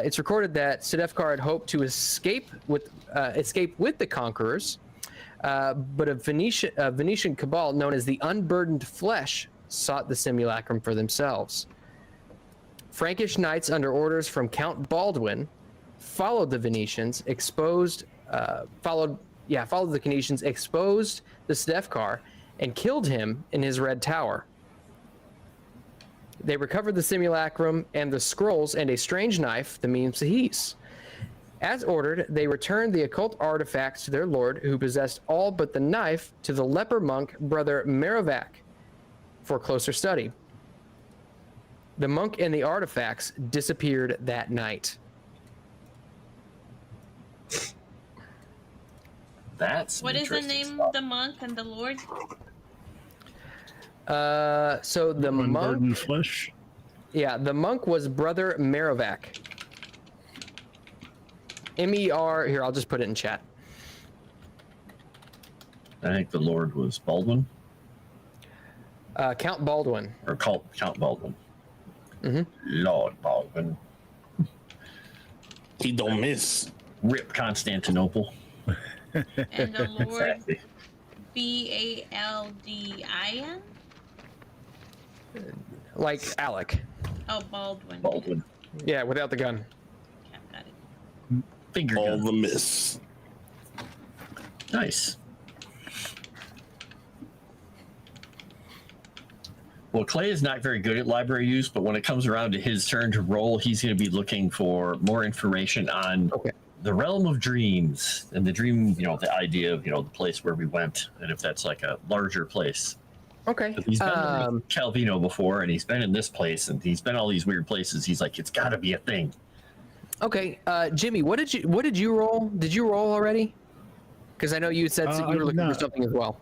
Speaker 6: It's recorded that Sedefkar had hoped to escape with the conquerors, but a Venetian cabal known as the Unburdened Flesh sought the simulacrum for themselves. Frankish knights under orders from Count Baldwin followed the Venetians, followed the Venetians, exposed the Sedefkar, and killed him in his Red Tower. They recovered the simulacrum and the scrolls and a strange knife, the Meme Sahis. As ordered, they returned the occult artifacts to their lord, who possessed all but the knife, to the leper monk, Brother Merovac, for closer study. The monk and the artifacts disappeared that night.
Speaker 2: That's
Speaker 8: What is the
Speaker 2: interesting
Speaker 8: name
Speaker 2: stuff.
Speaker 8: of the monk and the lord?
Speaker 6: So the
Speaker 5: Unburdened
Speaker 6: monk,
Speaker 5: flesh.
Speaker 6: yeah, the monk was Brother Merovac. M-E-R, here, I'll just put it in chat.
Speaker 2: I think the Lord was Baldwin,
Speaker 6: Count Baldwin.
Speaker 2: or Count Baldwin.
Speaker 6: Mm-hmm.
Speaker 2: Lord Baldwin.
Speaker 3: He don't miss.
Speaker 2: Rip Constantinople.
Speaker 8: And the lord,
Speaker 2: Exactly.
Speaker 8: Baldin?
Speaker 6: Like Alec.
Speaker 8: Oh, Baldwin.
Speaker 2: Baldwin.
Speaker 6: Yeah, without the gun.
Speaker 8: Yeah, got it.
Speaker 2: Finger
Speaker 3: All
Speaker 2: gun.
Speaker 3: the miss.
Speaker 2: Nice. Well, Clay is not very good at library use, but when it comes around to his turn to roll, he's going to be looking for more information on the realm of dreams and the dream, the idea of, the place where we went, and if that's like a larger place.
Speaker 6: Okay.
Speaker 2: He's been in Calvino before, and he's been in this place, and he's been all these weird places. He's like, it's got to be a thing.
Speaker 6: Okay, Jimmy, what did you roll? Did you roll already? Because I know you said you were looking for something as well.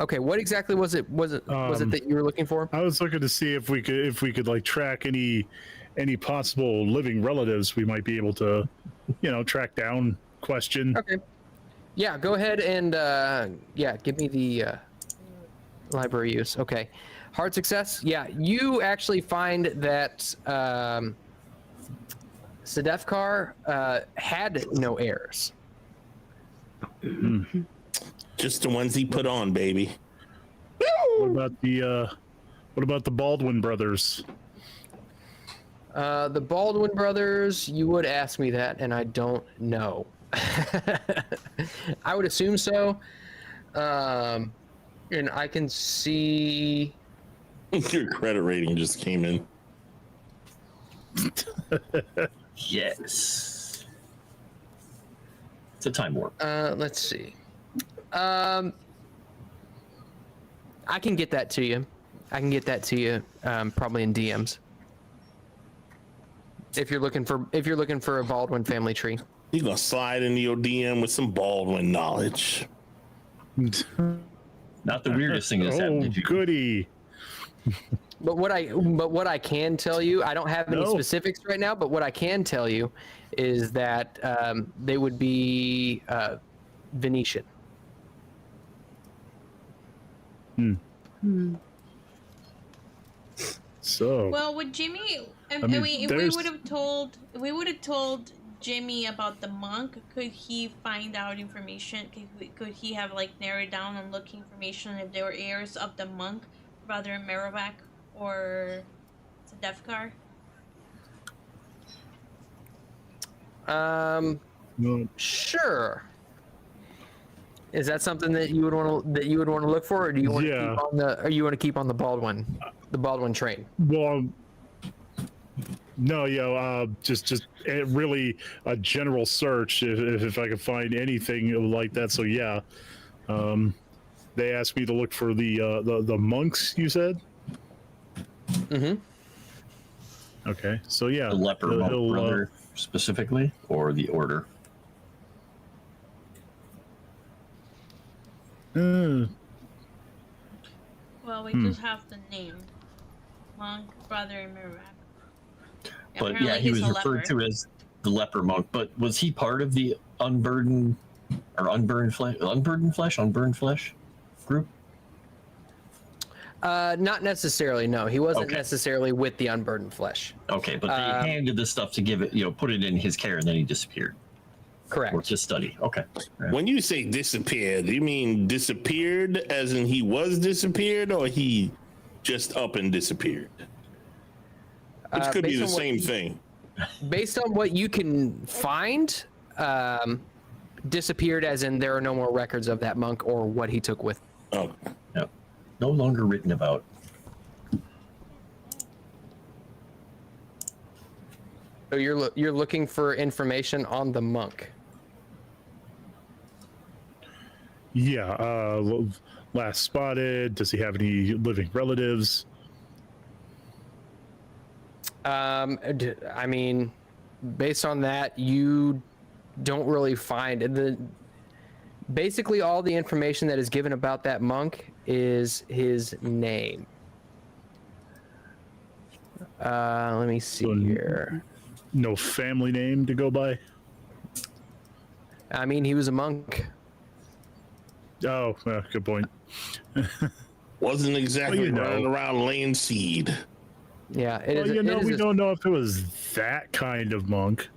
Speaker 6: Okay, what exactly was it? Was it that you were looking for?
Speaker 5: I was looking to see if we could like track any possible living relatives we might be able to, track down. Question.
Speaker 6: Okay. Yeah, go ahead and give me the library use. Okay, hard success. Yeah, you actually find that Sedefkar had no heirs.
Speaker 3: Just the ones he put on, baby.
Speaker 5: What about the Baldwin brothers?
Speaker 6: The Baldwin brothers, you would ask me that, and I don't know. I would assume so. And I can see...
Speaker 3: Your credit rating just came in.
Speaker 2: Yes. It's a time warp.
Speaker 6: Let's see. I can get that to you. Probably in DMs. If you're looking for a Baldwin family tree.
Speaker 3: You're gonna slide into your DM with some Baldwin knowledge.
Speaker 2: Not the weirdest thing that's happened to you.
Speaker 5: Goody.
Speaker 6: But what I can tell you, I don't have any specifics right now, but what I can tell you is that they would be Venetian.
Speaker 5: So
Speaker 8: Well, with Jimmy, if we would have told Jimmy about the monk, could he find out information? Could he have narrowed down and looked information if they were heirs of the monk, Brother Merovac or Sedefkar?
Speaker 6: Sure. Is that something that you would want to look for, or do you want to keep on the Baldwin train?
Speaker 5: well, No, just really a general search if I could find anything like that. So yeah, they asked me to look for the monks. You said.
Speaker 6: Mm-hmm.
Speaker 5: Okay, so yeah,
Speaker 2: The leper monk brother specifically, or the order.
Speaker 8: Well, we just have the name. Monk, brother, Mirak.
Speaker 2: But yeah, he was referred to as the leper monk. But was he part of the unburned flesh group?
Speaker 6: Not necessarily. No, he wasn't necessarily with the unburdened flesh.
Speaker 2: Okay, but they handed the stuff to give it, put it in his care, and then he disappeared.
Speaker 6: Correct.
Speaker 2: Or to study. Okay. Right.
Speaker 3: When you say disappeared, do you mean disappeared as in he was disappeared, or he just up and disappeared? Which could be the same thing.
Speaker 6: Based on what you can find, disappeared as in there are no more records of that monk or what he took with.
Speaker 3: Oh.
Speaker 2: Yeah. No longer written about.
Speaker 6: So you're looking for information on the monk.
Speaker 5: Yeah, last spotted. Does he have any living relatives?
Speaker 6: I mean, based on that, you don't really find basically all the information that is given about that monk is his name. Let me see here.
Speaker 5: No family name to go by?
Speaker 6: I mean, he was a monk.
Speaker 5: Oh, good point.
Speaker 3: Wasn't exactly
Speaker 5: Well,
Speaker 3: running around laying seed.
Speaker 6: Yeah,
Speaker 5: we don't know if it was that kind of monk.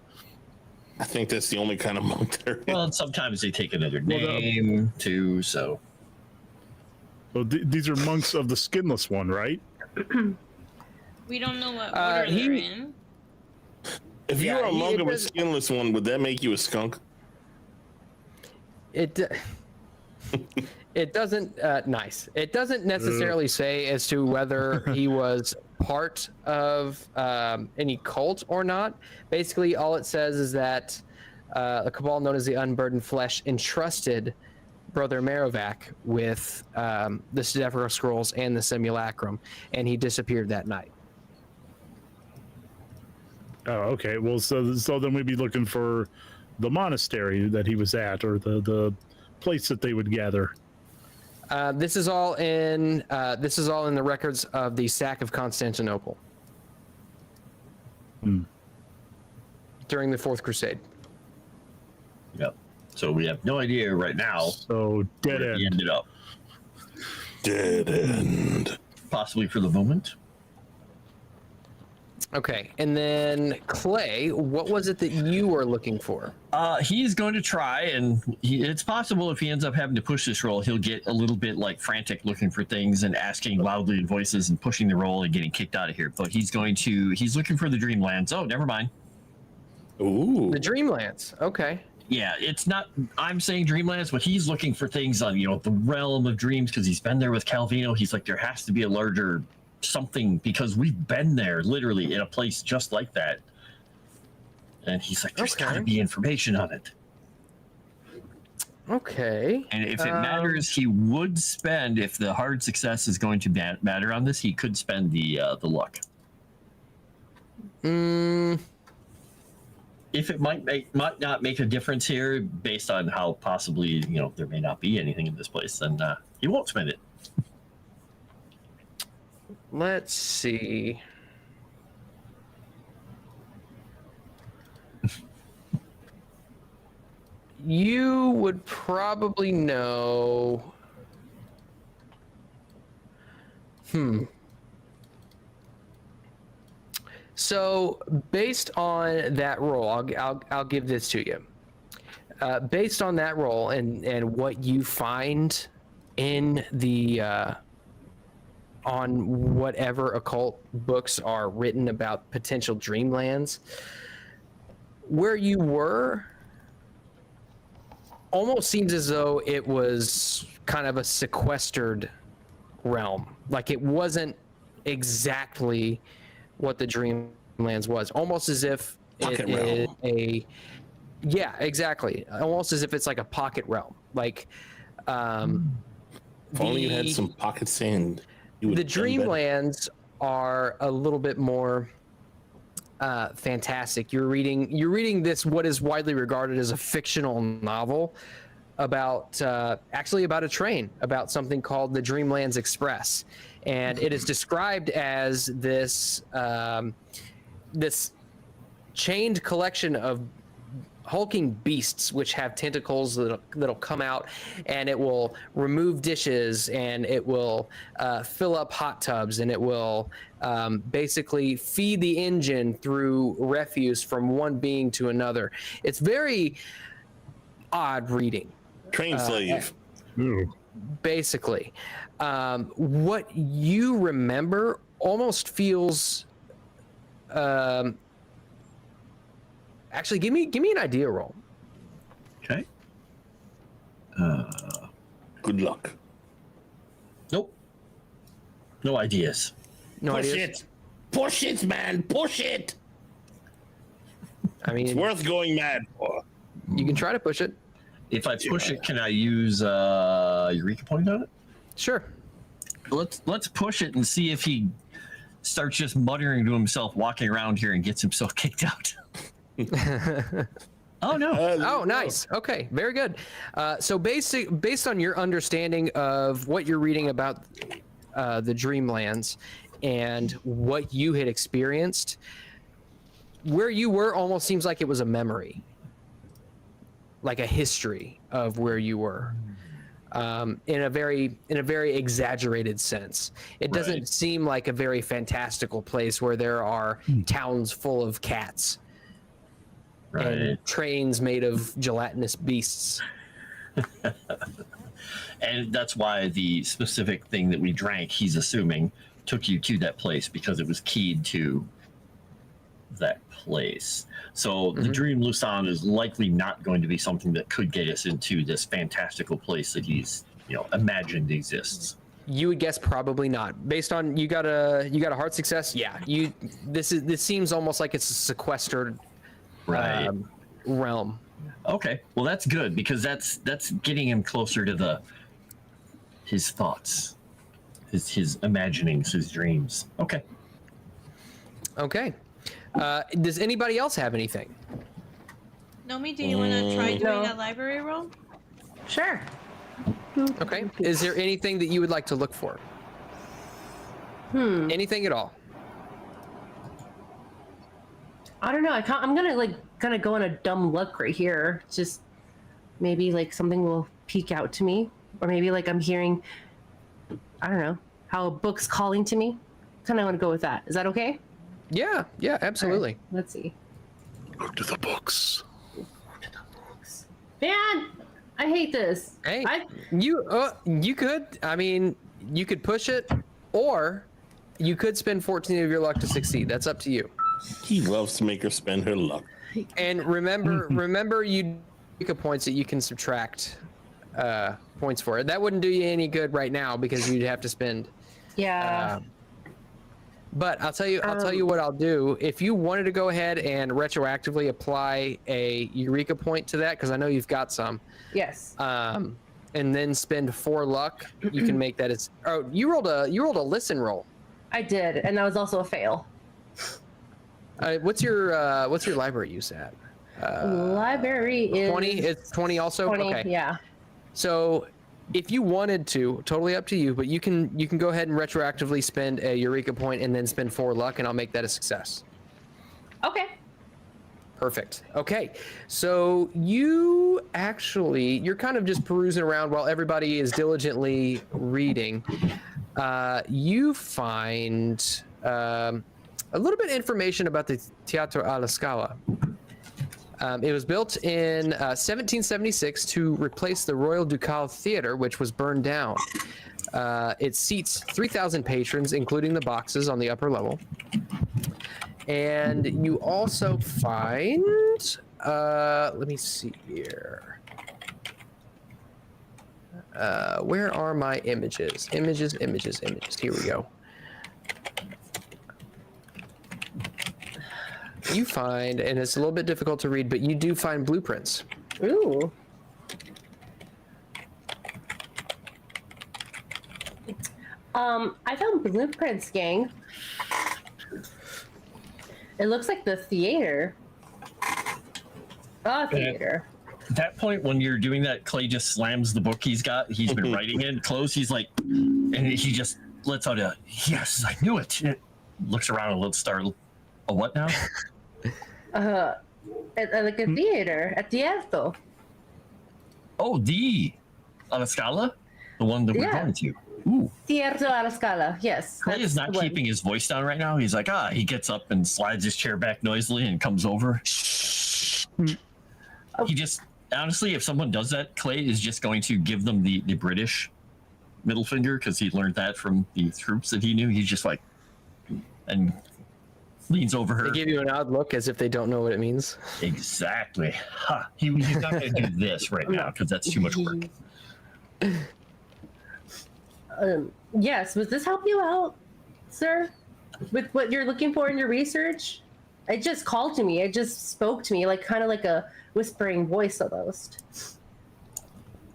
Speaker 3: I think that's the only kind of monk there is.
Speaker 2: Well, sometimes they take another name too, so.
Speaker 5: So these are monks of the skinless one, right?
Speaker 8: We don't know what order they're in.
Speaker 3: If you were a monk of a skinless one, would that make you a skunk?
Speaker 6: It doesn't nice. It doesn't necessarily say as to whether he was part of any cult or not. Basically, all it says is that a cabal known as the Unburdened Flesh entrusted Brother Merovac with the Sephira Scrolls and the Simulacrum, and he disappeared that night.
Speaker 5: Oh, okay. Well, so then we'd be looking for the monastery that he was at, or the place that they would gather.
Speaker 6: This is all in the records of the sack of Constantinople during the Fourth Crusade.
Speaker 2: Yep. So we have no idea right now.
Speaker 5: So dead
Speaker 2: where
Speaker 5: end.
Speaker 2: he ended up.
Speaker 3: Dead end.
Speaker 2: Possibly for the moment.
Speaker 6: Okay, and then Clay, what was it that you were looking for?
Speaker 2: He's going to try, and it's possible if he ends up having to push this roll, he'll get a little bit like frantic looking for things and asking loudly in voices and pushing the roll and getting kicked out of here. But he's looking for the Dreamlands. Oh, never mind.
Speaker 3: Ooh.
Speaker 6: The Dreamlands. Okay.
Speaker 2: Yeah, it's not, I'm saying Dreamlands, but he's looking for things on, the realm of dreams because he's been there with Calvino. He's like, there has to be a larger something because we've been there literally in a place just like that. And he's like, there's got to be information on it.
Speaker 6: Okay.
Speaker 2: And if it matters, he would spend, if the hard success is going to matter on this, he could spend the luck. If it might not make a difference here based on how possibly, there may not be anything in this place, then he won't spend it.
Speaker 6: Let's see. You would probably know. So, based on that roll, I'll give this to you. Based on that roll and what you find in the on whatever occult books are written about potential dreamlands, where you were almost seems as though it was kind of a sequestered realm. Like it wasn't exactly what the dreamlands Dreamlands was, almost as if
Speaker 3: Pocket
Speaker 6: it is
Speaker 3: realm.
Speaker 6: yeah, exactly, almost as if it's like a pocket realm, like
Speaker 3: If only you had some pocket sand. You would
Speaker 6: the
Speaker 3: have done better.
Speaker 6: Dreamlands are a little bit more fantastic. You're reading this, what is widely regarded as a fictional novel about actually about a train, about something called the Dreamlands Express, and it is described as this this chained collection of hulking beasts which have tentacles that'll come out, and it will remove dishes, and it will fill up hot tubs, and it will basically feed the engine through refuse from one being to another. It's very odd reading.
Speaker 3: Train slave.
Speaker 6: Basically, what you remember almost feels. Actually, give me an idea roll.
Speaker 2: Okay.
Speaker 3: Good luck.
Speaker 2: Nope. No ideas.
Speaker 6: No
Speaker 3: Push
Speaker 6: ideas?
Speaker 3: it. Push it, man. Push it.
Speaker 6: I
Speaker 3: It's
Speaker 6: mean,
Speaker 3: worth going mad for.
Speaker 6: you can try to push it.
Speaker 2: If I push it, can I use Eureka Point on it?
Speaker 6: Sure.
Speaker 2: Let's push it and see if he starts just muttering to himself, walking around here, and gets himself kicked out. Oh no!
Speaker 6: Oh, nice. Okay, very good. So based on your understanding of what you're reading about the Dreamlands and what you had experienced, where you were almost seems like it was a memory, like a history of where you were, in a very exaggerated sense. It doesn't
Speaker 2: Right.
Speaker 6: seem like a very fantastical place where there are towns full of cats.
Speaker 2: Right.
Speaker 6: And trains made of gelatinous beasts.
Speaker 2: And that's why the specific thing that we drank, he's assuming, took you to that place because it was keyed to that place. So the Dream Lusan is likely not going to be something that could get us into this fantastical place that he's, imagined exists.
Speaker 6: You would guess probably not. Based on you got a hard success. Yeah, this seems almost like it's a sequestered
Speaker 2: Right.
Speaker 6: realm.
Speaker 2: Okay. Well, that's good because that's getting him closer to his thoughts, his imaginings, his dreams. Okay.
Speaker 6: Okay. Does anybody else have anything?
Speaker 8: Nomi, do you want to try doing
Speaker 4: No.
Speaker 8: a library roll?
Speaker 4: Sure.
Speaker 6: Okay. Is there anything that you would like to look for? Anything at all?
Speaker 4: I don't know. I'm gonna kind of go on a dumb look right here. Just maybe something will peek out to me, or maybe I'm hearing, I don't know, how a book's calling to me. Kind of want to go with that. Is that okay?
Speaker 6: Yeah. Yeah. Absolutely.
Speaker 4: Let's see.
Speaker 5: Look to the books.
Speaker 4: Man, I hate this.
Speaker 6: Hey, you could. I mean, you could push it, or you could spend 14 of your luck to succeed. That's up to you.
Speaker 3: He loves to make her spend her luck.
Speaker 6: And remember, you make points that you can subtract points for it. That wouldn't do you any good right now because you'd have to spend.
Speaker 4: Yeah.
Speaker 6: But I'll tell you what I'll do. If you wanted to go ahead and retroactively apply a Eureka point to that, because I know you've got some.
Speaker 4: Yes.
Speaker 6: And then spend 4 luck, you can make that as. Oh, you rolled a listen roll.
Speaker 4: I did, and that was also a fail.
Speaker 6: What's your library use at?
Speaker 4: Library is
Speaker 6: 20. It's 20 also.
Speaker 4: 20.
Speaker 6: Okay.
Speaker 4: Yeah.
Speaker 6: So, if you wanted to, totally up to you, but you can go ahead and retroactively spend a Eureka point and then spend 4 luck, and I'll make that a success.
Speaker 4: Okay.
Speaker 6: Perfect. Okay. So you're kind of just perusing around while everybody is diligently reading. You find a little bit of information about the Teatro alla Scala. It was built in 1776 to replace the Royal Ducal Theater, which was burned down. It seats 3,000 patrons, including the boxes on the upper level. And you also find, let me see here. Where are my images? Images. Here we go. you find, and it's a little bit difficult to read, but you do find blueprints.
Speaker 4: Ooh. I found blueprints, gang. It looks like the theater. Oh, theater.
Speaker 2: At that point, when you're doing that, Clay just slams the book he's been writing in close. He's like, and he just lets out a, yes, I knew it. And looks around a little startled. A what now?
Speaker 4: Like a theater, a teatro.
Speaker 2: Oh, the La Scala? The one that we're going to. Ooh.
Speaker 4: Teatro a la Scala, yes.
Speaker 2: Clay is not keeping his voice down right now. He's like, he gets up and slides his chair back noisily and comes over. He just, honestly, if someone does that, Clay is just going to give them the British middle finger because he learned that from the troops that he knew. He's just like, and leans over her.
Speaker 6: They give you an odd look as if they don't know what it means.
Speaker 2: Exactly. Huh. He's not going to do this right now because that's too much work.
Speaker 4: Yes, does this help you out, sir? With what you're looking for in your research? It just called to me. It just spoke to me, like kind of like a whispering voice almost.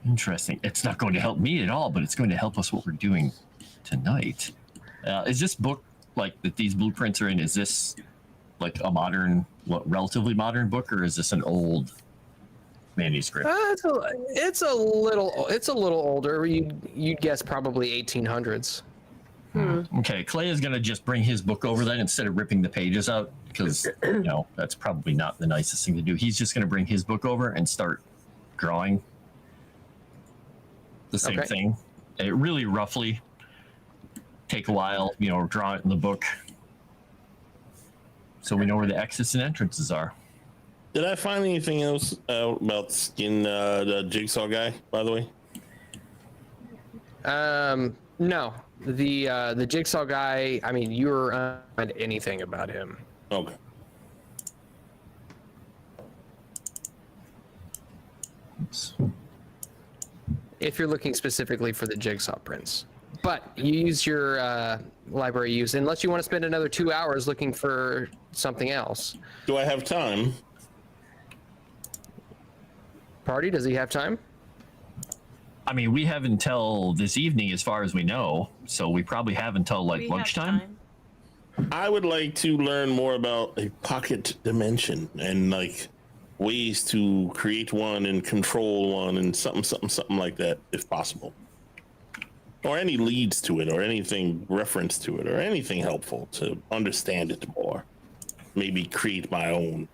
Speaker 2: Interesting. It's not going to help me at all, but it's going to help us what we're doing tonight. Is this book, like, that these blueprints are in, is this like a modern, relatively modern book, or is this an old manuscript?
Speaker 6: It's a little older. You'd guess probably 1800s.
Speaker 2: Okay, Clay is going to just bring his book over then instead of ripping the pages out because, that's probably not the nicest thing to do. He's just going to bring his book over and start drawing the same thing. It really roughly take a while, draw it in the book so we know where the exits and entrances are.
Speaker 3: Did I find anything else about skin the jigsaw guy, by the way?
Speaker 6: No. The jigsaw guy, I mean, you were find anything about him.
Speaker 3: Okay.
Speaker 2: Oops.
Speaker 6: If you're looking specifically for the jigsaw prints. But you use your library use, unless you want to spend another 2 hours looking for something else.
Speaker 3: Do I have time?
Speaker 6: Party, does he have time?
Speaker 2: I mean, we have until this evening as far as we know, so we probably have until
Speaker 8: We
Speaker 2: lunchtime.
Speaker 8: have time.
Speaker 3: I would like to learn more about a pocket dimension and ways to create one and control one and something like that, if possible. Or any leads to it, or anything reference to it, or anything helpful to understand it more. Maybe create my own.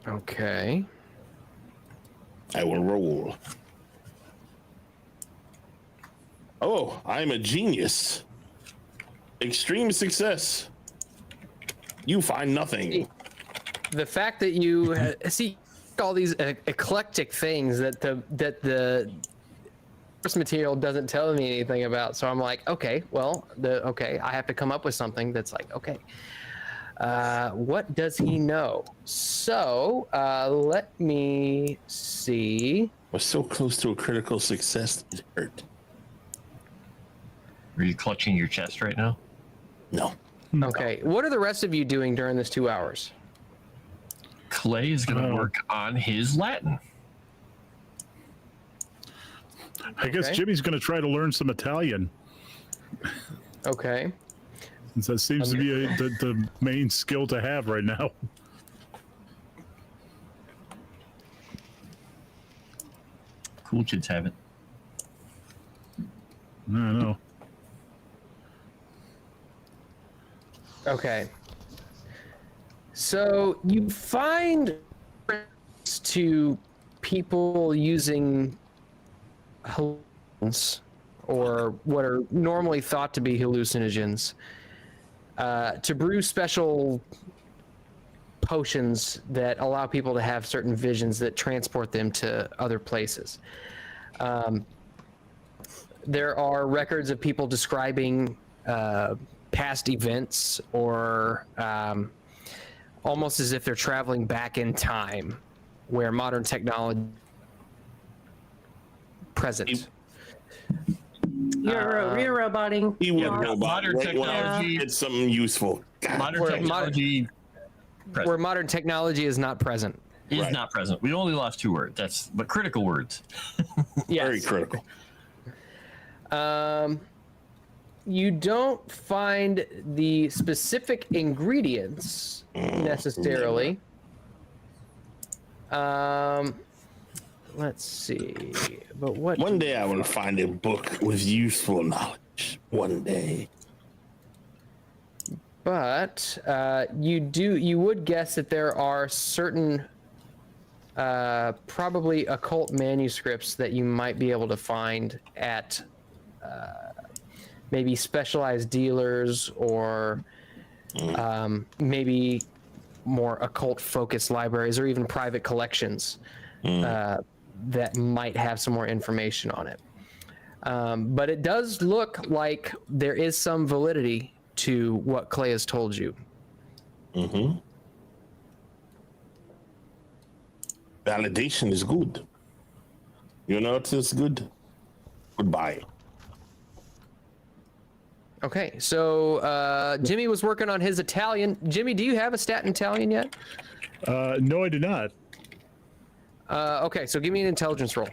Speaker 6: Okay.
Speaker 3: I will roll. Oh, I'm a genius. Extreme success. You find nothing.
Speaker 6: The fact that you see all these eclectic things that the source material doesn't tell me anything about, so I'm like, okay, well, I have to come up with something that's like, okay, what does he know? So let me see.
Speaker 3: We're so close to a critical success, it hurt.
Speaker 2: Are you clutching your chest right now?
Speaker 3: No.
Speaker 6: Okay, what are the rest of you doing during this 2 hours?
Speaker 2: Clay is going to work on his Latin.
Speaker 5: I guess Jimmy's going to try to learn some Italian.
Speaker 6: Okay.
Speaker 5: Since that seems to be the main skill to have right now.
Speaker 2: Cool kids have it.
Speaker 5: I don't know.
Speaker 6: Okay. So you find to people using hallucinogens, or what are normally thought to be hallucinogens, to brew special potions that allow people to have certain visions that transport them to other places. There are records of people describing past events, or almost as if they're traveling back in time, where modern technology present.
Speaker 4: You're roboting.
Speaker 3: He would
Speaker 2: Yeah,
Speaker 3: robot.
Speaker 2: modern
Speaker 3: Right when I
Speaker 2: technology.
Speaker 3: get something useful. God,
Speaker 2: Modern technology
Speaker 6: Where modern technology is not present.
Speaker 2: is
Speaker 3: Right.
Speaker 2: not present. We only lost 2 words. But critical words.
Speaker 6: Yes.
Speaker 3: very critical.
Speaker 6: You don't find the specific ingredients necessarily. Let's see. But what?
Speaker 3: One day I will find a book with useful knowledge. One day.
Speaker 6: But you would guess that there are certain probably occult manuscripts that you might be able to find at maybe specialized dealers or maybe more occult focused libraries or even private collections that might have some more information on it. But it does look like there is some validity to what Clay has told you.
Speaker 3: Mm-hmm. Validation is good. You know it is good. Goodbye.
Speaker 6: Okay, so Jimmy was working on his Italian. Jimmy, do you have a stat in Italian yet?
Speaker 5: No, I do not.
Speaker 6: Okay, so give me an intelligence roll.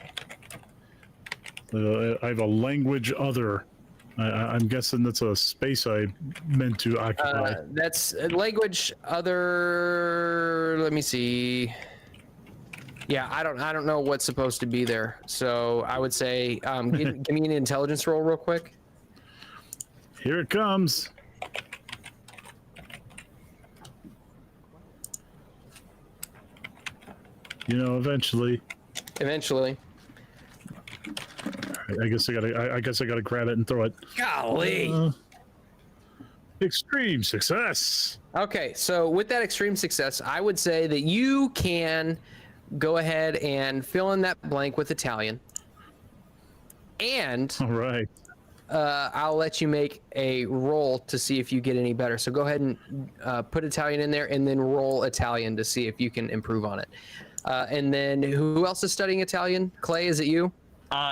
Speaker 5: I have a language other. I'm guessing that's a space I meant to occupy.
Speaker 6: That's language other. Let me see. Yeah, I don't know what's supposed to be there. So I would say, give me an intelligence roll real quick.
Speaker 5: Here it comes. You know, eventually.
Speaker 6: Eventually.
Speaker 5: I guess I gotta grab it and throw it.
Speaker 6: Golly.
Speaker 5: Extreme success.
Speaker 6: Okay, so with that extreme success, I would say that you can go ahead and fill in that blank with Italian. And
Speaker 5: All right.
Speaker 6: I'll let you make a roll to see if you get any better. So go ahead and put Italian in there and then roll Italian to see if you can improve on it. And then who else is studying Italian? Clay, is it you?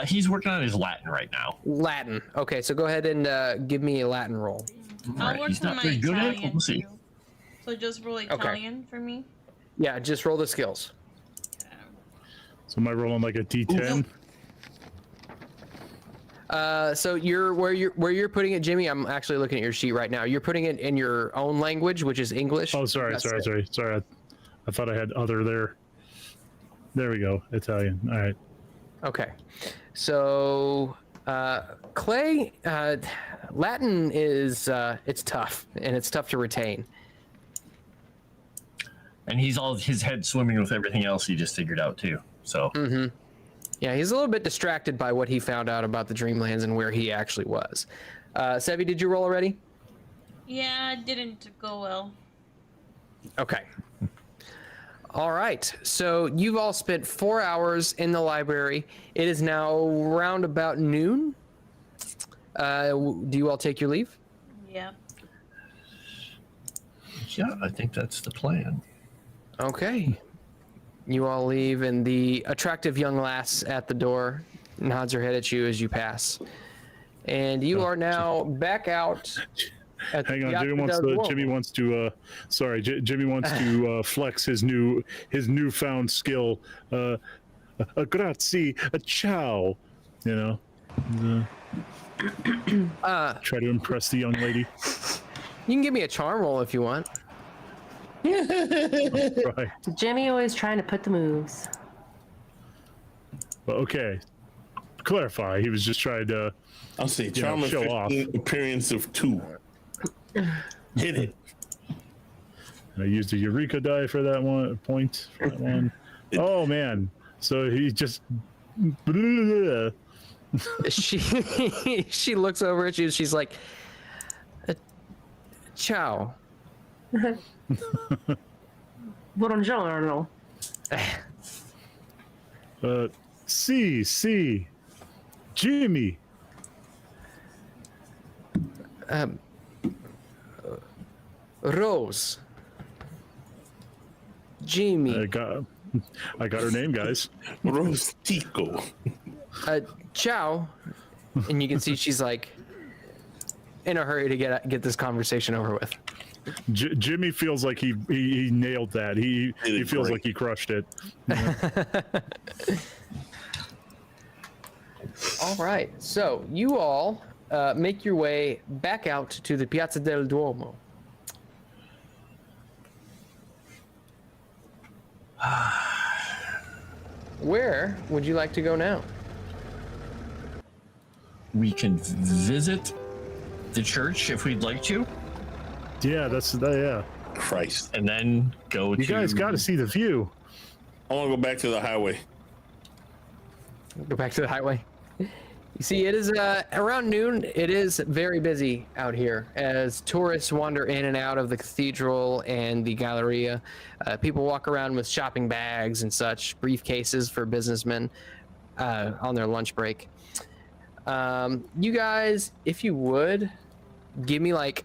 Speaker 2: He's working on his Latin right now.
Speaker 6: Latin. Okay, so go ahead and give me a Latin roll.
Speaker 8: I'll work
Speaker 2: He's
Speaker 8: on
Speaker 2: not
Speaker 8: my
Speaker 2: very good at it.
Speaker 8: Italian
Speaker 2: We'll see.
Speaker 8: too. So just roll Italian for me.
Speaker 6: Yeah, just roll the skills.
Speaker 5: So am I rolling like a D10?
Speaker 6: So you're where you're putting it, Jimmy. I'm actually looking at your sheet right now. You're putting it in your own language, which is English.
Speaker 5: Oh, sorry. I thought I had other there. There we go. Italian. All right.
Speaker 6: Okay. So Clay, Latin is it's tough and it's tough to retain.
Speaker 2: And he's all his head swimming with everything else he just figured out too. So
Speaker 6: Yeah, he's a little bit distracted by what he found out about the Dreamlands and where he actually was. Sevi, did you roll already?
Speaker 8: Yeah, it didn't go well.
Speaker 6: Okay. All right. So you've all spent 4 hours in the library. It is now round about noon. Do you all take your leave?
Speaker 8: Yeah.
Speaker 2: yeah, I think that's the plan.
Speaker 6: Okay. You all leave, and the attractive young lass at the door nods her head at you as you pass. And you are now back out.
Speaker 5: Hang on, Jimmy wants to Jimmy wants to flex his newfound skill. Grazie, ciao. You know, try to impress the young lady.
Speaker 6: You can give me a charm roll if you want.
Speaker 5: Right.
Speaker 4: Jimmy always trying to put the moves.
Speaker 5: Well, okay. Clarify. He was just trying to.
Speaker 3: I'll say charm
Speaker 5: show off.
Speaker 3: appearance of 2. Hit it.
Speaker 5: I used a Eureka die for that one point. For that one. Oh man! So he just.
Speaker 6: She looks over at you. She's like, "Ciao."
Speaker 4: Buongiorno.
Speaker 5: See, Jimmy.
Speaker 6: Rose. Jimmy.
Speaker 5: I got her name, guys.
Speaker 3: Rostico.
Speaker 6: Ciao. And you can see she's like in a hurry to get this conversation over with.
Speaker 5: Jimmy feels like he nailed that. He feels like he crushed it.
Speaker 6: All right, so you all make your way back out to the Piazza del Duomo. Where would you like to go now?
Speaker 2: We can visit the church if we'd like to.
Speaker 5: Yeah, yeah.
Speaker 3: Christ.
Speaker 2: And then go to...
Speaker 5: You guys got to see the view.
Speaker 3: I want to go back to the highway.
Speaker 6: Go back to the highway. You see, it is around noon. It is very busy out here as tourists wander in and out of the cathedral and the Galleria. People walk around with shopping bags and such, briefcases for businessmen on their lunch break. You guys, if you would, give me like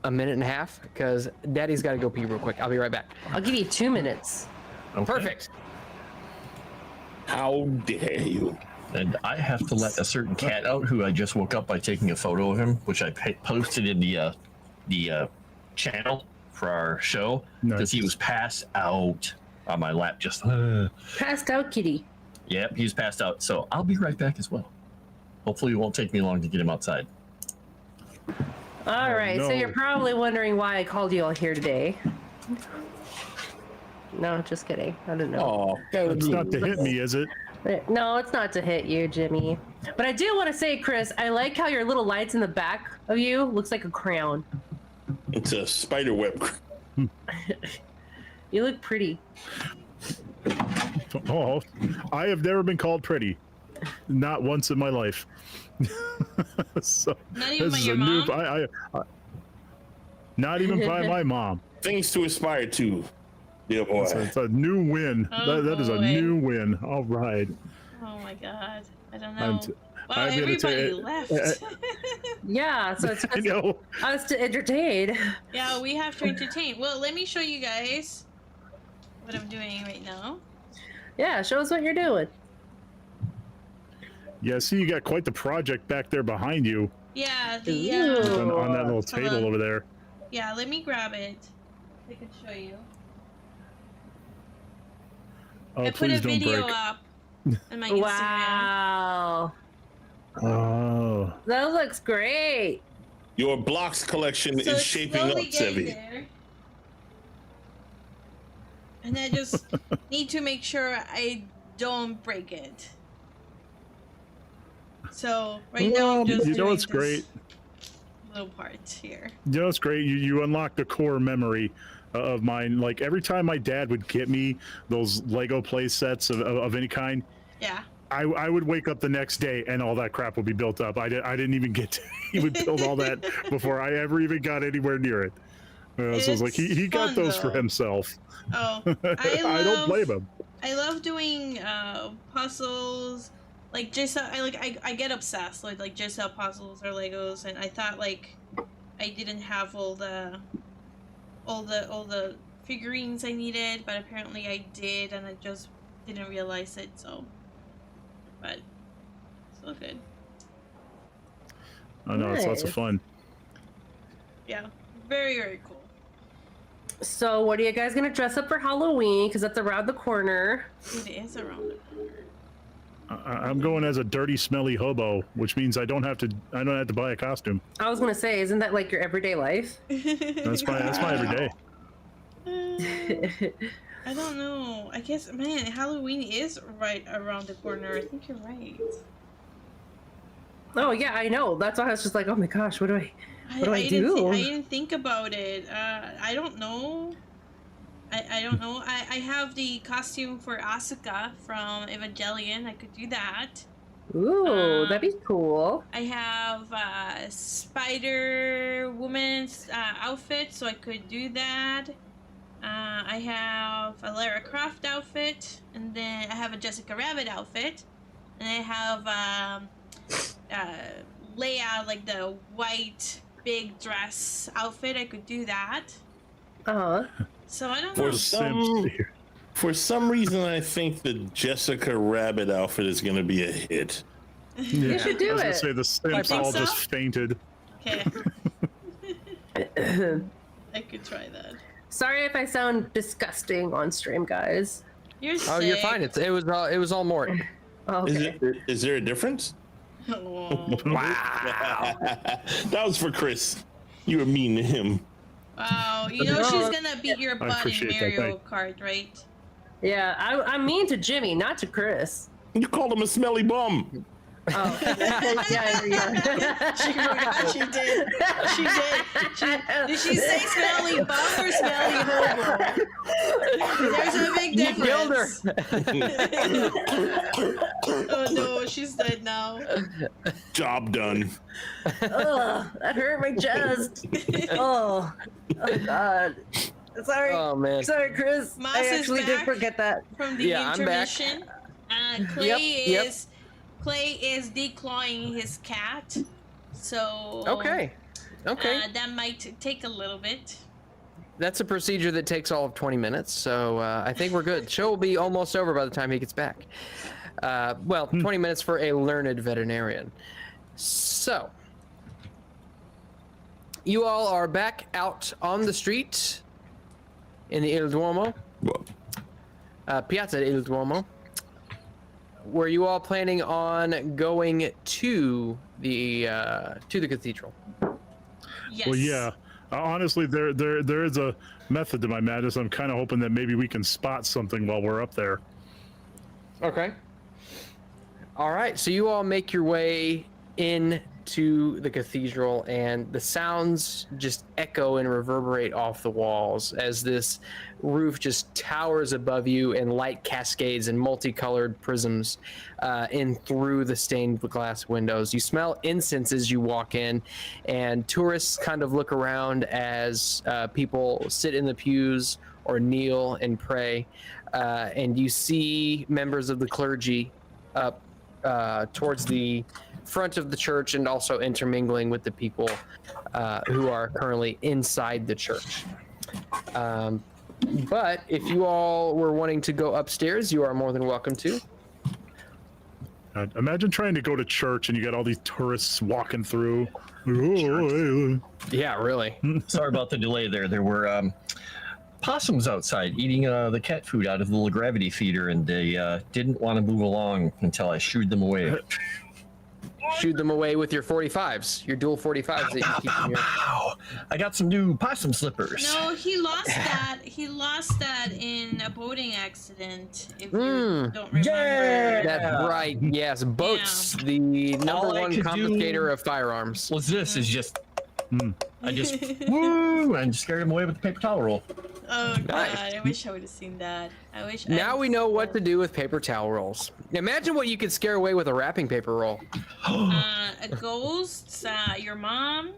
Speaker 6: a minute and a half because Daddy's got to go pee real quick. I'll be right back.
Speaker 4: I'll give you 2 minutes.
Speaker 2: Okay.
Speaker 6: Perfect.
Speaker 3: How dare you?
Speaker 2: And I have to let a certain cat out who I just woke up by taking a photo of him, which I posted in the channel for our show because he was passed out on my lap. Just
Speaker 4: Passed out, kitty.
Speaker 2: Yep, he was passed out. So I'll be right back as well. Hopefully, it won't take me long to get him outside.
Speaker 4: All right,
Speaker 5: no.
Speaker 4: so you're probably wondering why I called you all here today. No, just kidding. I don't know.
Speaker 3: Oh,
Speaker 5: It's not to hit me, is it?
Speaker 4: No, it's not to hit you, Jimmy. But I do want to say, Chris, I like how your little lights in the back of you looks like a crown.
Speaker 3: it's a spider web.
Speaker 4: You look pretty.
Speaker 5: Oh, I have never been called pretty. Not once in my life. So,
Speaker 8: Not even by
Speaker 5: this is
Speaker 8: your
Speaker 5: a new.
Speaker 8: mom?
Speaker 5: I not even by my mom.
Speaker 3: Things to aspire to, dear boy.
Speaker 5: It's a new win.
Speaker 8: Oh,
Speaker 5: that is a
Speaker 8: boy.
Speaker 5: new win. All right.
Speaker 8: Oh my god. I don't
Speaker 5: I'm
Speaker 8: know.
Speaker 5: t-
Speaker 8: Wow,
Speaker 5: I'm gonna
Speaker 8: everybody
Speaker 5: tell
Speaker 8: left.
Speaker 4: Yeah, so it's
Speaker 5: I know.
Speaker 4: us to entertain.
Speaker 8: Yeah, we have to entertain. Well, let me show you guys what I'm doing right now.
Speaker 4: Yeah, show us what you're doing.
Speaker 5: Yeah, see, you got quite the project back there behind you
Speaker 8: Yeah, the
Speaker 4: Ooh.
Speaker 5: on that little
Speaker 8: hold
Speaker 5: table
Speaker 8: on.
Speaker 5: over there.
Speaker 8: Yeah, let me grab it. I can show you.
Speaker 5: Oh,
Speaker 8: I put a
Speaker 5: please don't
Speaker 8: video
Speaker 5: break.
Speaker 8: up on my Instagram.
Speaker 4: Wow.
Speaker 5: Oh,
Speaker 4: That looks great.
Speaker 3: Your blocks collection
Speaker 8: So
Speaker 3: is
Speaker 8: it's
Speaker 3: shaping up,
Speaker 8: slowly getting
Speaker 3: Sevi.
Speaker 8: there. And I just need to make sure I don't break it. So right now
Speaker 5: Well,
Speaker 8: I'm just
Speaker 5: you know
Speaker 8: doing
Speaker 5: it's great.
Speaker 8: this little part here.
Speaker 5: You know, it's great. You unlock the core memory of mine. Like every time my dad would get me those Lego play sets of any kind,
Speaker 8: Yeah.
Speaker 5: I would wake up the next day and all that crap would be built up. I didn't even get to, he would build all that before I ever even got anywhere near it. So it's like he got
Speaker 8: fun,
Speaker 5: those for
Speaker 8: though.
Speaker 5: himself.
Speaker 8: Oh,
Speaker 5: I don't blame him.
Speaker 8: I love doing puzzles. Like just I get obsessed with like just puzzles or Legos, and I thought like I didn't have all the figurines I needed, but apparently I did, and I just didn't realize it. So, but still good.
Speaker 5: I know, it's lots of
Speaker 4: Nice.
Speaker 5: fun.
Speaker 8: Yeah, very very cool.
Speaker 4: So, what are you guys gonna dress up for Halloween? Because that's around the corner.
Speaker 8: It is around the corner.
Speaker 5: I'm going as a dirty, smelly hobo, which means I don't have to buy a costume.
Speaker 4: I was gonna say, isn't that like your everyday life?
Speaker 5: That's my everyday.
Speaker 8: I don't know. I guess, man, Halloween is right around the corner. I think you're right.
Speaker 4: Oh yeah, I know. That's why I was just like, oh my gosh, what do I do?
Speaker 8: I didn't think about it. I don't know. I don't know. I have the costume for Asuka from Evangelion. I could do that.
Speaker 4: Ooh, that'd be cool.
Speaker 8: I have Spider Woman's outfit, so I could do that. I have a Lara Croft outfit, and then I have a Jessica Rabbit outfit, and I have Leia, like the white big dress outfit. I could do that. So I don't know.
Speaker 3: For some reason, I think the Jessica Rabbit outfit is going to be a hit.
Speaker 5: Yeah,
Speaker 4: You should do
Speaker 5: I was
Speaker 4: it.
Speaker 5: gonna say the simps
Speaker 8: think
Speaker 5: all
Speaker 8: so?
Speaker 5: just fainted.
Speaker 8: Okay. I could try that.
Speaker 4: Sorry if I sound disgusting on stream, guys.
Speaker 8: You're sick.
Speaker 6: Oh, you're fine. It was all Mort.
Speaker 4: Okay.
Speaker 3: Is there a difference?
Speaker 8: Oh,
Speaker 6: Wow.
Speaker 3: That was for Chris. You were mean to him.
Speaker 8: wow. You know she's gonna beat your butt in
Speaker 5: appreciate that,
Speaker 8: Mario
Speaker 5: thank-
Speaker 8: Kart, right?
Speaker 4: Yeah, I'm mean to Jimmy, not to Chris.
Speaker 3: You called him a smelly bum.
Speaker 4: Oh, yeah,
Speaker 8: She did. She did. Did she say smelly bum or smelly hobo? There's a big
Speaker 6: You killed her.
Speaker 8: difference. Oh no, she's dead now.
Speaker 3: Job done.
Speaker 4: Ugh, that hurt my chest. Oh God. Sorry.
Speaker 6: Oh man.
Speaker 4: Sorry, Chris.
Speaker 8: Mouse
Speaker 4: I
Speaker 8: is
Speaker 4: actually did
Speaker 8: back.
Speaker 4: forget that.
Speaker 8: From the
Speaker 6: Yeah, I'm back.
Speaker 8: intermission.
Speaker 6: Yep.
Speaker 8: Clay is declawing his cat. So
Speaker 6: Okay.
Speaker 8: that might take a little bit.
Speaker 6: That's a procedure that takes all of 20 minutes, so I think we're good. Show will be almost over by the time he gets back. 20 minutes for a learned veterinarian. So, you all are back out on the street in the Il Duomo, Piazza Il Duomo. Were you all planning on going to the cathedral?
Speaker 8: Yes.
Speaker 5: Well, yeah. Honestly, there is a method to my madness. I'm kind of hoping that maybe we can spot something while we're up there.
Speaker 6: Okay. All right. So you all make your way into the cathedral, and the sounds just echo and reverberate off the walls as this roof just towers above you, and light cascades and multicolored prisms in through the stained glass windows. You smell incense as you walk in, and tourists kind of look around as people sit in the pews or kneel and pray, and you see members of the clergy up towards the front of the church, and also intermingling with the people who are currently inside the church. But if you all were wanting to go upstairs, you are more than welcome to.
Speaker 5: Imagine trying to go to church and you got all these tourists walking through.
Speaker 6: Yeah, really.
Speaker 2: Sorry about the delay there. There were possums outside eating the cat food out of the little gravity feeder, and they didn't want to move along until I shooed them away.
Speaker 6: Shoot them away with your 45s, your dual 45s that you keep in your...
Speaker 2: Wow! I got some new possum slippers.
Speaker 8: No, he lost that. He lost that in a boating accident. If you don't remember.
Speaker 2: Yeah!
Speaker 6: That's right. Yes, boats, the number
Speaker 2: All I
Speaker 6: one
Speaker 2: could
Speaker 6: confiscator of firearms.
Speaker 2: Was this is just I just woo and scared him away with the paper towel roll.
Speaker 8: Oh god,
Speaker 6: Nice.
Speaker 8: I wish I would have seen that. I wish.
Speaker 6: Now we know what to do with paper towel rolls. Imagine what you could scare away with a wrapping paper roll.
Speaker 8: A ghost, your mom,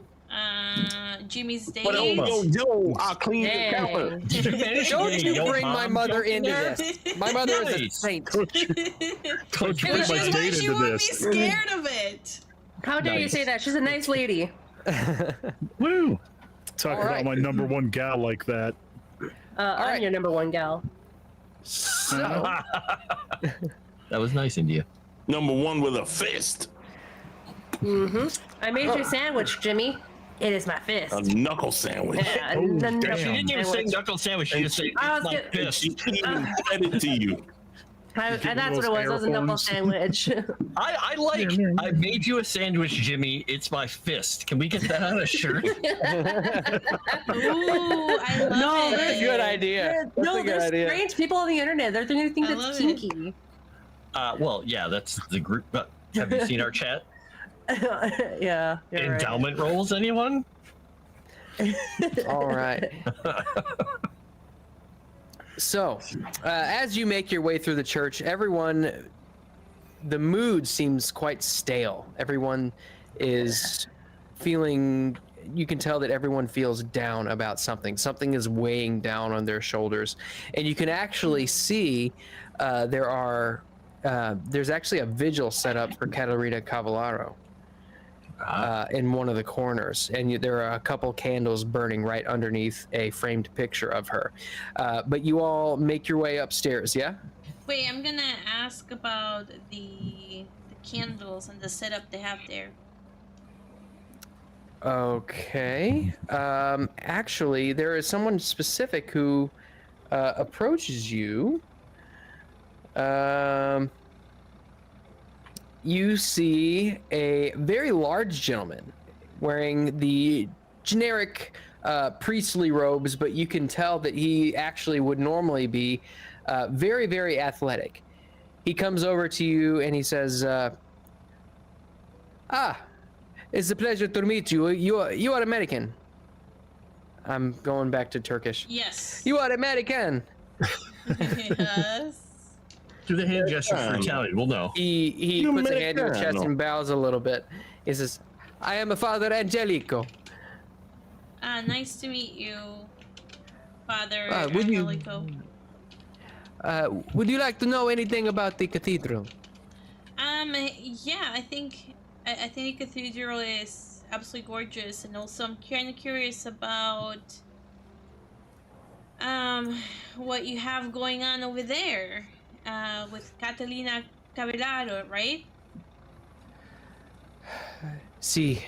Speaker 8: Jimmy's date.
Speaker 3: Yo, I'll clean
Speaker 4: Dang.
Speaker 3: the counter.
Speaker 6: Don't you bring my mother into this. My mother is a
Speaker 2: Nice.
Speaker 6: saint.
Speaker 5: Coach,
Speaker 8: Which
Speaker 5: bring
Speaker 8: is
Speaker 5: my
Speaker 8: why
Speaker 5: date
Speaker 8: she
Speaker 5: into
Speaker 8: would be
Speaker 5: this.
Speaker 8: scared of it.
Speaker 4: How dare you
Speaker 2: Nice.
Speaker 4: say that? She's a nice lady.
Speaker 5: Woo! Talk
Speaker 6: All
Speaker 5: about
Speaker 6: right.
Speaker 5: my number one gal like that.
Speaker 4: I'm
Speaker 6: right.
Speaker 4: your number one gal.
Speaker 6: So,
Speaker 2: That was nice in you.
Speaker 3: Number one with a fist.
Speaker 4: I made you a sandwich, Jimmy. It is my fist.
Speaker 3: A knuckle sandwich.
Speaker 4: Yeah,
Speaker 5: Oh,
Speaker 4: a
Speaker 5: damn.
Speaker 4: knuckle
Speaker 2: She didn't even say
Speaker 4: sandwich.
Speaker 2: knuckle sandwich. She just said
Speaker 4: I was
Speaker 2: my
Speaker 4: get-
Speaker 2: fist.
Speaker 3: She didn't even fed it to you.
Speaker 4: And
Speaker 5: Give
Speaker 4: that's
Speaker 5: me
Speaker 4: what it was.
Speaker 5: those
Speaker 4: It was a knuckle
Speaker 5: airphones.
Speaker 4: sandwich.
Speaker 2: I made you a sandwich, Jimmy. It's my fist. Can we get that on a shirt?
Speaker 8: Ooh, I love
Speaker 4: No,
Speaker 8: it.
Speaker 6: that's a good idea. That's
Speaker 4: no,
Speaker 6: a good
Speaker 4: there's
Speaker 6: idea.
Speaker 4: strange people on the internet. They're going to think
Speaker 8: I
Speaker 4: that's
Speaker 8: love it.
Speaker 4: kinky.
Speaker 2: Well, yeah, that's the group. Have you seen our chat?
Speaker 4: Yeah. You're right.
Speaker 2: Endowment rolls, anyone?
Speaker 6: All right. So, as you make your way through the church, the mood seems quite stale. Everyone is feeling, you can tell that everyone feels down about something. Something is weighing down on their shoulders. And you can actually see there's actually a vigil set up for Caterina Cavallaro. In one of the corners, and there are a couple candles burning right underneath a framed picture of her. But you all make your way upstairs, yeah?
Speaker 8: Wait, I'm gonna ask about the candles and the setup they have there.
Speaker 6: Okay. Actually, there is someone specific who approaches you. You see a very large gentleman wearing the generic priestly robes, but you can tell that he actually would normally be very, very athletic. He comes over to you and he says, it's a pleasure to meet you. You are American. I'm going back to Turkish.
Speaker 8: Yes.
Speaker 6: You are American.
Speaker 8: Yes.
Speaker 2: Do the hand gesture for Italian. We'll know.
Speaker 6: He puts a hand to your chest and bows a little bit. He says, I am a Father Angelico.
Speaker 8: Nice to meet you, Father
Speaker 6: would you-
Speaker 8: Angelico.
Speaker 6: Would you like to know anything about the cathedral?
Speaker 8: Yeah, I think the cathedral is absolutely gorgeous, and also I'm kind of curious about what you have going on over there with Catalina Cavallaro, right?
Speaker 6: See,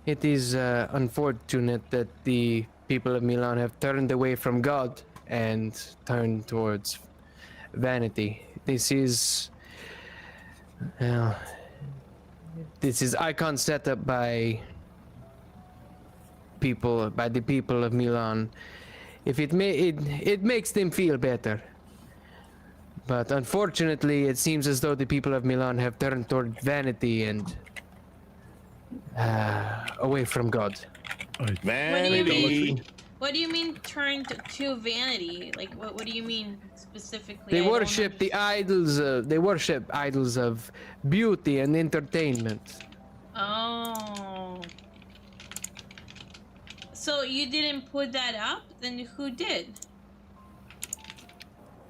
Speaker 6: it is unfortunate that the people of Milan have turned away from God and turned towards vanity. This is icon set up by the people of Milan. If it makes them feel better. But unfortunately, it seems as though the people of Milan have turned toward vanity and away from God.
Speaker 3: Vanity.
Speaker 8: What do you mean turned to vanity? Like, what do you mean specifically?
Speaker 6: They
Speaker 8: I don't
Speaker 6: worship the idols. They worship idols of beauty and entertainment.
Speaker 8: Oh. So you didn't put that up? Then who did?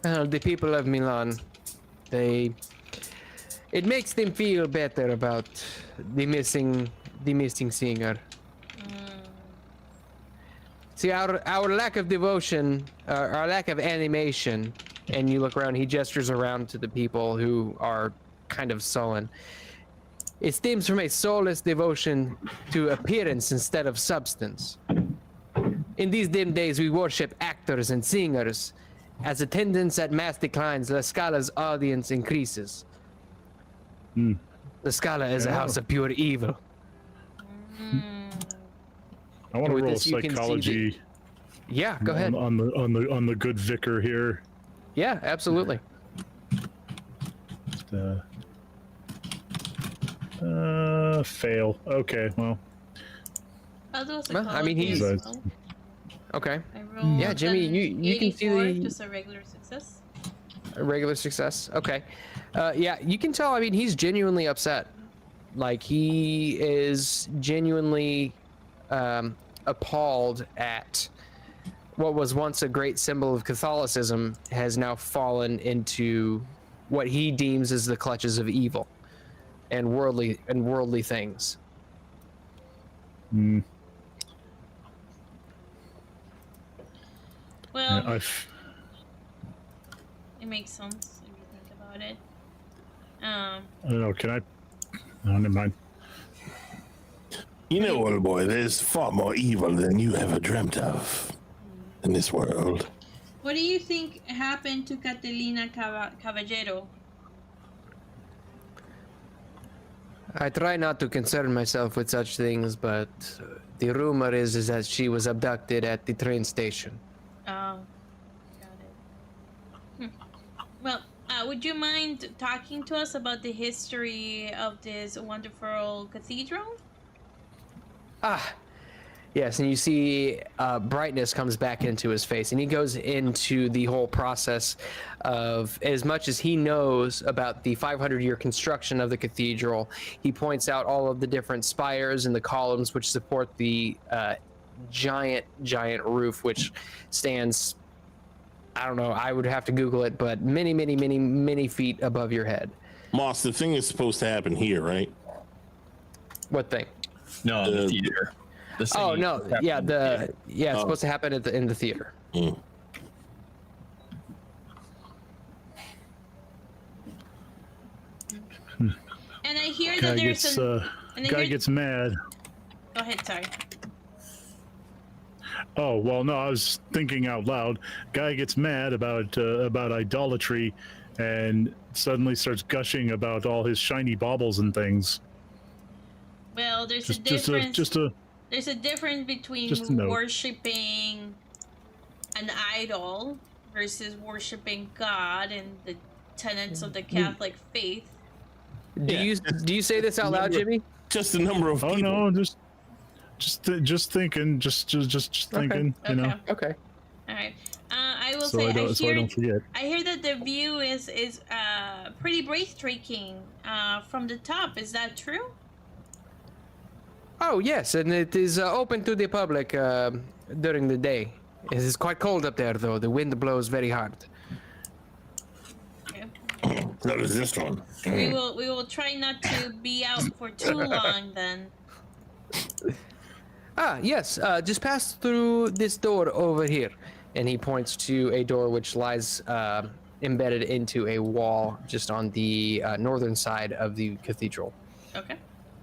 Speaker 6: The people of Milan. It makes them feel better about the missing singer. See, our lack of devotion, our lack of animation, and you look around, he gestures around to the people who are kind of sullen. It stems from a soulless devotion to appearance instead of substance. In these dim days, we worship actors and singers. As attendance at mass declines, La Scala's audience increases. La Scala is a house of pure evil.
Speaker 5: I want to
Speaker 6: With
Speaker 5: roll
Speaker 6: this, you can see
Speaker 5: psychology.
Speaker 6: Yeah, go ahead.
Speaker 5: On the good vicar here.
Speaker 6: Yeah, absolutely.
Speaker 5: Fail. Okay, well.
Speaker 8: I'll do a
Speaker 6: Well, I mean,
Speaker 8: psychology
Speaker 6: he's-
Speaker 8: as well.
Speaker 6: Okay.
Speaker 8: I rolled
Speaker 6: Yeah, Jimmy,
Speaker 8: an
Speaker 6: you can see
Speaker 8: 84,
Speaker 6: the-
Speaker 8: just a regular success.
Speaker 6: A regular success. Okay. Yeah, you can tell. I mean, he's genuinely upset. Like, he is genuinely appalled at what was once a great symbol of Catholicism has now fallen into what he deems as the clutches of evil and worldly things.
Speaker 8: Well,
Speaker 5: Yeah,
Speaker 8: it makes sense if you think about it.
Speaker 5: I don't know. Can I? Oh, never mind.
Speaker 3: You know, old boy, there's far more evil than you ever dreamt of in this world.
Speaker 8: What do you think happened to Catalina Caballero?
Speaker 6: I try not to concern myself with such things, but the rumor is that she was abducted at the train station.
Speaker 8: Oh, got it. Well, would you mind talking to us about the history of this wonderful cathedral?
Speaker 6: Yes, and you see brightness comes back into his face, and he goes into the whole process of, as much as he knows about the 500-year construction of the cathedral, he points out all of the different spires and the columns which support the giant roof, which stands, I don't know, I would have to Google it, but many feet above your head.
Speaker 3: Moss, the thing is supposed to happen here, right?
Speaker 6: What thing?
Speaker 2: No, the theater. The
Speaker 6: Oh
Speaker 2: singing
Speaker 6: no, yeah,
Speaker 2: happened.
Speaker 6: it's supposed to happen in the theater.
Speaker 3: Mm.
Speaker 8: hear
Speaker 5: Guy
Speaker 8: that there's
Speaker 5: gets
Speaker 8: an. And I
Speaker 5: guy
Speaker 8: hear...
Speaker 5: gets mad.
Speaker 8: Go ahead, sorry.
Speaker 5: Oh well, no, I was thinking out loud. Guy gets mad about idolatry, and suddenly starts gushing about all his shiny baubles and things.
Speaker 8: Well, there's a difference. There's a difference between
Speaker 5: note.
Speaker 8: worshiping an idol versus worshiping God and the tenets of the Catholic faith.
Speaker 6: Do you say this out loud, Jimmy?
Speaker 3: Just a number of people.
Speaker 5: Oh no, just thinking, just thinking, you know.
Speaker 6: Okay.
Speaker 8: All right. I will
Speaker 5: So
Speaker 8: say
Speaker 5: I don't forget.
Speaker 8: I hear that the view is pretty breathtaking from the top. Is that true?
Speaker 6: Oh yes, and it is open to the public during the day. It is quite cold up there, though. The wind blows very hard.
Speaker 8: Okay.
Speaker 3: That is this one.
Speaker 8: We will try not to be out for too long then.
Speaker 6: Yes. Just pass through this door over here, and he points to a door which lies embedded into a wall just on the northern side of the cathedral.
Speaker 8: Okay.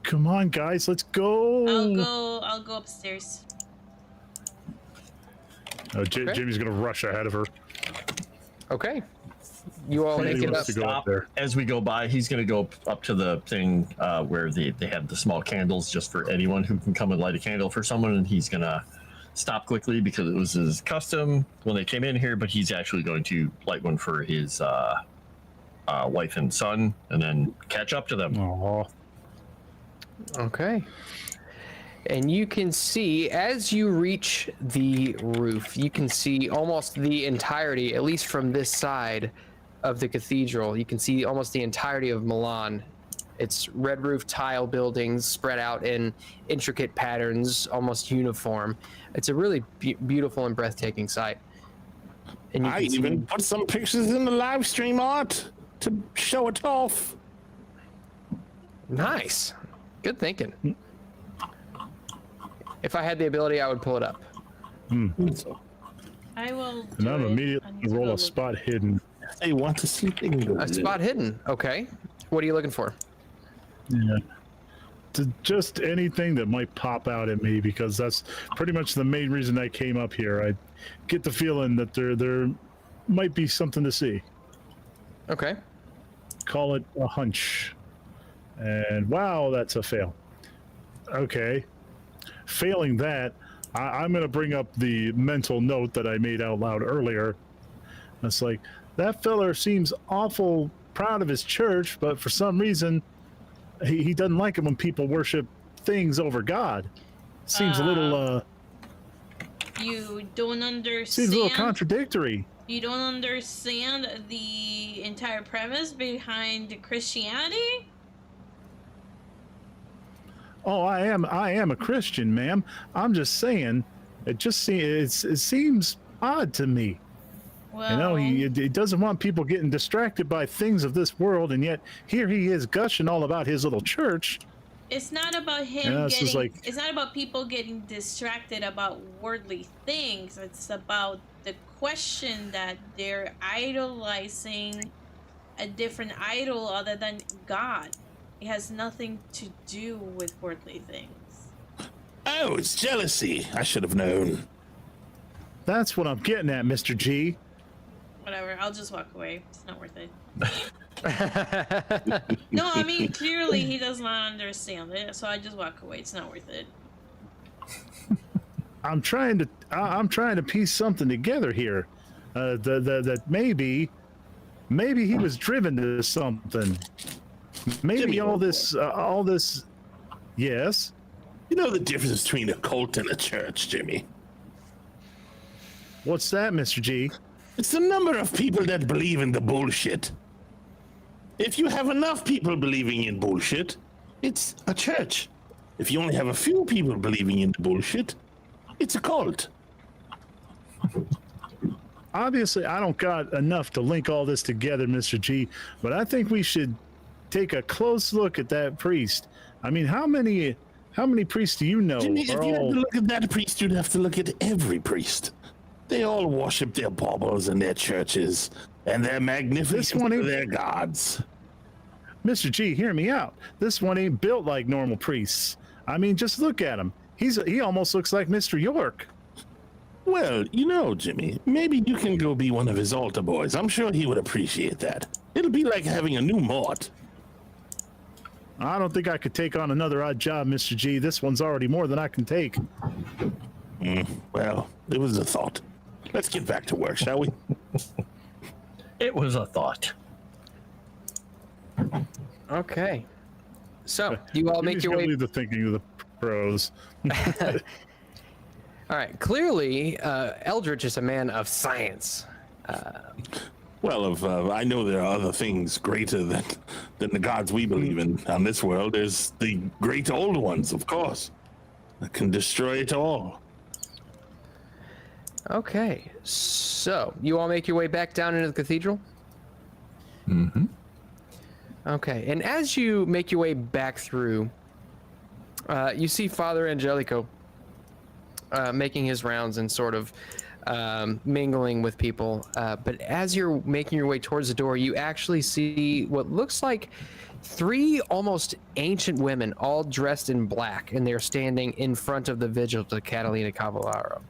Speaker 5: Come on, guys, let's go.
Speaker 8: I'll go upstairs.
Speaker 5: Oh, Jimmy's gonna rush ahead of her.
Speaker 6: Okay. You all make it up.
Speaker 5: To go up there.
Speaker 2: As we go by, he's going to go up to the thing where they have the small candles just for anyone who can come and light a candle for someone, and he's going to stop quickly because it was his custom when they came in here, but he's actually going to light one for his wife and son and then catch up to them.
Speaker 5: Aww.
Speaker 6: Okay. And you can see, as you reach the roof, you can see almost the entirety, at least from this side of the cathedral, you can see almost the entirety of Milan. It's red roof tile buildings spread out in intricate patterns, almost uniform. It's a really beautiful and breathtaking sight. And you
Speaker 3: I even put some pictures in the live stream art to show it off.
Speaker 6: Nice. Good thinking. If I had the ability, I would pull it up.
Speaker 8: I will.
Speaker 5: And I'm immediately
Speaker 8: I
Speaker 5: roll a spot hidden.
Speaker 3: I want to sleep in
Speaker 6: A spot hidden. Okay. What are you looking for?
Speaker 5: Yeah. Just anything that might pop out at me, because that's pretty much the main reason I came up here. I get the feeling that there might be something to see.
Speaker 6: Okay.
Speaker 5: Call it a hunch. And wow, that's a fail. Okay. Failing that, I'm going to bring up the mental note that I made out loud earlier. It's like, that feller seems awful proud of his church, but for some reason, he doesn't like it when people worship things over God. Seems a little,
Speaker 8: You don't understand.
Speaker 5: seems a little contradictory.
Speaker 8: You don't understand the entire premise behind Christianity?
Speaker 5: Oh, I am a Christian, ma'am. I'm just saying, it seems odd to me.
Speaker 8: Well,
Speaker 5: You know, he doesn't want people getting distracted by things of this world, and yet here he is gushing all about his little church.
Speaker 8: it's not about him
Speaker 5: Yeah, it's just
Speaker 8: getting.
Speaker 5: like-
Speaker 8: It's not about people getting distracted about worldly things. It's about the question that they're idolizing a different idol other than God. It has nothing to do with worldly things.
Speaker 3: Oh, it's jealousy. I should have known.
Speaker 5: That's what I'm getting at, Mr. G.
Speaker 8: Whatever, I'll just walk away. It's not worth it. No, I mean, clearly he does not understand it, so I just walk away. It's not worth it.
Speaker 5: I'm trying to piece something together here. That maybe he was driven to something. Maybe
Speaker 3: Jimmy,
Speaker 5: all this. Yes.
Speaker 3: You know the difference between a cult and a church, Jimmy?
Speaker 5: What's that, Mr. G?
Speaker 3: It's the number of people that believe in the bullshit. If you have enough people believing in bullshit, it's a church. If you only have a few people believing in the bullshit, it's a cult.
Speaker 5: Obviously, I don't got enough to link all this together, Mr. G, but I think we should take a close look at that priest. I mean, how many priests do you know?
Speaker 3: Jimmy, if you had to look at that priest, you'd have to look at every priest. They all worship their baubles in their churches, and they're magnificent
Speaker 5: This one
Speaker 3: to
Speaker 5: ain't-
Speaker 3: their gods.
Speaker 5: Mr. G, hear me out. This one ain't built like normal priests. I mean, just look at him. He almost looks like Mr. York.
Speaker 3: Well, you know, Jimmy, maybe you can go be one of his altar boys. I'm sure he would appreciate that. It'll be like having a new Mort.
Speaker 5: I don't think I could take on another odd job, Mr. G. This one's already more than I can take.
Speaker 3: Well, it was a thought. Let's get back to work, shall we?
Speaker 2: It was a thought.
Speaker 6: Okay. So, do you all make your way?
Speaker 5: Leave the thinking of the pros.
Speaker 6: All right. Clearly, Eldritch is a man of science.
Speaker 3: Well, I know there are other things greater than the gods we believe in on this world. There's the great old ones, of course, that can destroy it all.
Speaker 6: Okay. So, you all make your way back down into the cathedral?
Speaker 2: Mm-hmm.
Speaker 6: Okay. And as you make your way back through, you see Father Angelico making his rounds and sort of mingling with people. But as you're making your way towards the door, you actually see what looks like 3 almost ancient women, all dressed in black, and they're standing in front of the vigil to Catalina Cavallaro.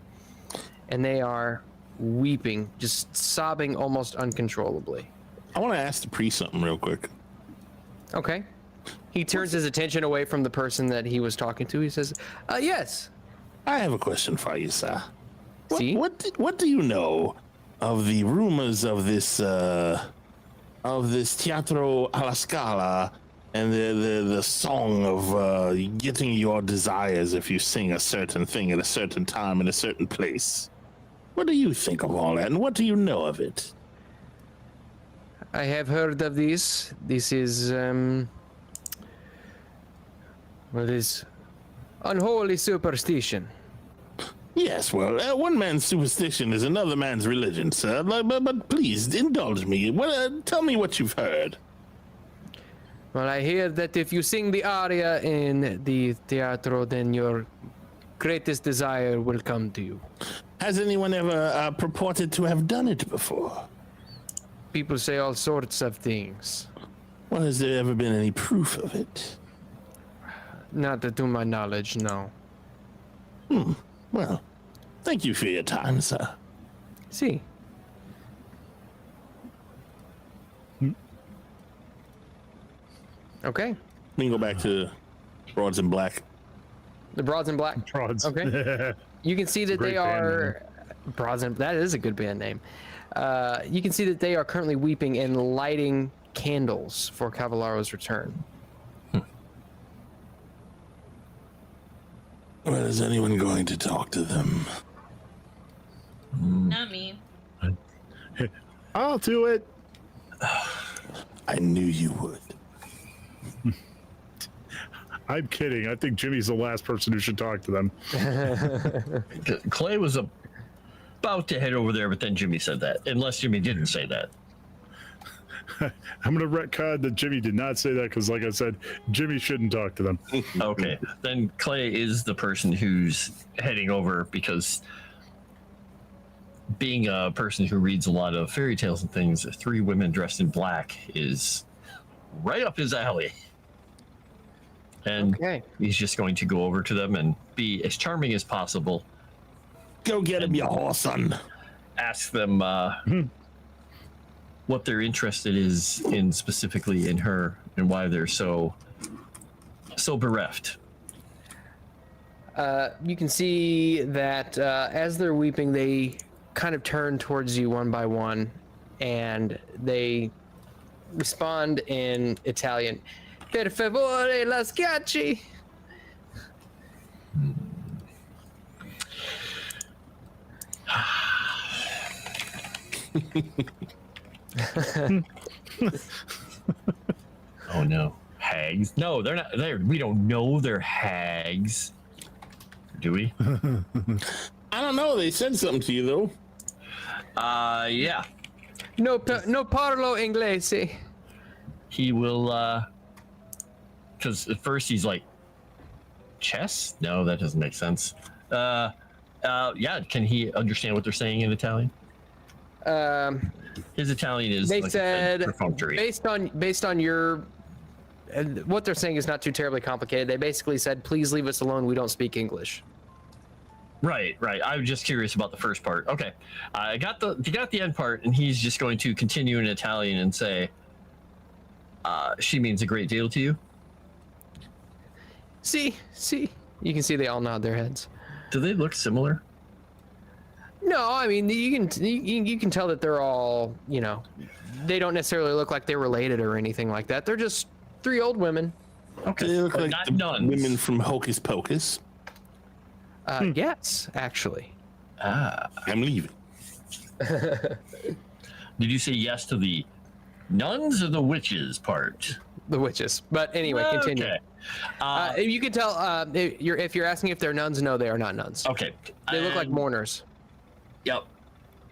Speaker 6: And they are weeping, just sobbing almost uncontrollably.
Speaker 3: I want to ask the priest something real quick.
Speaker 6: Okay. He turns his attention away from the person that he was talking to. He says, yes.
Speaker 3: I have a question for you, sir.
Speaker 6: See?
Speaker 3: What do you know of the rumors of this Teatro alla Scala and the song of getting your desires if you sing a certain thing at a certain time in a certain place? What do you think of all that, and what do you know of it?
Speaker 6: I have heard of this. This is, what is unholy superstition.
Speaker 3: Yes, well, one man's superstition is another man's religion, sir. But please, indulge me. Tell me what you've heard.
Speaker 6: Well, I hear that if you sing the aria in the teatro, then your greatest desire will come to you.
Speaker 3: Has anyone ever purported to have done it before?
Speaker 6: People say all sorts of things.
Speaker 3: Well, has there ever been any proof of it?
Speaker 6: Not to my knowledge, no.
Speaker 3: Well, thank you for your time, sir.
Speaker 6: See. Okay.
Speaker 3: We can go back to Broads in Black.
Speaker 6: The Broads in Black.
Speaker 5: Broads.
Speaker 6: Okay. You can see that they are Broads in. That is a good band name. You can see that they are currently weeping and lighting candles for Cavallaro's return.
Speaker 3: Well, is anyone going to talk to them?
Speaker 8: Not me.
Speaker 5: I'll do it.
Speaker 3: I knew you would.
Speaker 5: I'm kidding. I think Jimmy's the last person who should talk to them.
Speaker 2: Clay was about to head over there, but then Jimmy said that. Unless Jimmy didn't say that.
Speaker 5: I'm going to retcon that Jimmy did not say that because, like I said, Jimmy shouldn't talk to them.
Speaker 2: Okay, then Clay is the person who's heading over because being a person who reads a lot of fairy tales and things, 3 women dressed in black is right up his alley. And he's just going to go over to them and be as charming as possible.
Speaker 3: Go get him, you whore son.
Speaker 2: Ask them what they're interested in specifically in her and why they're so bereft.
Speaker 6: You can see that as they're weeping, they kind of turn towards you one by one, and they respond in Italian. Per favore, la schiacci.
Speaker 2: Oh no, hags? No, they're not. We don't know they're hags, do we?
Speaker 3: I don't know. They said something to you though.
Speaker 2: Yeah.
Speaker 6: No parlo inglese.
Speaker 2: He will. Because at first he's like, chess? No, that doesn't make sense. Yeah. Can he understand what they're saying in Italian?
Speaker 6: His
Speaker 2: Italian is.
Speaker 6: They
Speaker 2: like
Speaker 6: said
Speaker 2: perfunctory.
Speaker 6: based on your what they're saying is not too terribly complicated. They basically said, please leave us alone. We don't speak English.
Speaker 2: Right. I was just curious about the first part. Okay. You got the end part, and he's just going to continue in Italian and say, she means a great deal to you?
Speaker 6: See. You can see they all nod their heads.
Speaker 2: Do they look similar?
Speaker 6: No, I mean, you can tell that they're all, they don't necessarily look like they're related or anything like that. They're just 3 old women.
Speaker 2: Okay.
Speaker 3: They look like
Speaker 2: not
Speaker 3: the
Speaker 2: nuns.
Speaker 3: women from Hocus Pocus.
Speaker 6: Yes, actually.
Speaker 3: I'm leaving.
Speaker 2: Did you say yes to the nuns or the witches part?
Speaker 6: The witches. But anyway, continue.
Speaker 2: Okay.
Speaker 6: You can tell if you're asking if they're nuns, no, they are not nuns.
Speaker 2: Okay.
Speaker 6: They look like mourners.
Speaker 2: Yep.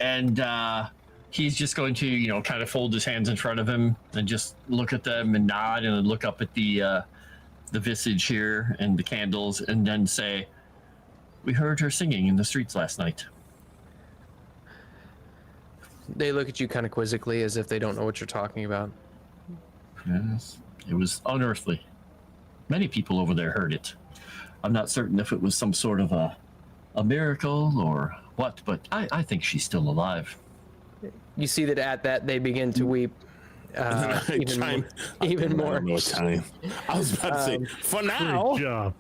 Speaker 2: And he's just going to, kind of fold his hands in front of him and just look at them and nod and look up at the visage here and the candles and then say, we heard her singing in the streets last night.
Speaker 6: They look at you kind of quizzically as if they don't know what you're talking about.
Speaker 2: Yes. It was unearthly. Many people over there heard it. I'm not certain if it was some sort of a miracle or what, but I think she's still alive.
Speaker 6: You see that at that they begin to weep even more.
Speaker 3: No time. I was about to say, for now.
Speaker 5: Good job.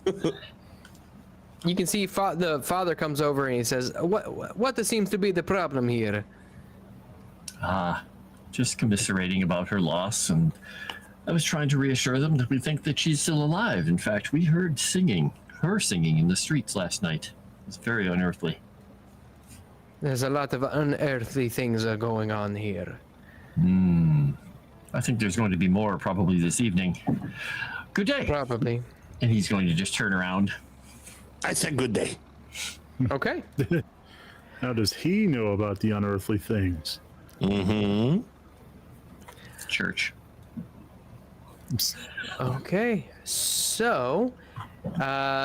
Speaker 6: You can see the father comes over and he says, "What seems to be the problem here?"
Speaker 2: Just commiserating about her loss, and I was trying to reassure them that we think that she's still alive. In fact, we heard her singing in the streets last night. It's very unearthly.
Speaker 6: There's a lot of unearthly things going on here.
Speaker 2: I think there's going to be more probably this evening. Good day.
Speaker 6: Probably.
Speaker 2: And he's going to just turn around.
Speaker 3: I said good day.
Speaker 6: Okay.
Speaker 5: How does he know about the unearthly things?
Speaker 3: Mm-hmm.
Speaker 2: Church.
Speaker 6: Okay. So,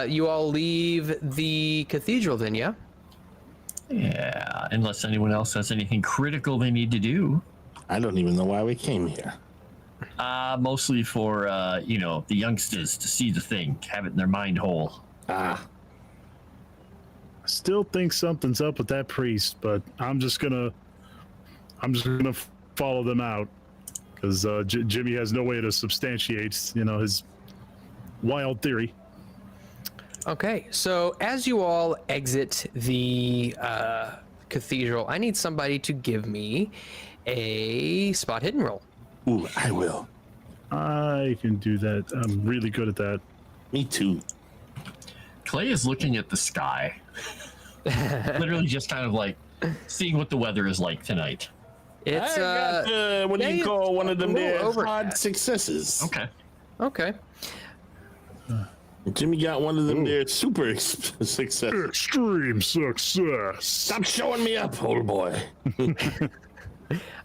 Speaker 6: you all leave the cathedral then, yeah?
Speaker 2: Yeah, unless anyone else has anything critical they need to do.
Speaker 3: I don't even know why we came here.
Speaker 2: Mostly for, the youngsters to see the thing, have it in their mind hole.
Speaker 5: I still think something's up with that priest, but I'm just gonna follow them out because Jimmy has no way to substantiate, his wild theory.
Speaker 6: Okay, so as you all exit the cathedral, I need somebody to give me a spot hidden roll.
Speaker 3: Ooh, I will.
Speaker 5: I can do that. I'm really good at that.
Speaker 3: Me too.
Speaker 2: Clay is looking at the sky. Literally just kind of like seeing what the weather is like tonight.
Speaker 6: It's
Speaker 3: I got, what do you call one of them there? Odd successes.
Speaker 2: Okay.
Speaker 6: Okay.
Speaker 3: Jimmy got one of them there super successes.
Speaker 5: Extreme success.
Speaker 3: Stop showing me up, old boy.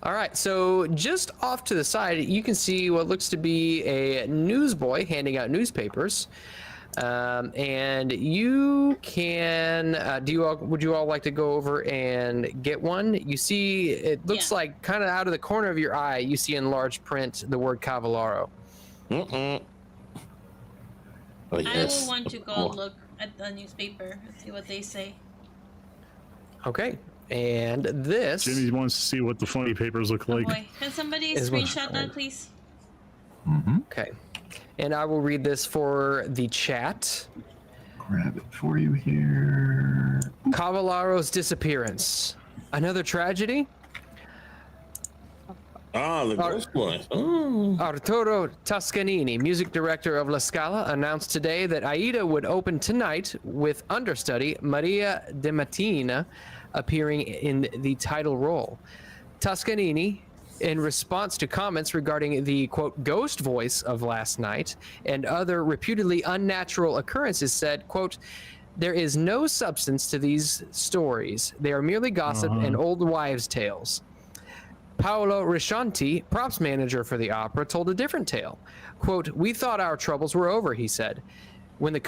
Speaker 6: All right, so just off to the side, you can see what looks to be a newsboy handing out newspapers. And you can, would you all like to go over and get one? You see, it looks like kind of out of the corner of your eye, you see in large print the word Cavallaro.
Speaker 3: Oh, yes.
Speaker 8: I will want to go look at the newspaper and see what they say.
Speaker 6: Okay, and this...
Speaker 5: Jimmy wants to see what the funny papers look like.
Speaker 8: Boy, can somebody
Speaker 6: Is what-
Speaker 8: screenshot that, please?
Speaker 6: Okay, and I will read this for the chat.
Speaker 2: Grab it for you here.
Speaker 6: Cavallaro's disappearance. Another tragedy?
Speaker 3: The ghost one. Oh.
Speaker 6: Arturo Toscanini, music director of La Scala, announced today that Aida would open tonight with understudy Maria De Mattina appearing in the title role. Toscanini, in response to comments regarding the, quote, ghost voice of last night and other reputedly unnatural occurrences, said, quote, there is no substance to these stories. They are merely gossip and old wives' tales. Paolo Riscianti, props manager for the opera, told a different tale. Quote, we thought our troubles were over, he said, when the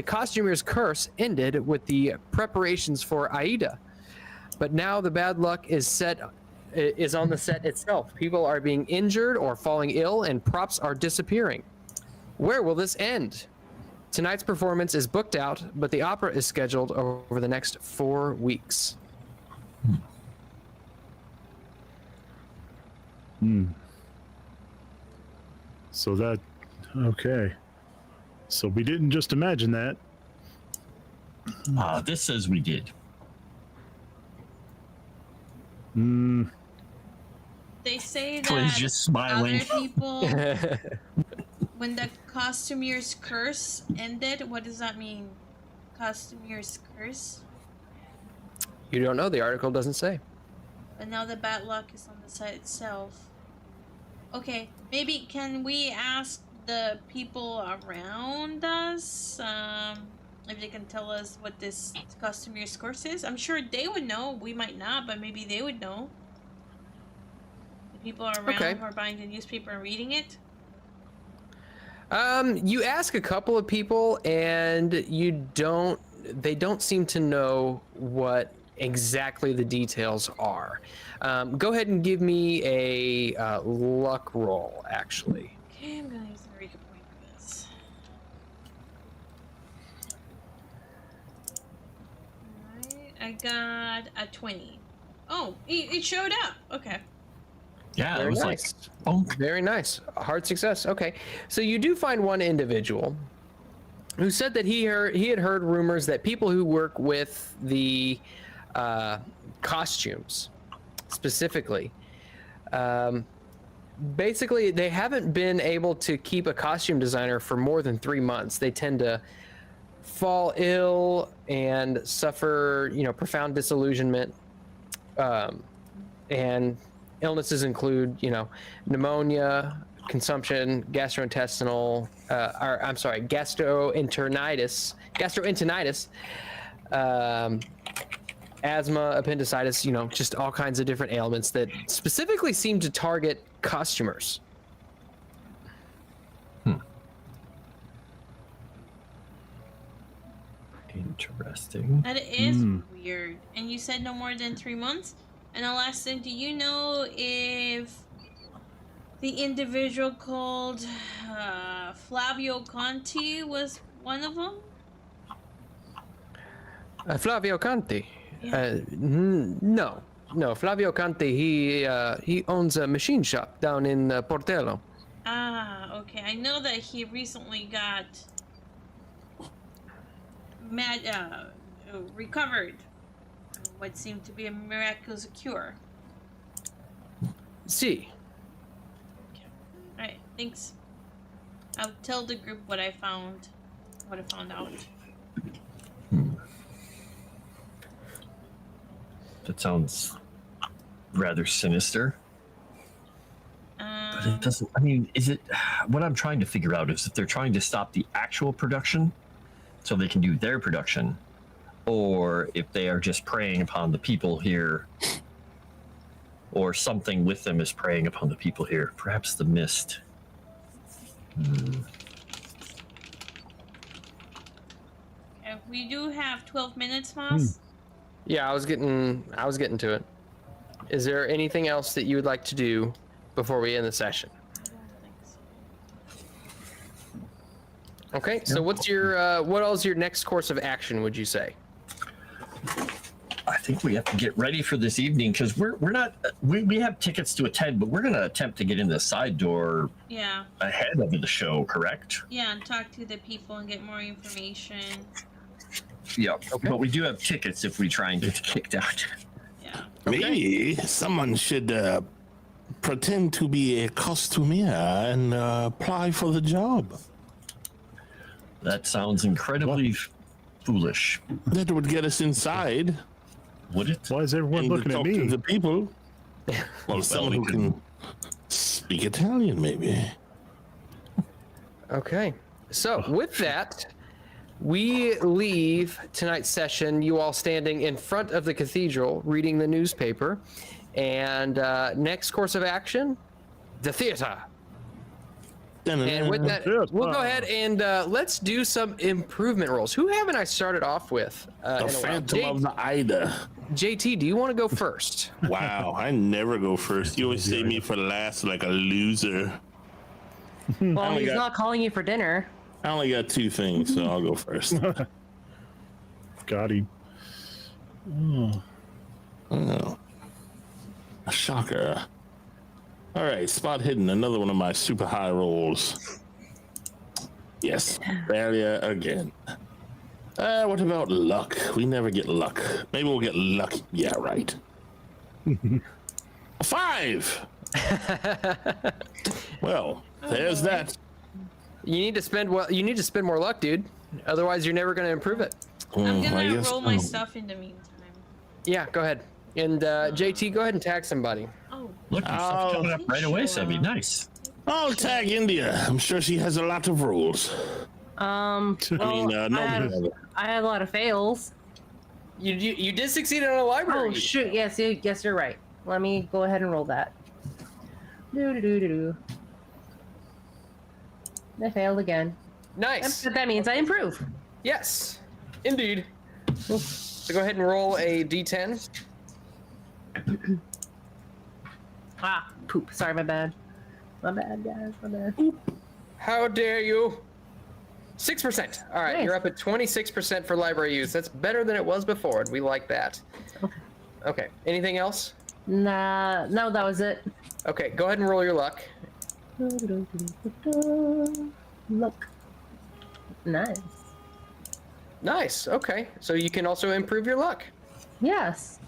Speaker 6: costumer's curse ended with the preparations for Aida. But now the bad luck is on the set itself. People are being injured or falling ill, and props are disappearing. Where will this end? Tonight's performance is booked out, but the opera is scheduled over the next 4 weeks.
Speaker 5: So that, okay. So we didn't just imagine that.
Speaker 2: This says we did.
Speaker 8: They say
Speaker 2: Flynn's
Speaker 8: that
Speaker 2: just smiling.
Speaker 8: other people, when the costumer's curse ended, what does that mean? Costumer's curse?
Speaker 6: You don't know. The article doesn't say.
Speaker 8: But now the bad luck is on the site itself. Okay, maybe can we ask the people around us if they can tell us what this costumer's curse is? I'm sure they would know. We might not, but maybe they would know. The people around who are buying the newspaper and reading it.
Speaker 6: You ask a couple of people, and they don't seem to know what exactly the details are. Go ahead and give me a luck roll, actually.
Speaker 8: Okay, I'm gonna use the Eureka point for this. Alright, I got a 20. Oh, it showed up. Okay.
Speaker 2: Yeah,
Speaker 6: Very
Speaker 2: it was
Speaker 6: nice.
Speaker 2: like bonk.
Speaker 6: Very nice. A hard success. Okay. So you do find one individual who said that he had heard rumors that people who work with the costumes specifically, basically they haven't been able to keep a costume designer for more than 3 months. They tend to fall ill and suffer, profound disillusionment. And illnesses include, pneumonia, consumption, gastrointestinal, gastroenteritis, asthma, appendicitis, just all kinds of different ailments that specifically seem to target costumers.
Speaker 2: Interesting.
Speaker 8: That is weird. And you said no more than 3 months? And the last thing, do you know if the individual called Flavio Conti was one of them?
Speaker 6: Flavio Conti?
Speaker 8: Yeah.
Speaker 6: No. Flavio Conti, he owns a machine shop down in Portello.
Speaker 8: Ah, okay. I know that he recently got recovered what seemed to be a miraculous cure.
Speaker 6: See.
Speaker 8: Alright, thanks. I'll tell the group what I found out.
Speaker 2: That sounds rather sinister. But it doesn't, is it, what I'm trying to figure out is if they're trying to stop the actual production so they can do their production, or if they are just preying upon the people here, or something with them is preying upon the people here. Perhaps the mist.
Speaker 8: Okay, we do have 12 minutes, Moss.
Speaker 6: Yeah, I was getting to it. Is there anything else that you would like to do before we end the session?
Speaker 8: I don't think so.
Speaker 6: Okay, so what else is your next course of action, would you say?
Speaker 2: I think we have to get ready for this evening because we have tickets to attend, but we're going to attempt to get in the side door ahead of the show, correct?
Speaker 8: Yeah, and talk to the people and get more information.
Speaker 2: Yeah, okay. But we do have tickets if we try and get kicked out.
Speaker 8: Yeah.
Speaker 3: Maybe someone should pretend to be a costumier and apply for the job.
Speaker 2: That sounds incredibly foolish.
Speaker 3: That would get us inside.
Speaker 2: Would it?
Speaker 5: Why is everyone
Speaker 3: And
Speaker 5: looking
Speaker 3: talk
Speaker 5: at me?
Speaker 3: to the people. Well, someone who can speak Italian, maybe.
Speaker 6: Okay, so with that, we leave tonight's session, you all standing in front of the cathedral, reading the newspaper. And next course of action, the theater. And with that, we'll go ahead and let's do some improvement rolls. Who haven't I started off with?
Speaker 3: The Phantom of the Ida.
Speaker 6: JT, do you want to go first?
Speaker 3: Wow, I never go first. You always save me for last like a loser.
Speaker 6: Well, he's not calling you for dinner.
Speaker 3: I only got 2 things, so I'll go first.
Speaker 5: Got him.
Speaker 3: Oh. A shocker. All right, spot hidden. Another one of my super high rolls. Yes, failure again. What about luck? We never get luck. Maybe we'll get lucky. Yeah, right. 5. Well, there's that.
Speaker 6: You need to spend more luck, dude. Otherwise, you're never going to improve it.
Speaker 8: I'm gonna roll my stuff in the meantime.
Speaker 6: Yeah, go ahead. And JT, go ahead and tag somebody.
Speaker 8: Oh.
Speaker 2: Look, your stuff's coming up right away, Sebby. Nice.
Speaker 3: I'll tag India. I'm sure she has a lot of rules.
Speaker 4: Well, I had a lot of fails.
Speaker 6: You did succeed on a library.
Speaker 4: Oh shoot! Yes, you're right. Let me go ahead and roll that. I failed again.
Speaker 6: Nice.
Speaker 4: That means I improve.
Speaker 6: Yes, indeed. So go ahead and roll a d10.
Speaker 4: Poop. Sorry, my bad. My bad, guys. My bad.
Speaker 6: How dare you? 6%. All right,
Speaker 4: Nice.
Speaker 6: You're up at 26% for library use. That's better than it was before, and we like that. Okay. Anything else?
Speaker 4: Nah, no, that was it.
Speaker 6: Okay, go ahead and roll your luck.
Speaker 4: Look. Nice.
Speaker 6: Nice. Okay, so you can also improve your luck.
Speaker 4: Yes.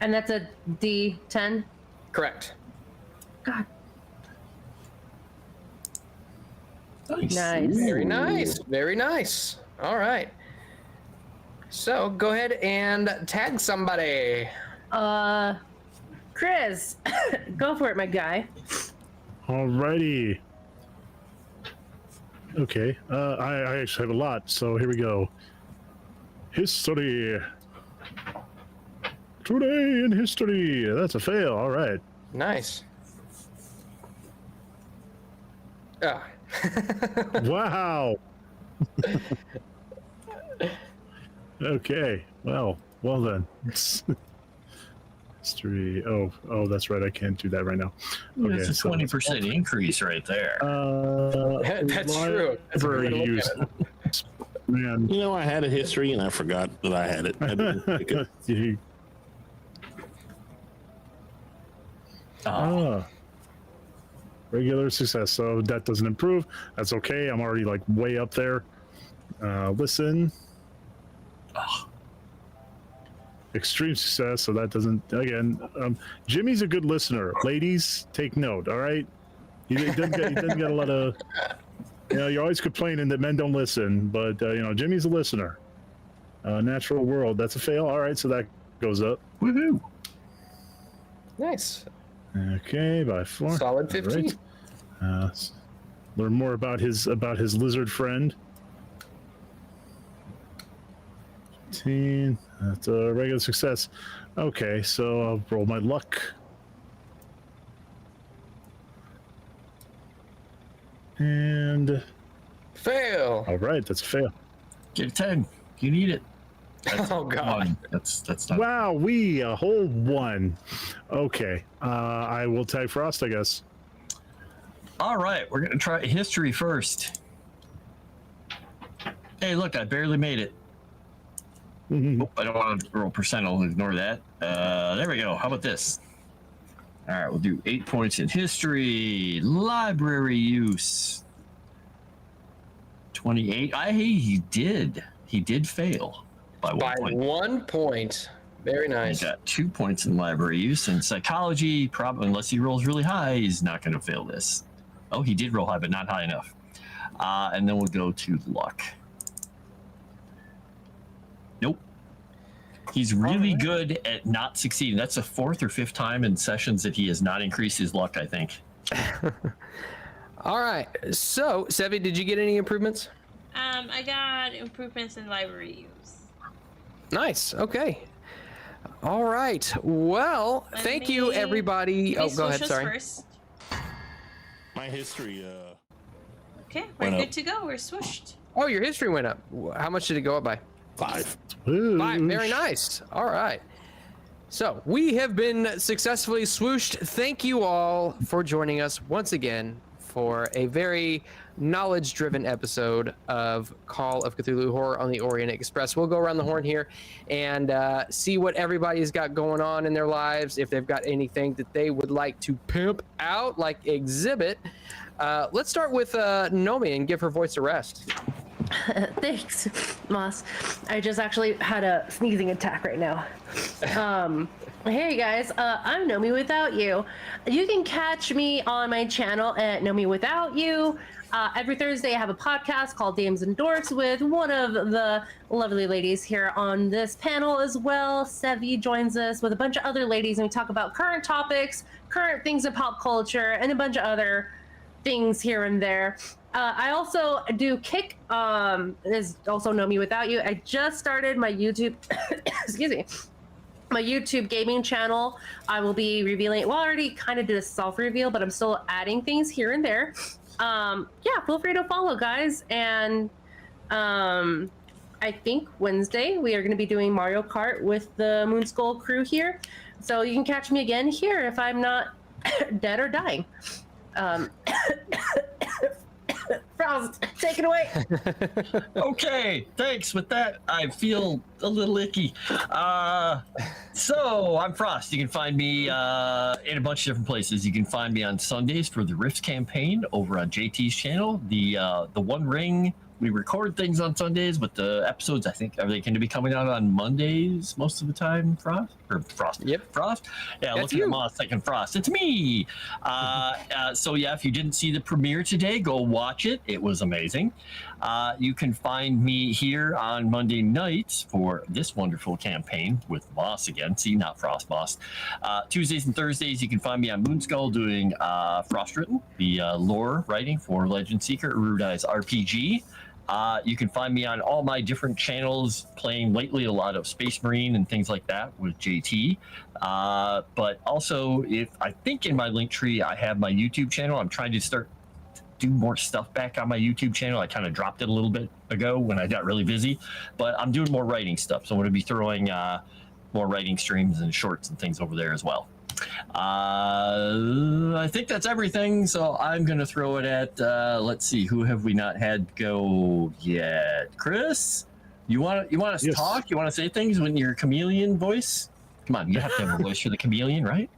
Speaker 4: And that's a D10?
Speaker 6: Correct.
Speaker 4: God.
Speaker 2: Nice.
Speaker 6: Very nice. Very nice. All right. So go ahead and tag somebody.
Speaker 4: Chris, go for it, my guy.
Speaker 5: Alrighty. Okay. I actually have a lot, so here we go. History. Today in history. That's a fail. All right.
Speaker 6: Nice. Ah.
Speaker 5: Wow. Okay. Well then. History. Oh, that's right. I can't do that right now. Okay,
Speaker 2: That's a 20% increase right there.
Speaker 6: That's true. That's a good way to look
Speaker 5: use.
Speaker 6: at it.
Speaker 5: Man.
Speaker 3: You know, I had a history and I forgot that I had it. I didn't pick it.
Speaker 5: Regular success. So that doesn't improve. That's okay. I'm already like way up there. Listen. Extreme success. So that doesn't. Again, Jimmy's a good listener. Ladies, take note. All right. He doesn't get a lot of. You're always complaining that men don't listen, but Jimmy's a listener. Natural world. That's a fail. All right. So that goes up.
Speaker 2: Woohoo!
Speaker 6: Nice.
Speaker 5: Okay, by 4.
Speaker 6: Solid 15.
Speaker 5: Right. Learn more about his lizard friend. 15. That's a regular success. Okay, so I'll roll my luck. And
Speaker 6: Fail.
Speaker 5: all right, that's a fail.
Speaker 2: Get a 10. You need it.
Speaker 6: Oh God.
Speaker 2: One. That's not.
Speaker 5: Wow, a whole 1. Okay, I will tag Frost, I guess.
Speaker 2: All right, we're gonna try history first. Hey, look, I barely made it. Oh, I don't want to roll percent. I'll ignore that. There we go. How about this? All right, we'll do 8 points in history. Library use. 28. He did fail by 1 point.
Speaker 6: 1 point. Very nice.
Speaker 2: He got 2 points in library use and psychology. Probably, unless he rolls really high, he's not going to fail this. Oh, he did roll high, but not high enough. And then we'll go to luck. Nope. He's really good at not succeeding. That's the 4th or 5th time in sessions that he has not increased his luck, I think.
Speaker 6: All right. So, Sevi, did you get any improvements?
Speaker 8: I got improvements in library use.
Speaker 6: Nice. Okay. All right. Well, thank you, everybody. Oh, go ahead. Sorry.
Speaker 8: First.
Speaker 3: My history.
Speaker 8: Okay, we're good to go. We're swooshed.
Speaker 6: Oh, your history went up. How much did it go up by?
Speaker 3: 5.
Speaker 6: 5. Very nice. All right. So we have been successfully swooshed. Thank you all for joining us once again for a very knowledge-driven episode of Call of Cthulhu Horror on the Orient Express. We'll go around the horn here and see what everybody's got going on in their lives, if they've got anything that they would like to pimp out, like exhibit. Let's start with Nomi and give her voice a rest.
Speaker 4: Thanks, Moss. I just actually had a sneezing attack right now. Hey guys, I'm Nomi Without You. You can catch me on my channel at Nomi Without You. Every Thursday I have a podcast called Dames and Dorks with one of the lovely ladies here on this panel as well. Sevi joins us with a bunch of other ladies, and we talk about current topics, current things in pop culture, and a bunch of other things here and there. I also do Kick, is also Know Me Without You. I just started my YouTube, excuse me, my YouTube gaming channel. I will be revealing, well, I already kind of did a self-reveal, but I'm still adding things here and there. Yeah, feel free to follow, guys. And I think Wednesday we are going to be doing Mario Kart with the Moonskull crew here. So you can catch me again here if I'm not dead or dying. Frost, take it away.
Speaker 2: Okay, thanks. With that, I feel a little icky. So I'm Frost. You can find me in a bunch of different places. You can find me on Sundays for the Rifts campaign over on JT's channel. The One Ring. We record things on Sundays, but the episodes, I think, are they going to be coming out on Mondays most of the time? Frost?
Speaker 6: Yep.
Speaker 2: Frost? Yeah,
Speaker 6: That's
Speaker 2: looking
Speaker 6: you.
Speaker 2: at Moss, second Frost. It's me. So yeah, if you didn't see the premiere today, go watch it. It was amazing. You can find me here on Monday nights for this wonderful campaign with Moss again. See, not Frost, Moss. Tuesdays and Thursdays, you can find me on Moonskull doing Frost Written, the lore writing for Legend Seeker, Urudi's RPG. You can find me on all my different channels, playing lately a lot of Space Marine and things like that with JT. But also, I think in my link tree, I have my YouTube channel. I'm trying to do more stuff back on my YouTube channel. I kind of dropped it a little bit ago when I got really busy, but I'm doing more writing stuff. So I'm going to be throwing more writing streams and shorts and things over there as well. I think that's everything, so I'm gonna throw it at let's see, who have we not had go yet? Chris, you want us to talk? You want to say things with your chameleon voice? Come on, you have to have a voice for the chameleon, right?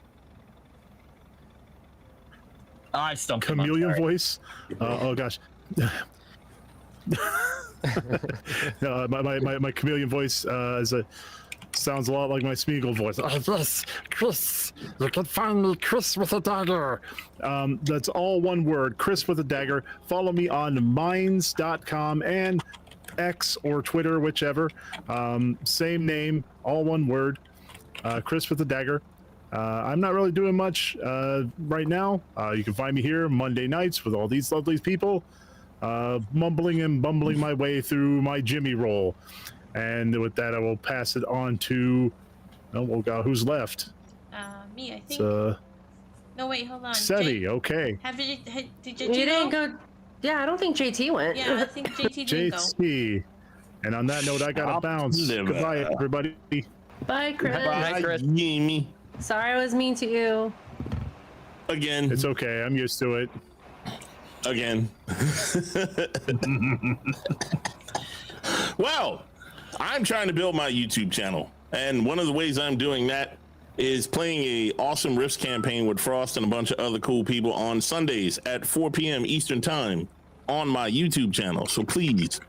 Speaker 2: I stumped him,
Speaker 5: Chameleon voice. Oh gosh. My chameleon voice sounds a lot like my Smeagol voice. Yes, Chris. You can find me, Chris with a dagger. That's all one word, Chris with a dagger. Follow me on minds.com and X or Twitter, whichever. Same name, all one word, Chris with a dagger. I'm not really doing much right now. You can find me here Monday nights with all these lovely people, mumbling and bumbling my way through my Jimmy roll. And with that, I will pass it on to, oh God, who's left?
Speaker 8: Me, I think.
Speaker 5: No,
Speaker 8: wait, hold on.
Speaker 5: Sevi, okay.
Speaker 8: Did JT
Speaker 4: You didn't go? Yeah, I don't think JT went.
Speaker 8: Yeah, I think JT didn't go.
Speaker 5: JC. And on that note, I gotta bounce. Goodbye, everybody.
Speaker 4: Bye, Chris.
Speaker 6: Bye, Chris.
Speaker 3: Jamie.
Speaker 4: Sorry I was mean to you.
Speaker 3: Again.
Speaker 5: It's okay. I'm used to it.
Speaker 3: Again. Well, I'm trying to build my YouTube channel, and one of the ways I'm doing that is playing a awesome Rifts campaign with Frost and a bunch of other cool people on Sundays at 4 p.m. Eastern Time on my YouTube channel. So please,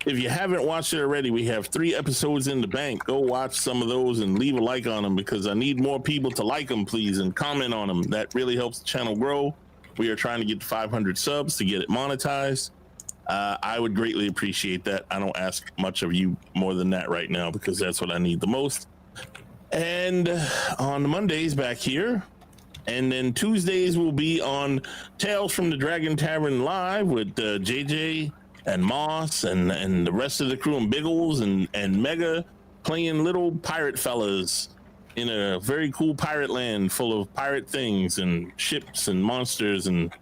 Speaker 3: if you haven't watched it already, we have 3 episodes in the bank. Go watch some of those and leave a like on them, because I need more people to like them, please, and comment on them. That really helps the channel grow. We are trying to get to 500 subs to get it monetized. I would greatly appreciate that. I don't ask much of you more than that right now, because that's what I need the most. And on Mondays back here, and then Tuesdays will be on Tales from the Dragon Tavern Live with JJ and Moss and the rest of the crew, and Biggles and Mega, playing little pirate fellas in a very cool pirate land full of pirate things and ships and monsters and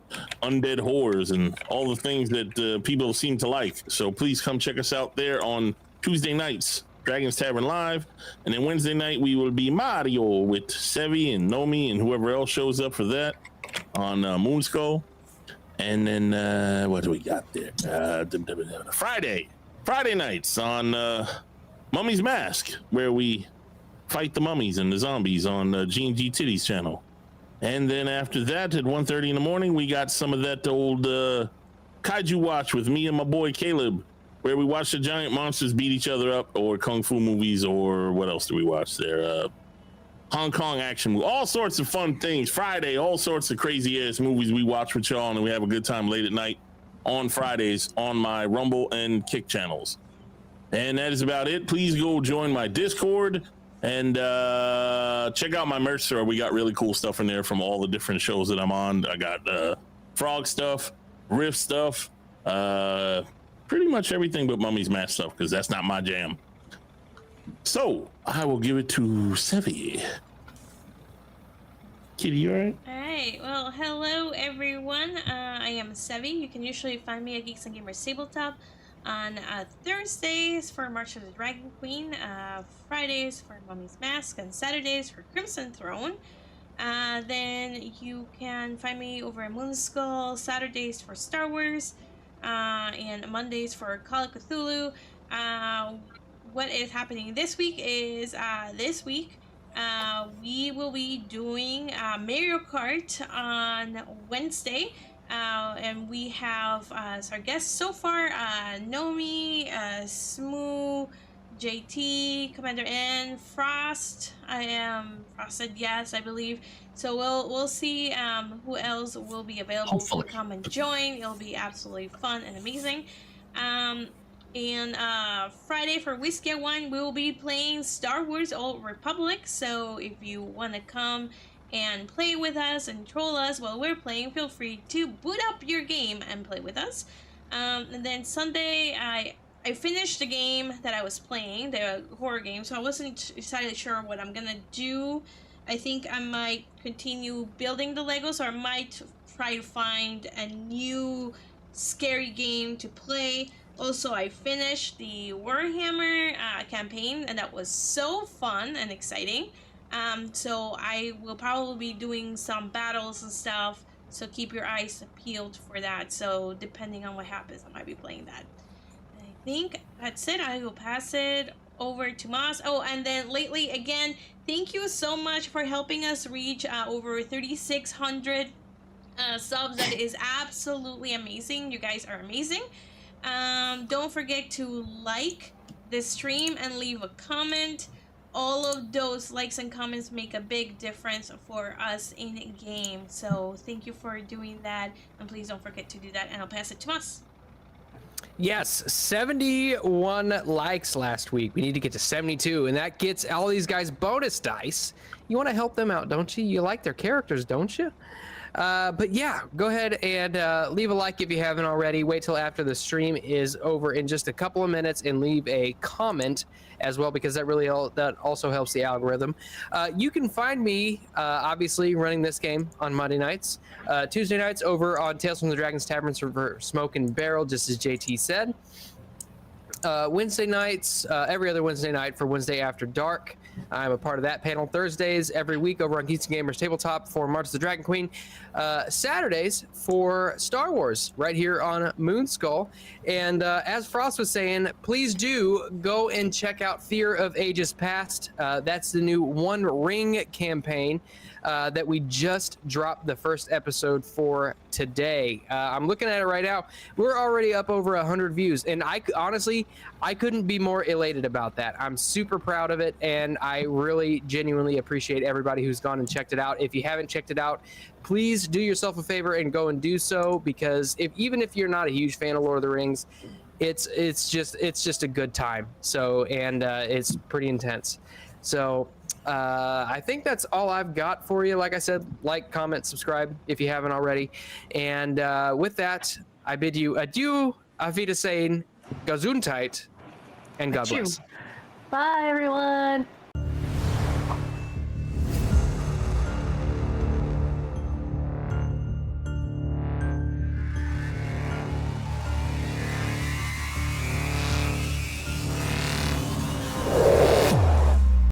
Speaker 3: undead horrors and all the things that people seem to like. So please come check us out there on Tuesday nights Dragon's Tavern Live. And then Wednesday night, we will be Mario with Sevi and Nomi and whoever else shows up for that on Moonskull. And then what do we got there? Friday nights on Mummy's Mask, where we fight the mummies and the zombies on G&G Titties channel. And then after that, at 1:30 in the morning, we got some of that old Kaiju Watch with me and my boy Caleb, where we watch the giant monsters beat each other up, or kung fu movies, or what else do we watch there? Hong Kong action movie, all sorts of fun things. Friday, all sorts of crazy ass movies we watch with y'all, and we have a good time late at night on Fridays on my Rumble and Kick channels. And that is about it. Please go join my Discord and check out my merch store. We got really cool stuff in there from all the different shows that I'm on. I got frog stuff, riff stuff, pretty much everything but Mummy's Mask stuff, because that's not my jam. So I will give it to Sevi. Kitty, you all right?
Speaker 8: All right. Well, hello everyone. I am Sevi. You can usually find me at Geeks and Gamers Tabletop on Thursdays for March of the Dragon Queen, Fridays for Mummy's Mask, and Saturdays for Crimson Throne. Then you can find me over at Moonskull, Saturdays for Star Wars, and Mondays for Call of Cthulhu. What is happening this week is we will be doing Mario Kart on Wednesday. And we have as our guests so far Nomi, Smoo, JT, Commander N, Frost. I am Frosted, yes, I believe. So we'll see who else will be available to come and join. It'll be absolutely fun and amazing. And Friday for Whiskey and Wine, we will be playing Star Wars Old Republic. So if you want to come and play with us and troll us while we're playing, feel free to boot up your game and play with us. And then Sunday, I finished the game that I was playing, the horror game, so I wasn't entirely sure what I'm gonna do. I think I might continue building the Legos, or I might try to find a new scary game to play. Also, I finished the Warhammer campaign, and that was so fun and exciting. So I will probably be doing some battles and stuff, so keep your eyes peeled for that. So depending on what happens, I might be playing that. I think that's it. I will pass it over to Moss. Oh, and then lately, again, thank you so much for helping us reach over 3,600 subs. That is absolutely amazing. You guys are amazing. Don't forget to like this stream and leave a comment. All of those likes and comments make a big difference for us in game. So thank you for doing that, and please don't forget to do that, and I'll pass it to us.
Speaker 6: Yes, 71 likes last week. We need to get to 72, and that gets all these guys bonus dice. You want to help them out, don't you? You like their characters, don't you? But yeah, go ahead and leave a like if you haven't already. Wait till after the stream is over in just a couple of minutes and leave a comment as well, because that really that also helps the algorithm. You can find me obviously running this game on Monday nights, Tuesday nights over on Tales from the Dragon's Tavern for Smoke and Barrel, just as JT said. Wednesday nights, every other Wednesday night for Wednesday After Dark. I'm a part of that panel. Thursdays every week over on Geeks and Gamers Tabletop for March of the Dragon Queen. Saturdays for Star Wars right here on Moonskull. And as Frost was saying, please do go and check out Fear of Ages Past. That's the new One Ring campaign that we just dropped the first episode for today. I'm looking at it right now. We're already up over 100 views, and I honestly couldn't be more elated about that. I'm super proud of it, and I really genuinely appreciate everybody who's gone and checked it out. If you haven't checked it out, please do yourself a favor and go and do so, because even if you're not a huge fan of Lord of the Rings, it's just a good time. So, and it's pretty intense. So I think that's all I've got for you. Like I said, like, comment, subscribe if you haven't already. And with that, I bid you adieu, auf Wiedersehen, Gesundheit, and God bless.
Speaker 4: Bye, everyone.